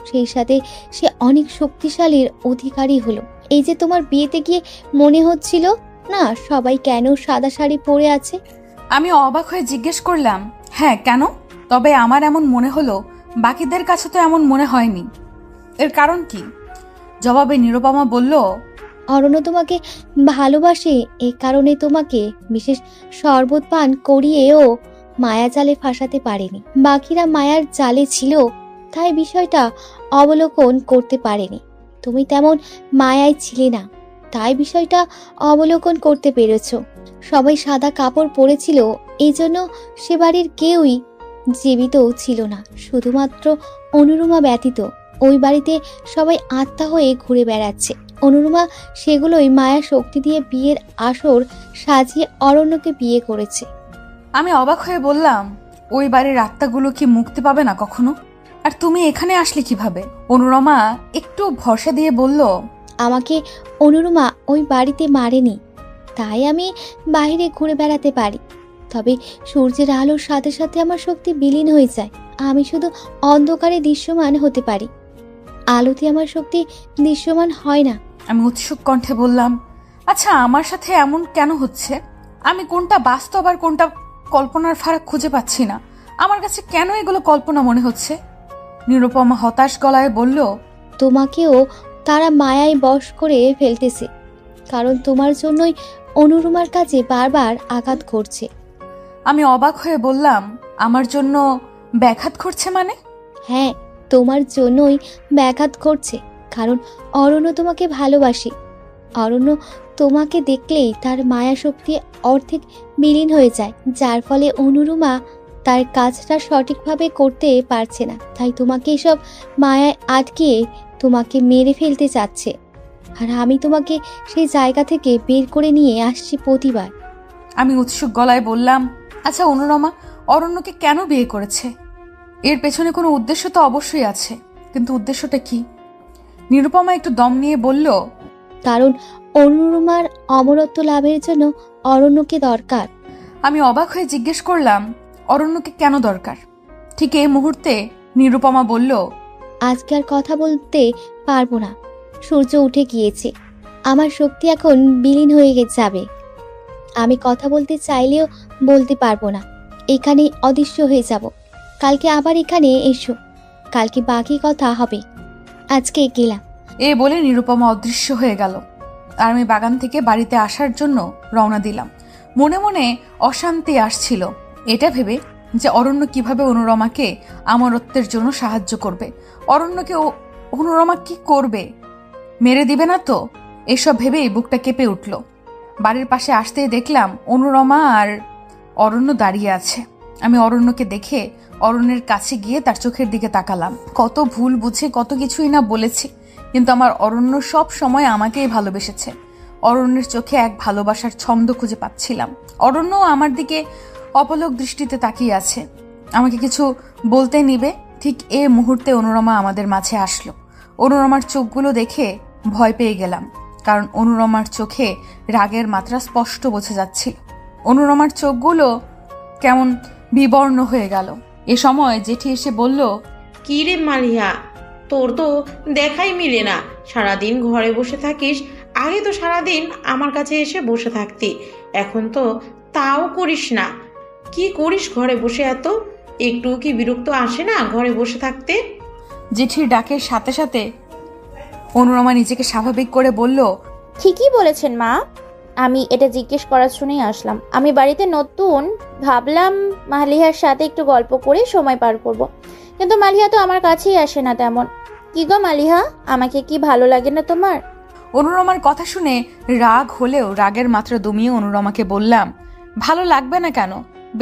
সেই সাথে সে অনেক শক্তিশালীর অধিকারী হলো। এই যে তোমার বিয়েতে গিয়ে মনে হচ্ছিল না সবাই কেন সাদা শাড়ি পরে আছে? আমি অবাক হয়ে জিজ্ঞেস করলাম, হ্যাঁ কেন? তবে আমার এমন মনে হলো বাকিদের কাছে তো এমন মনে হয়নি। এর কারণ কি? জবাবে নিরুপমা বলল, অরণ্য তোমাকে ভালোবাসে, এই কারণে তোমাকে বিশেষ শরবত পান করিয়েও মায়া জালে ফাঁসাতে পারেনি। বাকিরা মায়ার জালে ছিল, তাই বিষয়টা অবলোকন করতে পারেনি। তুমি তেমন মায়ায় ছিলে না, তাই বিষয়টা অবলোকন করতে পেরেছ। সবাই সাদা কাপড় পরেছিল, এই জন্য সে বাড়ির কেউই জীবিত ছিল না, শুধুমাত্র অনুরুমা ব্যতীত। ওই বাড়িতে সবাই আত্মা হয়ে ঘুরে বেড়াচ্ছে। অনুরমা সেগুলোই মায়া শক্তি দিয়ে বিয়ের আসর সাজিয়ে অরণ্যকে বিয়ে করেছে। আমি অবাক হয়ে বললাম, ওই বাড়ির আত্মাগুলো কি মুক্তি পাবে না কখনো? আর তুমি এখানে আসলে কিভাবে? অনুরমা একটু ভরসা দিয়ে বলল, আমাকে অনুরমা ওই বাড়িতে মারেনি, তাই আমি বাইরে ঘুরে বেড়াতে পারি। তবে সূর্যের আলোর সাথে সাথে আমার শক্তি বিলীন হয়ে যায়। আমি শুধু অন্ধকারে দৃশ্যমান হতে পারি, আলোতে আমার শক্তি দৃশ্যমান হয় না। আমি উৎসুক কণ্ঠে বললাম, আচ্ছা আমার সাথে এমন কেন হচ্ছে? আমি কোনটা বাস্তব আর কোনটা কল্পনার ফারাক খুঁজে পাচ্ছি না। আমার কাছে কেন এগুলো কল্পনা মনে হচ্ছে? নিরুপমা হতাশ গলায় বলল, তোমাকেও তারা মায়ায় বশ করে ফেলতেছে, কারণ তোমার জন্যই অনুরমার কাছে বারবার আঘাত করছে। আমি অবাক হয়ে বললাম, আমার জন্য ব্যাঘাত করছে মানে? হ্যাঁ, তোমার জন্যই ব্যাঘাত করছে, কারণ অরণ্য তোমাকে ভালোবাসে। অরণ্য তোমাকে দেখলেই তার মায়া শক্তি অর্ধেক বিলীন হয়ে যায়, যার ফলে অনুরমা তার কাজটা সঠিকভাবে করতে পারছে না। তাই তোমাকে এসব মায়ায় আটকে তোমাকে মেরে ফেলতে চাচ্ছে, আর আমি তোমাকে সেই জায়গা থেকে বের করে নিয়ে আসছি প্রতিবার। আমি উৎসুক গলায় বললাম, আচ্ছা অনুরমা অরণ্যকে কেন বিয়ে করেছে? এর পেছনে কোনো উদ্দেশ্য তো অবশ্যই আছে, কিন্তু উদ্দেশ্যটা কি? নিরুপমা একটু দম নিয়ে বলল, কারণ অনুরমার অমরত্ব লাভের জন্য অরণ্যকে দরকার। আমি অবাক হয়ে জিজ্ঞেস করলাম, অরণ্যকে কেন দরকার? ঠিক এই মুহূর্তে নিরুপমা বলল, আজকে আর কথা বলতে পারবো না, সূর্য উঠে গিয়েছে, আমার শক্তি এখন বিলীন হয়ে যাবে। আমি কথা বলতে চাইলেও বলতে পারবো না, এখানে অদৃশ্য হয়ে যাব। কালকে আবার এখানে এসো, কালকে বাকি কথা হবে। আজকে গেলাম। এ বলে নিরুপমা অদৃশ্য হয়ে গেল। আর আমি বাগান থেকে বাড়িতে আসার জন্য রওনা দিলাম। মনে মনে অশান্তি আসছিল, এটা ভেবে যে অরণ্য কিভাবে অনুরমাকে আমারত্বের জন্য সাহায্য করবে। অরণ্যকে অনুরমা কি করবে? মেরে দিবে না তো? এসব ভেবেই বুকটা কেঁপে উঠল। বাড়ির পাশে আসতেই দেখলাম অনুরমা আর অরণ্য দাঁড়িয়ে আছে। আমি অরণ্যকে দেখে অরণ্যের কাছে গিয়ে তার চোখের দিকে তাকালাম। কত ভুল বুঝে কত কিছুই না বলেছি, কিন্তু আমার অরণ্য সব সময় আমাকেই ভালোবেসেছে। অরণ্যের চোখে এক ভালোবাসার ছন্দ খুঁজে পাচ্ছিলাম। অরণ্য আমার দিকে অপলক দৃষ্টিতে তাকিয়ে আছে, আমাকে কিছু বলতে নিবে। ঠিক এ মুহূর্তে অনুরমা আমাদের মাঝে আসলো। অনুরমার চোখগুলো দেখে ভয় পেয়ে গেলাম, কারণ অনুরমার চোখে রাগের মাত্রা স্পষ্ট বোঝা যাচ্ছিল। অনুরমার চোখগুলো কেমন বিবর্ণ হয়ে গেল। এ সময় জেঠি এসে বলল, কি রে মালিহা, তোর তো দেখাই মিলে না। সারাদিন ঘরে বসে থাকিস, আগে তো সারাদিন আমার কাছে এসে বসে থাকতি, এখন তো তাও করিস না। কি করিস ঘরে বসে? এত একটু কি বিরক্ত আসে না ঘরে বসে থাকতে? জেঠির ডাকের সাথে সাথে অনুরমা নিজেকে স্বাভাবিক করে বলল, ঠিকই বলেছেন মা, আমি এটা জিজ্ঞেস করার শুনেই আসলাম। আমি বাড়িতে নতুন, ভাবলাম মালিহার সাথে একটু গল্প করে সময় পার করব, কিন্তু মালিহা তো আমার কাছেই আসে না তেমন। কি গো মালিহা, আমাকে কি ভালো লাগে না তোমার? অনুরমার কথা শুনে রাগ হলেও রাগের মাত্রা দমিয়ে অনুরমাকে বললাম, ভালো লাগবে না কেন?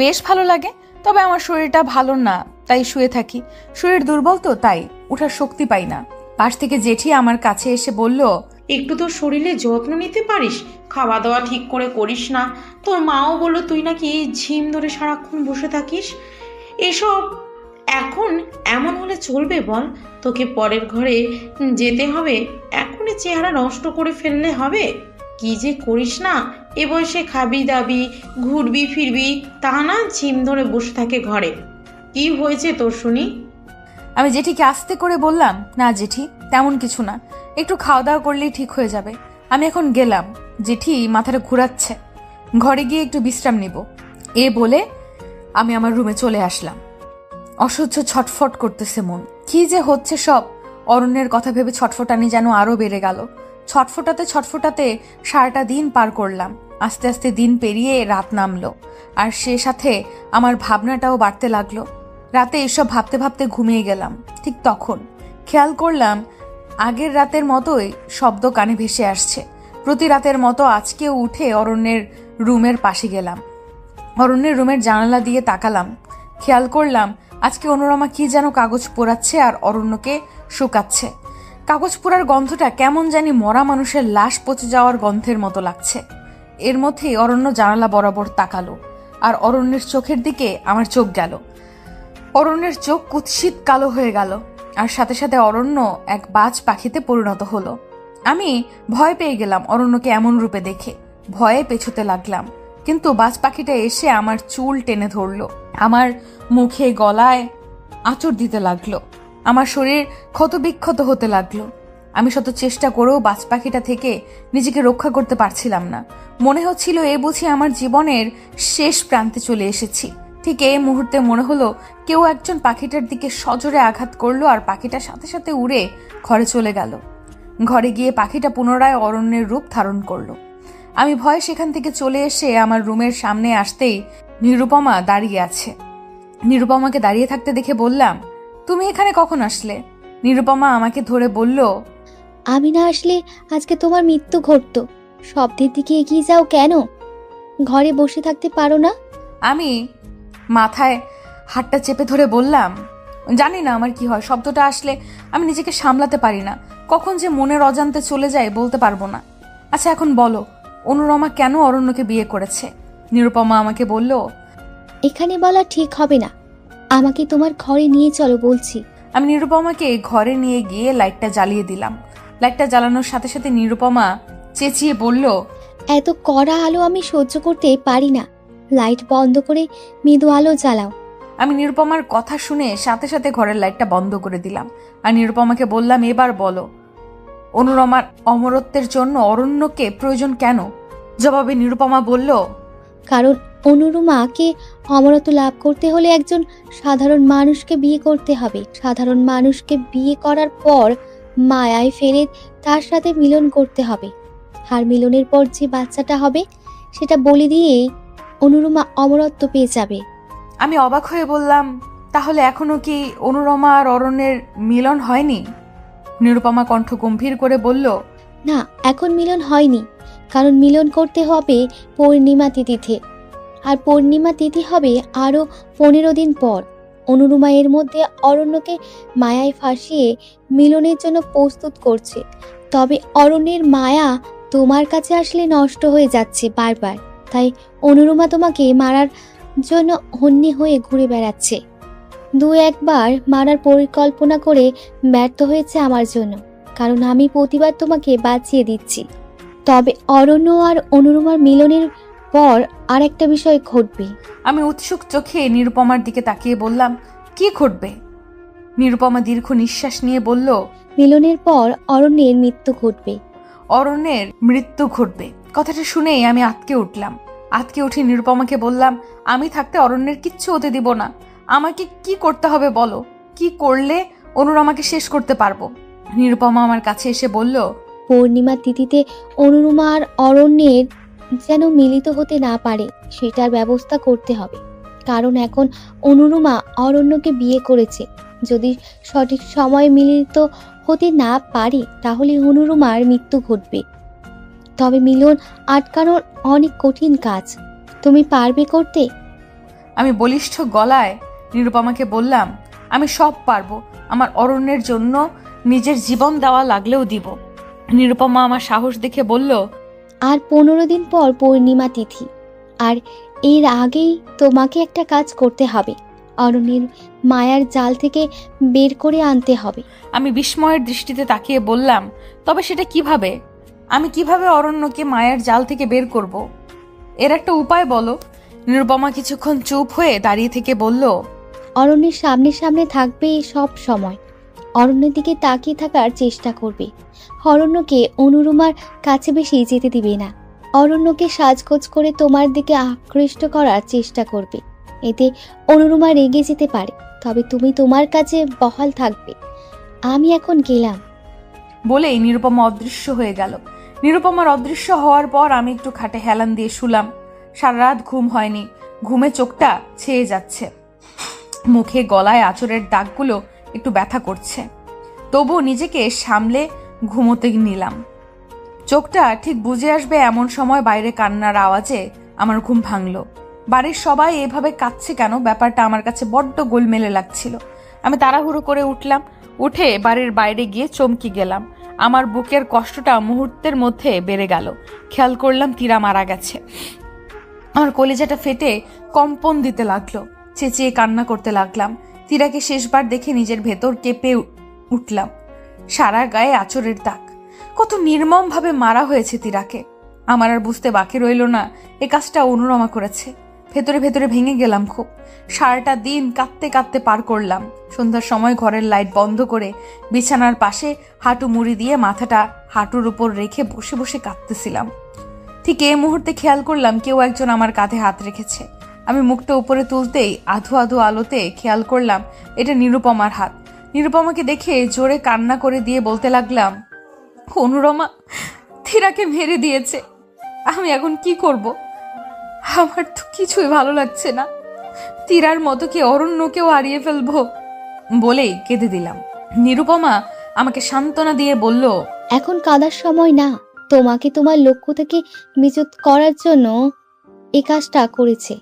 বেশ ভালো লাগে, তবে আমার শরীরটা ভালো না, তাই শুয়ে থাকি। শরীর দুর্বল তো, তাই উঠার শক্তি পাই না। পাশ থেকে জেঠি আমার কাছে এসে বলল, একটু তো শরীরে যত্ন নিতে পারিস, খাওয়া দাওয়া ঠিক করে করিস না। তোর মাও বললো তুই নাকি ঝিম ধরে সারাক্ষণ বসে থাকিস। এসব এখন এমন হলে চলবে বল? তোকে পরের ঘরে যেতে হবে, এখনই চেহারা নষ্ট করে ফেললে হবে? কি যে করিস না, এ বয়সে খাবি দাবি ঘুরবি ফিরবি, তা না ঝিম ধরে বসে থাকে ঘরে। কি হয়েছে তোর শুনি? আমি জেঠিকে আস্তে করে বললাম, না জেঠি, তেমন কিছু না, একটু খাওয়া দাওয়া করলেই ঠিক হয়ে যাবে। আমি এখন গেলাম। জেঠি মাথাটা ঘুরাচ্ছে, ঘরে গিয়ে একটু বিশ্রাম নিব। এ বলে আমি আমার রুমে চলে আসলাম। অসহ্য ছটফট করতেছে মন। কি যে হচ্ছে সব! অরণ্যের কথা ভেবে ছটফটানি যেন আরো বেড়ে গেল। ছটফটাতে ছটফটাতে সারাটা দিন পার করলাম। আস্তে আস্তে দিন পেরিয়ে রাত নামলো, আর সে সাথে আমার ভাবনাটাও বাড়তে লাগলো। রাতে এসব ভাবতে ভাবতে ঘুমিয়ে গেলাম। ঠিক তখন খেয়াল করলাম আগের রাতের মতোই শব্দ কানে ভেসে আসছে। প্রতি রাতের মতো আজকেও উঠে অরণ্যের রুমের পাশে গেলাম। অরণ্যের রুমের জানালা দিয়ে তাকালাম। খেয়াল করলাম আজকে অনুরমা কি যেন কাগজ পোড়াচ্ছে আর অরণ্যকে শুকাচ্ছে। কাগজ পোড়ার গন্ধটা কেমন জানি মরা মানুষের লাশ পচে যাওয়ার গন্ধের মতো লাগছে। এর মধ্যেই অরণ্য জানালা বরাবর তাকালো, আর অরণ্যের চোখের দিকে আমার চোখ গেল। অরণ্যের চোখ কুৎসিত কালো হয়ে গেল, আর সাথে সাথে অরণ্য এক বাজ পাখিতে পরিণত হলো। আমি ভয় পেয়ে গেলাম অরণ্যকে এমন রূপে দেখে, ভয়ে পেছোতে লাগলাম। কিন্তু বাজ পাখিটা এসে আমার চুল টেনে ধরলো, আমার মুখে গলায় আঁচড় দিতে লাগলো, আমার শরীর ক্ষতবিক্ষত হতে লাগলো। আমি শত চেষ্টা করেও বাজ পাখিটা থেকে নিজেকে রক্ষা করতে পারছিলাম না। মনে হচ্ছিল এ বুঝি আমার জীবনের শেষ প্রান্তে চলে এসেছি। ঠিক এই মুহূর্তে মনে হলো কেউ একজন পাখিটার দিকে সজোরে আঘাত করলো, আর পাখিটার সাথে সাথে উড়ে ঘরে চলে গেল। ঘরে গিয়ে পাখিটা পুনরায় অরণ্যের রূপ ধারণ করলো। আমি ভয়ে সেখান থেকে চলে এসে আমার রুমের সামনে আসতেই নিরুপমা দাঁড়িয়ে আছে। নিরুপমাকে দাঁড়িয়ে থাকতে দেখে বললাম, তুমি এখানে কখন আসলে? নিরুপমা আমাকে ধরে বলল, আমি না আসলে আজকে তোমার মৃত্যু ঘটতো। শব্দের দিকে এগিয়ে যাও কেন? ঘরে বসে থাকতে পারো না? আমি মাথায় হাতটা চেপে ধরে বললাম, জানি না আমার কি হয়, শব্দটা আসলে আমি নিজেকে সামলাতে পারি না। কখন যে মনের অজান্তে চলে যায় বলতে পারবো না। আচ্ছা এখন বলো, অনুরমা কেন অরণ্যকে বিয়ে করেছে? নিরুপমা আমাকে বলল, এখানে বলা ঠিক হবে না, আমাকে তোমার ঘরে নিয়ে চলো বলছি। আমি নিরুপমাকে ঘরে নিয়ে গিয়ে লাইটটা জ্বালিয়ে দিলাম। লাইটটা জ্বালানোর সাথে সাথে নিরুপমা চেঁচিয়ে বলল, এত কড়া আলো আমি সহ্য করতে পারি না, লাইট বন্ধ করে মৃদু আলো জ্বালাও। আমি নিরুপমার কথা শুনে সাথে সাথে ঘরের লাইটটা বন্ধ করে দিলাম, আর নিরুপমাকে বললাম, এবার বলো, অনুরমার অমরত্বের জন্য অরণ্যকে প্রয়োজন কেন? জবাবে নিরুপমা বলল, কারণ অনুরমাকে অমরত্ব লাভ করতে হলে একজন সাধারণ মানুষকে বিয়ে করতে হবে। সাধারণ মানুষকে বিয়ে করার পর মায়ায় ফেলে তার সাথে মিলন করতে হবে, আর মিলনের পর যে বাচ্চাটা হবে সেটা বলি দিয়েই অনুরমা অমরত্ব পেয়ে যাবে। আমি অবাক হয়ে বললাম, তাহলে এখনো কি অনুরমা আর অরণ্যের মিলন হয়নি? নিরুপমা কণ্ঠ গম্ভীর করে বলল, না, এখন মিলন হয়নি, কারণ মিলন করতে হবে পূর্ণিমা তিথিতে, আর পূর্ণিমা তিথি হবে আরো 15 দিন পর। অনুরমা এর মধ্যে অরণ্যকে মায়ায় ফাঁসিয়ে মিলনের জন্য প্রস্তুত করছে। তবে অরণ্যের মায়া তোমার কাছে আসলে নষ্ট হয়ে যাচ্ছে বারবার, তাই অনুরমা তোমাকে মারার জন্য হন্যে হয়ে ঘুরে বেড়াচ্ছে। 2-1 বার মারার পরিকল্পনা করে ব্যর্থ হয়েছে আমার জন্য, কারণ আমি প্রতিবার তোমাকে বাঁচিয়ে দিচ্ছি। তবে অরণ্য আর অনুরমার মিলনের পর আর একটা বিষয় ঘটবে। আমি উৎসুক চোখে নিরুপমার দিকে তাকিয়ে বললাম, কি ঘটবে? নিরুপমা দীর্ঘ নিঃশ্বাস নিয়ে বলল, মিলনের পর অরণ্যের মৃত্যু ঘটবে। অরণ্যের মৃত্যু ঘটবে। কথাটা শুনেই আমি আঁতকে উঠলাম। আঁতকে উঠে নিরুপমাকে বললাম, আমি থাকতে অরণ্যের কিচ্ছু হতে দিব না। আমাকে কি করতে হবে বলো, কি করলে অনুরমাকে শেষ করতে পারবো? নিরুপমা আমার কাছে এসে বলল, পূর্ণিমা তিথিতে অনুরমা আর অরণ্যের যেন মিলিত হতে না পারে সেটার ব্যবস্থা করতে হবে। কারণ এখন অনুরমা অরণ্যকে বিয়ে করেছে। যদি সঠিক সময়ে মিলিত হতে না পারে তাহলে অনুরমার মৃত্যু ঘটবে। তবে মিলন আটকানোর অনেক কঠিন কাজ, তুমি পারবে করতে? আমি বলিষ্ঠ গলায় নিরুপমাকে বললাম, আমি সব পারবো, আমার অরণ্যের জন্য নিজের জীবন দেওয়া লাগলেও দিব। নিরুপমা আমার সাহস দেখে বলল, আর 15 দিন পর পূর্ণিমা তিথি, আর এর আগেই তোমাকে একটা কাজ করতে হবে, অরণ্যের মায়ার জাল থেকে বের করে আনতে হবে। আমি বিস্ময়ের দৃষ্টিতে তাকিয়ে বললাম, তবে সেটা কিভাবে? আমি কিভাবে অরণ্যকে মায়ার জাল থেকে বের করব? এর একটা উপায় বলো। নিরুপমা কিছুক্ষণ চুপ হয়ে দাঁড়িয়ে থেকে বলল, অরণ্যের সামনে সামনে থাকবে সব সময়, অরণ্যের দিকে তাকিয়ে থাকার চেষ্টা করবে। অরণ্যকে অনুরমার কাছে বেশি যেতে দিবে না। অরণ্যকে সাজগোজ করে তোমার দিকে আকৃষ্ট করার চেষ্টা করবে। এতে অনুরমা রেগে যেতে পারে, তবে তুমি তোমার কাছে বহাল থাকবে। আমি এখন গেলাম। বলেই নিরুপমা অদৃশ্য হয়ে গেল। নিরুপমার অদৃশ্য হওয়ার পর আমি একটু খাটে হেলান দিয়ে শুলাম। সারা রাত ঘুম হয়নি, ঘুমে চোখটা ছেয়ে যাচ্ছে, মুখে গলায় আঁচড়ের দাগগুলো একটু ব্যথা করছে। তবু নিজেকে সামলে ঘুমোতে নিলাম। চোখটা ঠিক বুঝে আসবে এমন সময় বাইরে কান্নার আওয়াজে আমার ঘুম ভাঙলো। বাড়ির সবাই এভাবে কাঁদছে কেন, ব্যাপারটা আমার কাছে বড্ড গোলমেলে লাগছিল। আমি তাড়াহুড়ো করে উঠলাম, উঠে বাড়ির বাইরে গিয়ে চমকে গেলাম। আমার বুকের কষ্টটা মুহূর্তের মধ্যে বেড়ে গেল। খেয়াল করলাম তীরা মারা গেছে। আমার কলিজাটা ফেটে কম্পন দিতে লাগলো। চেঁচিয়ে কান্না করতে লাগলাম। তীরাকে শেষবার দেখে নিজের ভেতর কেঁপে উঠলাম। সারা গায়ে আঁচড়ের দাগ। কত নির্মম ভাবে মারা হয়েছে তীরাকে। আমার আর বুঝতে বাকি রইল না এ কাজটা অনুরমা করেছে। ভেতরে ভেতরে ভেঙে গেলাম খুব। সারাটা দিন কাঁদতে কাঁদতে পার করলাম। সন্ধ্যার সময় ঘরের লাইট বন্ধ করে বিছানার পাশে হাঁটু মুড়ি দিয়ে মাথাটা হাঁটুর উপর রেখে বসে বসে কাঁদতেছিলাম। ঠিক এই মুহূর্তে খেয়াল করলাম কেউ একজন আমার কাঁধে হাত রেখেছে। আমি মুখটা উপরে তুলতেই আধো আধো আলোতে খেয়াল করলাম এটা নিরুপমার হাত। নিরুপমাকে দেখে জোরে কান্না করে দিয়ে বলতে লাগলাম, অনুরমা তীরাকে মেরে দিয়েছে। আমি এখন কি করব? আমার তো কিছুই ভালো লাগছে না। তীরার মতো কি অরণ্যকেও হারিয়ে ফেলবো বলেই কেঁদে দিলাম। নিরুপমা আমাকে সান্ত্বনা দিয়ে বলল, এখন কাঁদার সময় না। তোমাকে তোমার লক্ষ্য থেকে বিচ্যুত করার জন্য এই কাজটা করেছে।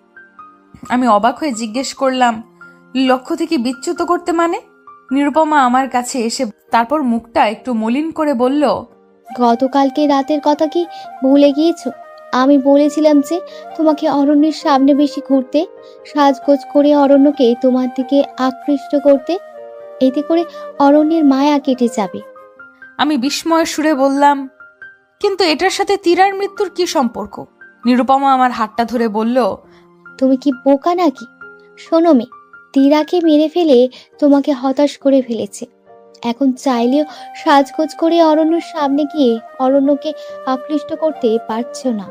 আমি অবাক হয়ে জিজ্ঞেস করলাম, লক্ষ্য থেকে বিচ্যুত করতে মানে? নিরুপমা আমার কাছে এসে তারপর মুখটা একটু মলিন করে বলল, গতকালকে রাতের কথা কি ভুলে গিয়েছো? আমি বলেছিলাম যে তোমাকে অরণ্যের সামনে বেশি ঘুরতে, সাজগোজ করে অরণ্যকে তোমার দিকে আকৃষ্ট করতে। এতে করে অরণ্যের মায়া কেটে যাবে। আমি বিস্ময়ের সুরে বললাম, কিন্তু এটার সাথে তীরার মৃত্যুর কি সম্পর্ক? নিরুপমা আমার হাতটা ধরে বলল, তুমি কি বোকা নাকি? শোনো মেয়ে, তীরাকে মেরে ফেলে তোমাকে হতাশ করে ফেলেছে। এখন চাইলেও সাজগোজ করে অরণ্যের সামনে গিয়ে অরণ্যকে আকৃষ্ট করতে পারছো না।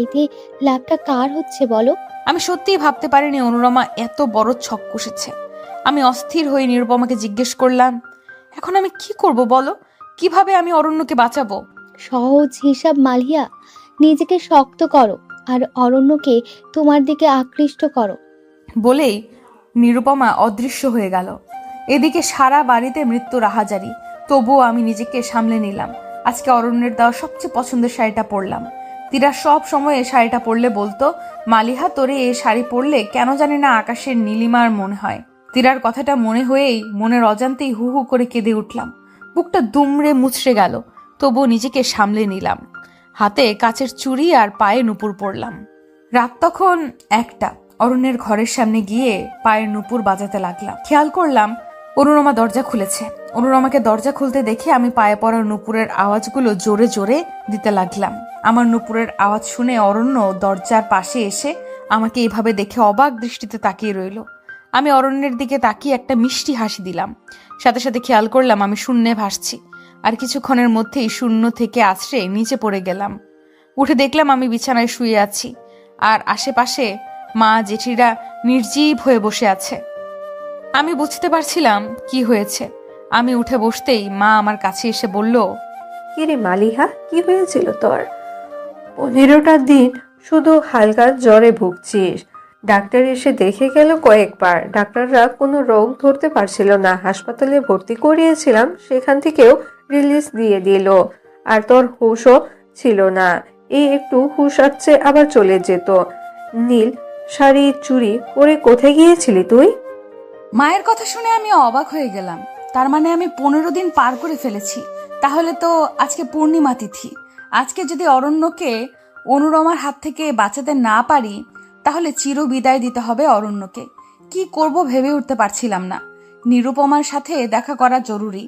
এতে লাভটা কার হচ্ছে বলো? আমি সত্যিই ভাবতে পারিনি অনুরমা এত বড় ছক কষেছে। আমি অস্থির হয়ে নিরুপমাকে জিজ্ঞেস করলাম, এখন আমি কি করব বলো? কিভাবে আমি অরণ্যকে বাঁচাবো? সহজ হিসাব মালিয়া, নিজেকে শক্ত করো আর অরণ্যকে তোমার দিকে আকৃষ্ট করো। বলেই নিরুপমা অদৃশ্য হয়ে গেল। এদিকে সারা বাড়িতে মৃত্যুর আহাজারি। তবুও আমি নিজেকে সামলে নিলাম। আজকে অরণ্যের দেওয়া সবচেয়ে পছন্দের শাড়িটা পরলাম। তীরা সব সময় এই শাড়িটা পরলে বলতো, মালিহা তোরে এই শাড়ি পরলে কেন জানি না আকাশের নীলিমার মনে হয়। তীরার কথাটা মনে হয়েই মনের অজান্তেই হু হু করে কেঁদে উঠলাম। বুকটা দুমড়ে মুচড়ে গেল। তবুও নিজেকে সামলে নিলাম। হাতে কাচের চুড়ি আর পায়ে নুপুর পরলাম। রাত তখন 1টা। অরণ্যের ঘরের সামনে গিয়ে পায়ের নুপুর বাজাতে লাগলাম। খেয়াল করলাম অনুরমা দরজা খুলেছে। অনুরমাকে দরজা খুলতে দেখে আমি পায়ে পড়া নুপুরের আওয়াজগুলো জোরে জোরে দিতে লাগলাম। আমার নুপুরের আওয়াজ শুনে অরণ্য দরজার পাশে এসে আমাকে এভাবে দেখে অবাক দৃষ্টিতে তাকিয়ে রইল। আমি অরণ্যের দিকে তাকিয়ে একটা মিষ্টি হাসি দিলাম। সাথে সাথে খেয়াল করলাম আমি শূন্যে ভাসছি। আর কিছুক্ষণের মধ্যেই শূন্য থেকে আছড়ে নিচে পড়ে গেলাম। উঠে দেখলাম আমি বিছানায় শুয়ে আছি আর আশেপাশে মা জেঠিরা নির্জীব হয়ে বসে আছে। আমি বুঝতে পারছিলাম কি হয়েছে। আমি উঠে বসতেই মা আমার কাছে এসে বলল, কিরে মালিহা, কি হয়েছিল তোর? 15টা দিন শুধু হালকা জ্বরে ভুগছিস। ডাক্তার এসে দেখে গেল কয়েকবার। ডাক্তাররা কোনো রোগ ধরতে পারছিল না। হাসপাতালে ভর্তি করিয়েছিলাম, সেখান থেকেও রিলিজ দিয়ে দিল। আর তোর হুঁশও ছিল না। এই একটু হুঁশ আসছে আবার চলে যেত। নীল শাড়ি চুড়ি পরে কোথায় গিয়েছিলি তুই? মায়ের কথা শুনে আমি অবাক হয়ে গেলাম। তার মানে আমি 15 দিন পার করে ফেলেছি। তাহলে তো আজকে পূর্ণিমা তিথি। আজকে যদি অরণ্যকে অনুরমার হাত থেকে বাঁচাতে না পারি, তাহলে চির বিদায় দিতে হবে অরণ্যকে। কি করব ভেবে উঠতে পারছিলাম না। নিরুপমার সাথে দেখা করা জরুরি।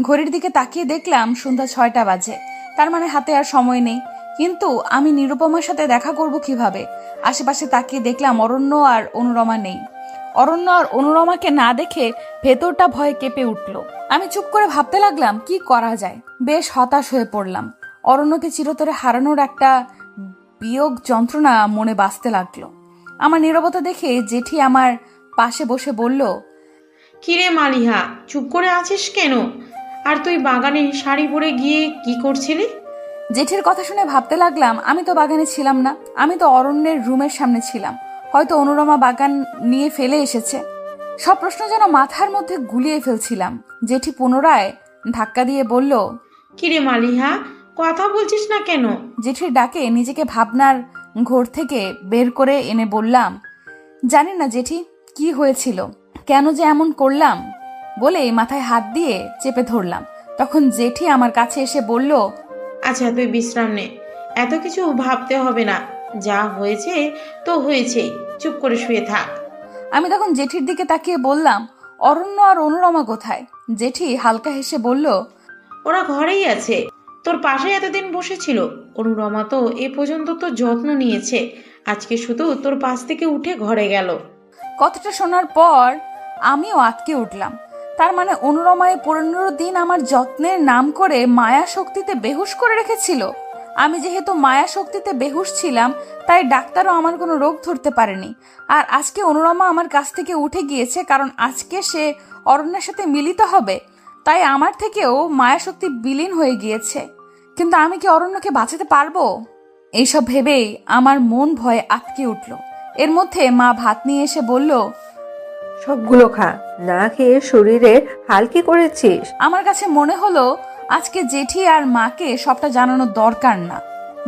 ঘড়ির দিকে তাকিয়ে দেখলাম সন্ধ্যা 6টা বাজে। তার মানে হাতে আর সময় নেই। কিন্তু আমি নিরুপমার সাথে দেখা করব কিভাবে? আশেপাশে তাকিয়ে দেখলাম অরণ্য আর অনুরমা নেই। অরণ্য আর অনুরমাকে না দেখে ভেতরটা ভয়ে কেঁপে উঠল। আমি চুপ করে ভাবতে লাগলাম কি করা যায়। বেশ হতাশ হয়ে পড়লাম। অরণ্যকে চিরতরে হারানোর একটা বিয়োগ যন্ত্রণা মনে বাজতে লাগলো। আমার নীরবতা দেখে জেঠি আমার পাশে বসে বলল, কিরে মালিহা, চুপ করে আছিস কেন? আর তুই বাগানে শাড়ি পরে গিয়ে কি করছিলি? জেঠির কথা শুনে ভাবতে লাগলাম আমি তো বাগানে ছিলাম না। আমি তো অরণ্যের রুমের সামনে ছিলাম। হয়তো অনুরমা বাগান নিয়ে ফেলে এসেছে। সব প্রশ্ন যেন মাথার মধ্যে গুলিয়ে ফেলছিলাম। জেঠি পুনরায় ধাক্কা দিয়ে বলল, কিরে মালিহা, কথা বলছিস না কেন? জেঠির ডাকে নিজেকে ভাবনার ঘোর থেকে বের করে এনে বললাম, জানি না জেঠি কি হয়েছিল, কেন যে এমন করলাম। বলেই মাথায় হাত দিয়ে চেপে ধরলাম। তখন জেঠি আমার কাছে এসে বলল, আচ্ছা তুই বিশ্রাম নে, এত কিছু ভাবতে হবে না, যা হয়েছে তো হয়েছেই, চুপ করে শুয়ে থাক। আমি তখন জেঠির দিকে তাকিয়ে বললাম, অরণ্য আর অনুরমা কোথায়? জেঠি হালকা হেসে বলল, ওরা ঘরেই আছে, তোর পাশে এতদিন বসেছিল। অনুরমা তো এ পর্যন্ত তোর যত্ন নিয়েছে, আজকে শুধু তোর পাশ থেকে উঠে ঘরে গেল। কথাটা শোনার পর আমিও আটকে উঠলাম। তার মানে অনুরমায় 15 দিন আমার যত্নের নাম করে মায়া শক্তিতে বেহুশ করে রেখেছিল। আমি যেহেতু মায়া শক্তিতে বেহুশ ছিলাম, তাই ডাক্তারও আমার কোনো রোগ ধরতে পারেনি। আর আজকে অনুরমা আমার কাছ থেকে উঠে গিয়েছে, কারণ আজকে সে অরণ্যের সাথে মিলিত হবে, তাই আমার থেকেও মায়া শক্তি বিলীন হয়ে গিয়েছে। কিন্তু আমি কি অরণ্যকে বাঁচাতে পারবো? এইসব ভেবেই আমার মন ভয়ে আটকে উঠল। এর মধ্যে মা ভাত নিয়ে এসে বলল, সবগুলো খা, না খেয়ে শরীরে হালকি করেছিস। আমার কাছে মনে হলো আজকে জেঠি আর মাকে সবটা জানানোর দরকার না,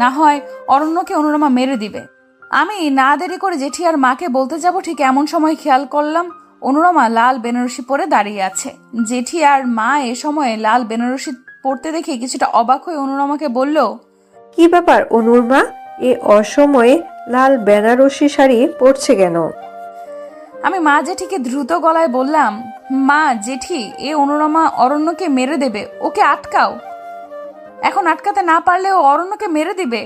না হয় অরণ্যকে অনুরমা মেরে দিবে। আমি না দেরি করে জেঠি আর মাকে বলতে যাব, ঠিক এমন সময় খেয়াল করলাম অনুরমা লাল বেনারসি পরে দাঁড়িয়ে আছে। জেঠি আর মা এ সময়ে লাল বেনারসি পরতে দেখে কিছুটা অবাক হয়ে অনুরমাকে বলল, কি ব্যাপার অনুরমা, এ অসময়ে লাল বেনারসি শাড়ি পরছে কেন? আমি মা জেঠিকে দ্রুত গলায় বললাম, মা জেঠি, এ অনুরমা অরণ্যকে মেরে দেবে, ওকে আটকাও। এখন আটকাতে না পারলেও অরণ্যকে মেরে দিবে।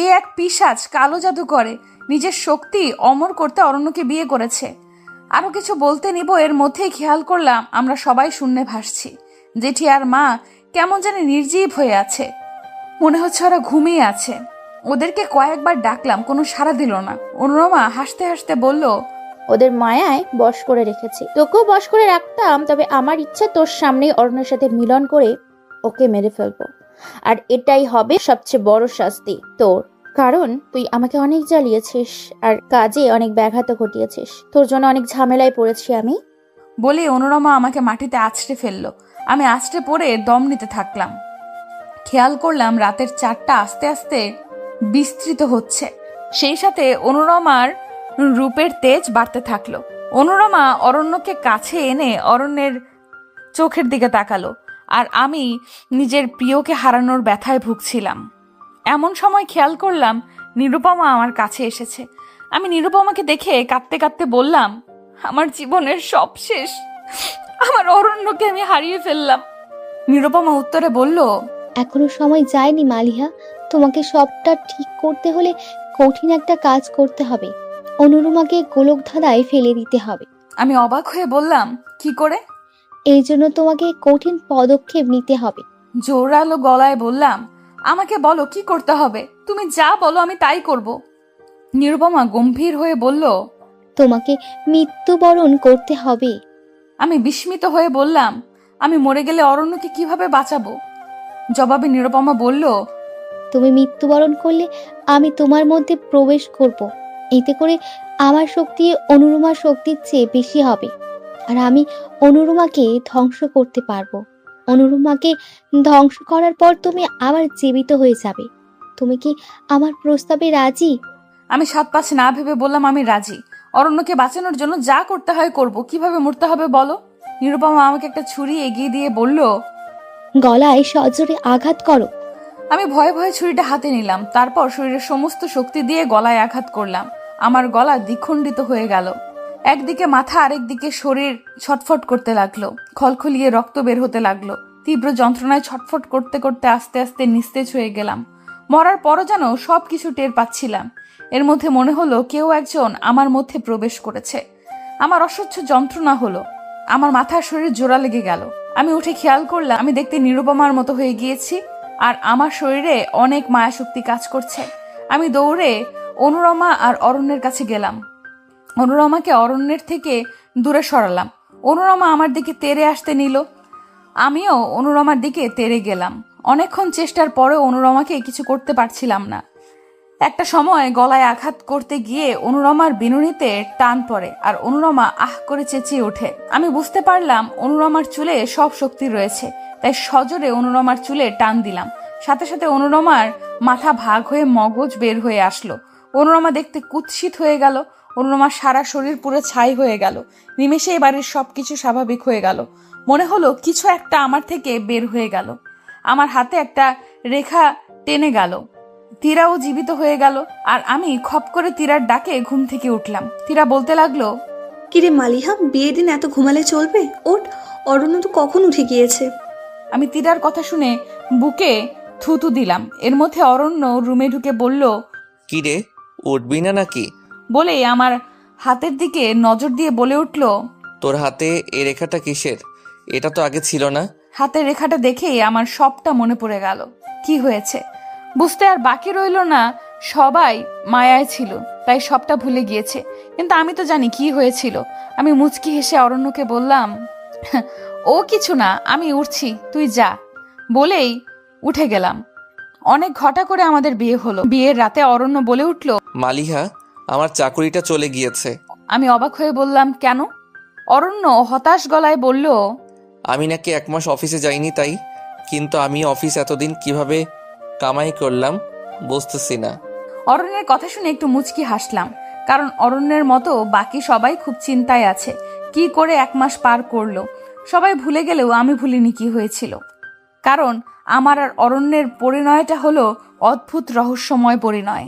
এ এক পিশাচ, কালো জাদু করে, নিজের শক্তি অমর করতে অরণ্যকে বিয়ে করেছে। আরো কিছু বলতে নিব, এর মধ্যেই খেয়াল করলাম আমরা সবাই শূন্যে ভাসছি। জেঠি আর মা কেমন জানি নির্জীব হয়ে আছে, মনে হচ্ছে ওরা ঘুমিয়ে আছে। ওদেরকে কয়েকবার ডাকলাম, কোনো সাড়া দিল না। অনুরমা হাসতে হাসতে বলল, ওদের মায়ায় বশ করে রেখেছি, তোকেও বশ করে রাখতাম, তবে আমার ইচ্ছা তোর সামনেই অরণ্যের সাথে মিলন করে ওকে মেরে ফেলবো। আর এটাই হবে সবচেয়ে বড় শাস্তি তোর, কারণ তুই আমাকে অনেক জ্বালিয়েছিস আর কাজে অনেক ব্যাঘাত ঘটিয়েছিস। তোর জন্য অনেক ঝামেলায় পড়েছি আমি। বলে অনুরমা আমাকে মাটিতে আছড়ে ফেললো। আমি আছড়ে পড়ে দম নিতে থাকলাম। খেয়াল করলাম রাতের 4টা আস্তে আস্তে বিস্তৃত হচ্ছে, সেই সাথে অনুরমার রূপের তেজ বাড়তে থাকলো। অনুরমা অরণ্যকে কাছে এনে অরণ্যের চোখের দিকে তাকালো, আর আমি নিজের প্রিয়কে হারানোর ব্যথায় ভুগছিলাম। এমন সময় খেয়াল করলাম নিরুপমা আমার কাছে এসেছে। আমি নিরুপমাকে দেখে কাঁদতে কাঁদতে বললাম, আমার জীবনের সব শেষ, আমার অরণ্যকে আমি হারিয়ে ফেললাম। নিরুপমা উত্তরে বলল, এখনো সময় যায়নি মালিহা, তোমাকে সবটা ঠিক করতে হলে কঠিন একটা কাজ করতে হবে। অনুরমাকে গোলকধাঁধায় ফেলে দিতে হবে। আমি অবাক হয়ে বললাম, কি করে? এই জন্য তোমাকে কঠিন পদক্ষেপ নিতে হবে। জোরালো গলায় বললাম, আমাকে বলো কি করতে হবে, তুমি যা বলো আমি তাই করব। নিরুপমা গম্ভীর হয়ে বলল, তোমাকে মৃত্যুবরণ করতে হবে। আমি বিস্মিত হয়ে বললাম, আমি মরে গেলে অরণ্যকে কিভাবে বাঁচাবো? জবাবে নিরুপমা বলল, তুমি মৃত্যুবরণ করলে আমি তোমার মধ্যে প্রবেশ করব। এতে করে আমার শক্তি অনুরমার শক্তির চেয়ে বেশি হবে, আর আমি অনুরমাকে ধ্বংস করতে পারবো। অনুরমাকে ধ্বংস করার পর তুমি আবার জীবিত হয়ে যাবে। তুমি কি আমার প্রস্তাবে রাজি? আমি 7-5 না ভেবে বললাম, আমি রাজি। অরণ্যকে বাঁচানোর জন্য যা করতে হয় করব। কিভাবে মরতে হবে বলো? নিরুপমা আমাকে একটা ছুরি এগিয়ে দিয়ে বলল, গলায় সজোরে আঘাত করো। আমি ভয়ে ভয়ে ছুরিটা হাতে নিলাম। তারপর শরীরের সমস্ত শক্তি দিয়ে গলায় আঘাত করলাম। আমার গলা দ্বিখণ্ডিত হয়ে গেল। একদিকে মাথা, আরেকদিকে শরীর ছটফট করতে লাগলো। খলখলিয়ে রক্ত বের হতে লাগলো। তীব্র যন্ত্রণায় ছটফট করতে করতে আস্তে আস্তে নিস্তেজ হয়ে গেলাম। মরার পরও যেন সবকিছু টের পাচ্ছিলাম। এর মধ্যে মনে হলো কেউ একজন আমার মধ্যে প্রবেশ করেছে। আমার অসহ্য যন্ত্রণা হলো। আমার মাথার শরীর জোড়া লেগে গেল। আমি উঠে খেয়াল করলাম আমি দেখতে নিরুপমার মতো হয়ে গিয়েছি, আর আমার শরীরে অনেক মায়াশক্তি কাজ করছে। আমি দৌড়ে অনুরমা আর অরণ্যের কাছে গেলাম। অনুরমাকে অরণ্যের থেকে দূরে সরালাম। অনুরমা আমার দিকে তেড়ে আসতে নিল, আমিও অনুরমার দিকে তেড়ে গেলাম। অনেকক্ষণ চেষ্টার পরেও অনুরমাকে কিছু করতে পারছিলাম না। একটা সময় গলায় আঘাত করতে গিয়ে অনুরমার বিনুনিতে টান পড়ে, আর অনুরমা আহ করে চেঁচিয়ে ওঠে। আমি বুঝতে পারলাম অনুরমার চুলে সব শক্তি রয়েছে, তাই সজোরে অনুরমার চুলে টান দিলাম। সাথে সাথে অনুরমার মাথা ভাগ হয়ে মগজ বের হয়ে আসলো। অনুরমা দেখতে কুৎসিত হয়ে গেল। অরুণমার সারা শরীর পুরো ছাই হয়ে গেল। নিমেষেই বাড়ির সবকিছু স্বাভাবিক হয়ে গেল। মনে হলো কিছু একটা আমার থেকে বের হয়ে গেল। আমার হাতে একটা রেখা টেনে গেল। তীরাও জীবিত হয়ে গেল। আর আমি খপ করে তীরার ডাকে ঘুম থেকে উঠলাম। তীরা বলতে লাগলো, কিরে মালিহা, বিয়ের দিন এত ঘুমালে চলবে? ওঠ, অরণ্য তো কখন উঠে গিয়েছে। আমি তীরার কথা শুনে বুকে থুতু দিলাম। এর মধ্যে অরণ্য রুমে ঢুকে বলল, কি রে, উঠবি না নাকি? বলে আমার হাতের দিকে নজর দিয়ে বলে উঠল, তোর হাতে এই রেখাটা কিসের? এটা তো আগে ছিল না। হাতের রেখাটা দেখেই আমার সবটা মনে পড়ে গেল। কি হয়েছে বুঝতে আর বাকি রইল না। সবাই মায়ায় ছিল, তাই সবটা ভুলে গিয়েছে। কিন্তু আমি তো জানি কি হয়েছিল। আমি মুচকি হেসে অরণ্যকে বললাম, ও কিছু না, আমি উঠছি, তুই যা। বলেই উঠে গেলাম। অনেক ঘটা করে আমাদের বিয়ে হলো। বিয়ের রাতে অরণ্য বলে উঠল, মালিহা, আমার চাকুরিটা চলে গিয়েছে। আমি অবাক হয়ে বললাম, কেন? অরণ্য হতাশ গলায় বলল, আমি নাকি 1 মাস অফিসে যাইনি তাই। কিন্তু আমি অফিস এতদিন কিভাবে কামাই করলাম বুঝতেছি না। অরণ্যের কথা শুনে একটু মুচকি হাসলাম, কারণ অরণ্যের মতো বাকি সবাই খুব চিন্তায় আছে। কি করে 1 মাস পার করলো। সবাই ভুলে গেলেও আমি ভুলিনি কি হয়েছিল। কারণ আমার আর অরণ্যের পরিণয়টা হলো অদ্ভুত রহস্যময় পরিণয়।